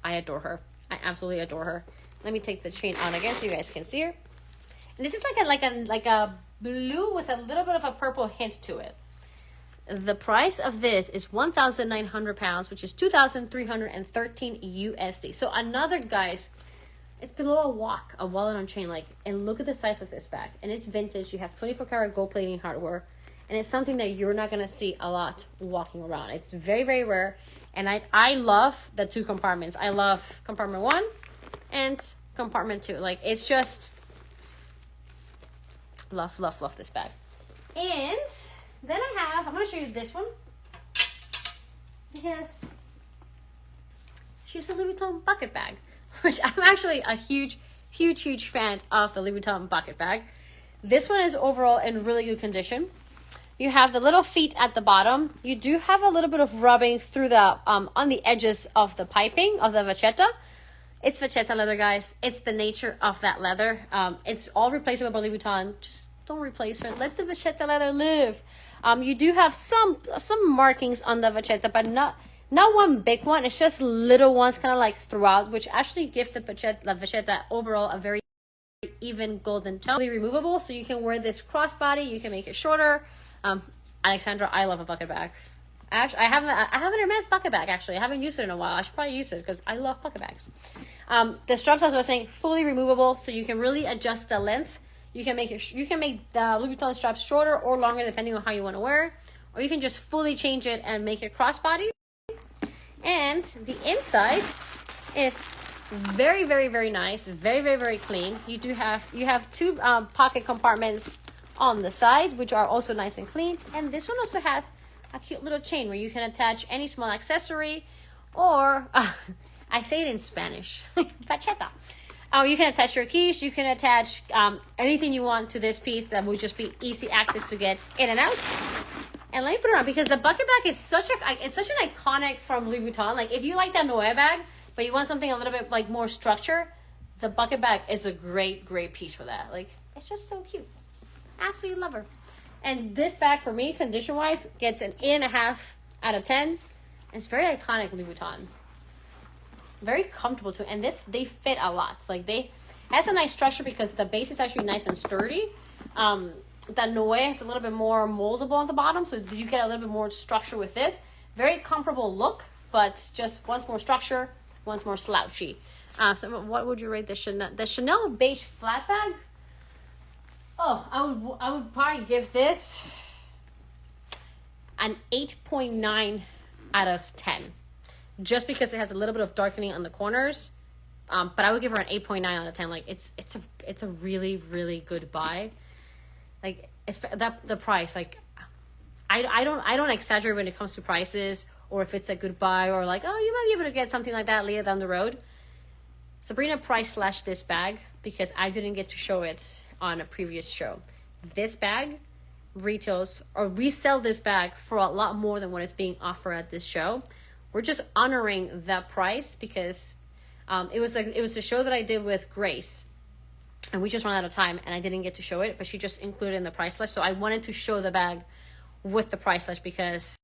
I adore her. I absolutely adore her. Let me take the chain on again so you guys can see her. And this is like a blue with a little bit of a purple hint to it. The price of this is 1,900 pounds, which is 2,313 USD. So another, guys, it's below a wallet on chain, and look at the size of this bag. And it's vintage. You have 24 karat gold plating hardware, and it's something that you're not gonna see a lot walking around. It's very, very rare. And I love the two compartments. I love compartment 1 and compartment 2. It's just love this bag. And then I'm gonna show you this one, because she's a Louis Vuitton bucket bag, which I'm actually a huge fan of the Louis Vuitton bucket bag. This one is overall in really good condition. You have the little feet at the bottom. You do have a little bit of rubbing through the on the edges of the piping of the vachetta. It's vachetta leather, guys. It's the nature of that leather. It's all replaceable by Louis Vuitton. Just don't replace her. Let the vachetta leather live. You do have some markings on the vachetta, but not one big one. It's just little ones kind of like throughout, which actually give the vachetta overall a very even golden tone. Really removable, so you can wear this crossbody. You can make it shorter. Alexandra, I love a bucket bag. Actually, I have an Hermes bucket bag. Actually, I haven't used it in a while. I should probably use it because I love bucket bags. The straps, as I was saying, fully removable, so you can really adjust the length. You can make the Louis Vuitton straps shorter or longer depending on how you want to wear it, or you can just fully change it and make it crossbody. And the inside is very, very, very nice, very, very, very clean. You have two pocket compartments on the side, which are also nice and clean. And this one also has a cute little chain where you can attach any small accessory, or I say it in Spanish, vachetta. You can attach your keys. You can attach anything you want to this piece that would just be easy access to get in and out. And let me put it on, because the bucket bag is such an iconic from Louis Vuitton. If you like that Noir bag, but you want something a little bit more structure, the bucket bag is a great piece for that. It's just so cute. Absolutely love her. And this bag for me, condition wise, gets an 8.5 out of 10. It's very iconic Louis Vuitton. Very comfortable too, and they fit a lot. It has a nice structure because the base is actually nice and sturdy. The Noir is a little bit more moldable at the bottom, so you get a little bit more structure with this. Very comfortable look, but just once more structure, once more slouchy. So what would you rate the Chanel beige flat bag? Oh, I would probably give this an 8.9 out of 10. Just because it has a little bit of darkening on the corners. But I would give her an 8.9 out of 10. Like it's a really, really good buy. Like it's that the price, like I don't exaggerate when it comes to prices, or if it's a good buy, or like, oh, you might be able to get something like that later down the road. Sabrina price slashed this bag because I didn't get to show it on a previous show. This bag retails, or resell this bag for a lot more than what it's being offered at this show. We're just honoring that price because it was a show that I did with Grace, and we just ran out of time and I didn't get to show it, but she just included in the price list. So I wanted to show the bag with the price list because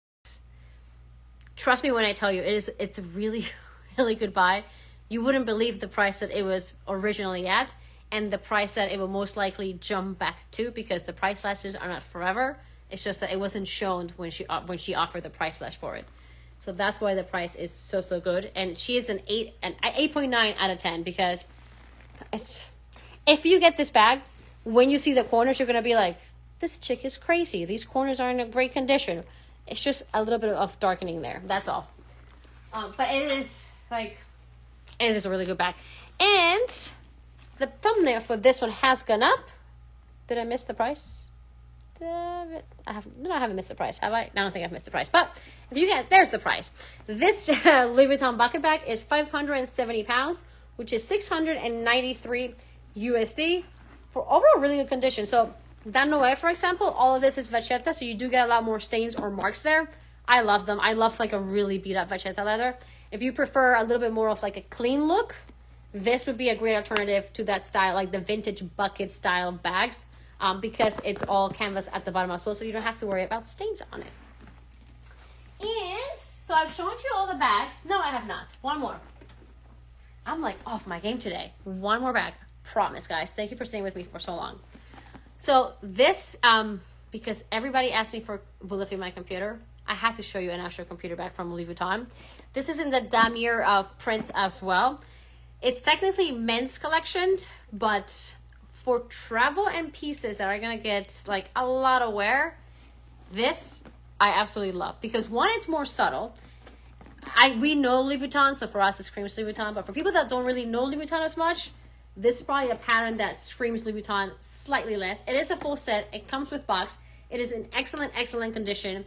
trust me when I tell you, it's a really, really good buy. You wouldn't believe the price that it was originally at, and the price that it will most likely jump back to, because the price lashes are not forever. It's just that it wasn't shown when she offered the price lash for it. So that's why the price is so good. And she is an 8.9 out of 10 because it's, if you get this bag, when you see the corners, you're gonna be like, this chick is crazy. These corners are in a great condition. It's just a little bit of darkening there. That's all. But it is a really good bag. And the thumbnail for this one has gone up. Did I miss the price? I haven't missed the price, have I? I don't think I've missed the price. But if you get, there's the price. This Louis Vuitton bucket bag is 570 pounds, which is 693 USD for overall really good condition. So Danoë, for example, all of this is vachetta, so you do get a lot more stains or marks there. I love them. I love like a really beat up vachetta leather. If you prefer a little bit more of like a clean look, this would be a great alternative to that style, like the vintage bucket style bags, because it's all canvas at the bottom as well, so you don't have to worry about stains on it. And so I've shown you all the bags. No, I have not. One more. I'm like off my game today. One more bag. Promise, guys. Thank you for staying with me for so long. So this, because everybody asked me for will it fit my computer, I had to show you an actual computer bag from Louis Vuitton. This is in the damier print as well. It's technically men's collection, but for travel and pieces that are gonna get like a lot of wear, this I absolutely love because one, it's more subtle. We know Louis Vuitton, so for us it screams Louis Vuitton, but for people that don't really know Louis Vuitton as much, this is probably a pattern that screams Louis Vuitton slightly less. It is a full set. It comes with box. It is in excellent condition.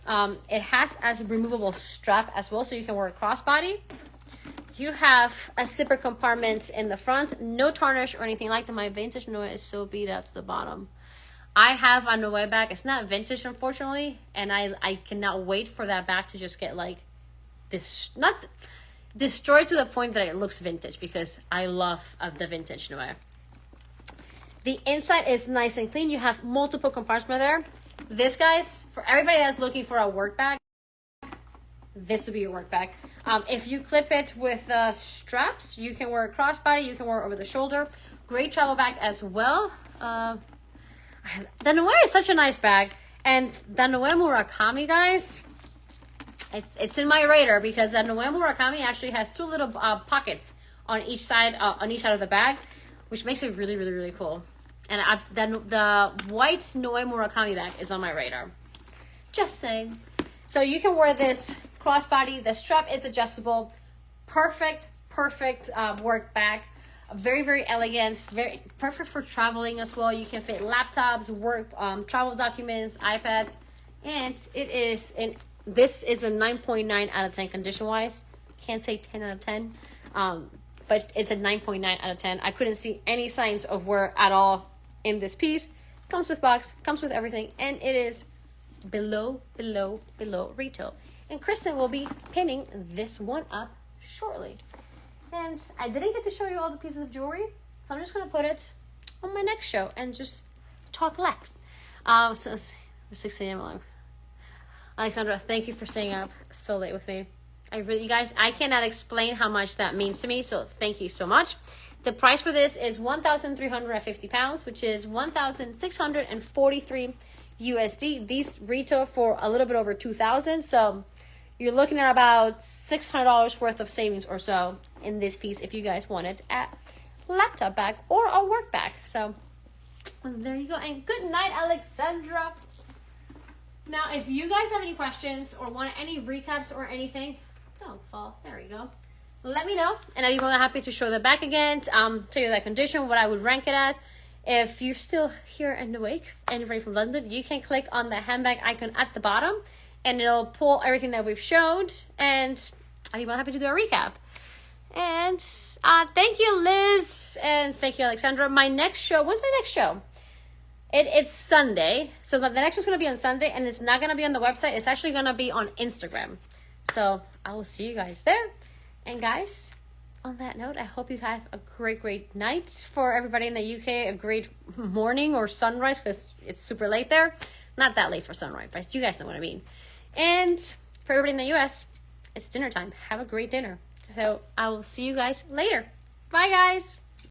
It has a removable strap as well, so you can wear a crossbody. You have a zipper compartment in the front, no tarnish or anything like that. My vintage Noé is so beat up to the bottom. I have a Noé bag. It's not vintage, unfortunately, and I cannot wait for that bag to just get like this, not destroyed to the point that it looks vintage, because I love the vintage Noé. The inside is nice and clean. You have multiple compartments there. This, guys, for everybody that's looking for a work bag, this would be your work bag. If you clip it with straps, you can wear a crossbody, you can wear it over the shoulder. Great travel bag as well. The Noé is such a nice bag. And the Noé Murakami, guys, it's in my radar because the Noé Murakami actually has two little pockets on each side of the bag, which makes it really, really, really cool. And the white Noé Murakami bag is on my radar. Just saying. So you can wear this crossbody. The strap is adjustable. Perfect work bag. Very, very elegant. Very perfect for traveling as well. You can fit laptops, work, travel documents, iPads, and this is a 9.9 out of 10 condition wise. Can't say 10 out of 10, but it's a 9.9 out of 10. I couldn't see any signs of wear at all in this piece. Comes with box, comes with everything, and it is below retail. And Kristen will be pinning this one up shortly. And I didn't get to show you all the pieces of jewelry, so I'm just going to put it on my next show and just talk lax. So it's 6 a.m. long. Alexandra, thank you for staying up so late with me. You guys, I cannot explain how much that means to me, so thank you so much. The price for this is 1,350 pounds, which is 1,643 USD. These retail for a little bit over 2,000, so you're looking at about $600 worth of savings or so in this piece if you guys want it at laptop bag or a work bag. So And there you go. And good night, Alexandra. Now, if you guys have any questions or want any recaps or anything, don't fall. There we go. Let me know, and I'll be more than happy to show the back again. Tell you the condition, what I would rank it at. If you're still here and awake and ready from London, you can click on the handbag icon at the bottom, and it'll pull everything that we've showed, and I'll be more than happy to do a recap. And thank you, Liz, and thank you, Alexandra. My next show, when's my next show? It's Sunday, so the next one's going to be on Sunday, and it's not going to be on the website. It's actually going to be on Instagram. So I will see you guys there. And guys, on that note, I hope you have a great night. For everybody in the UK, a great morning or sunrise, because it's super late there. Not that late for sunrise, but you guys know what I mean. And for everybody in the US, it's dinner time. Have a great dinner. So I will see you guys later. Bye, guys.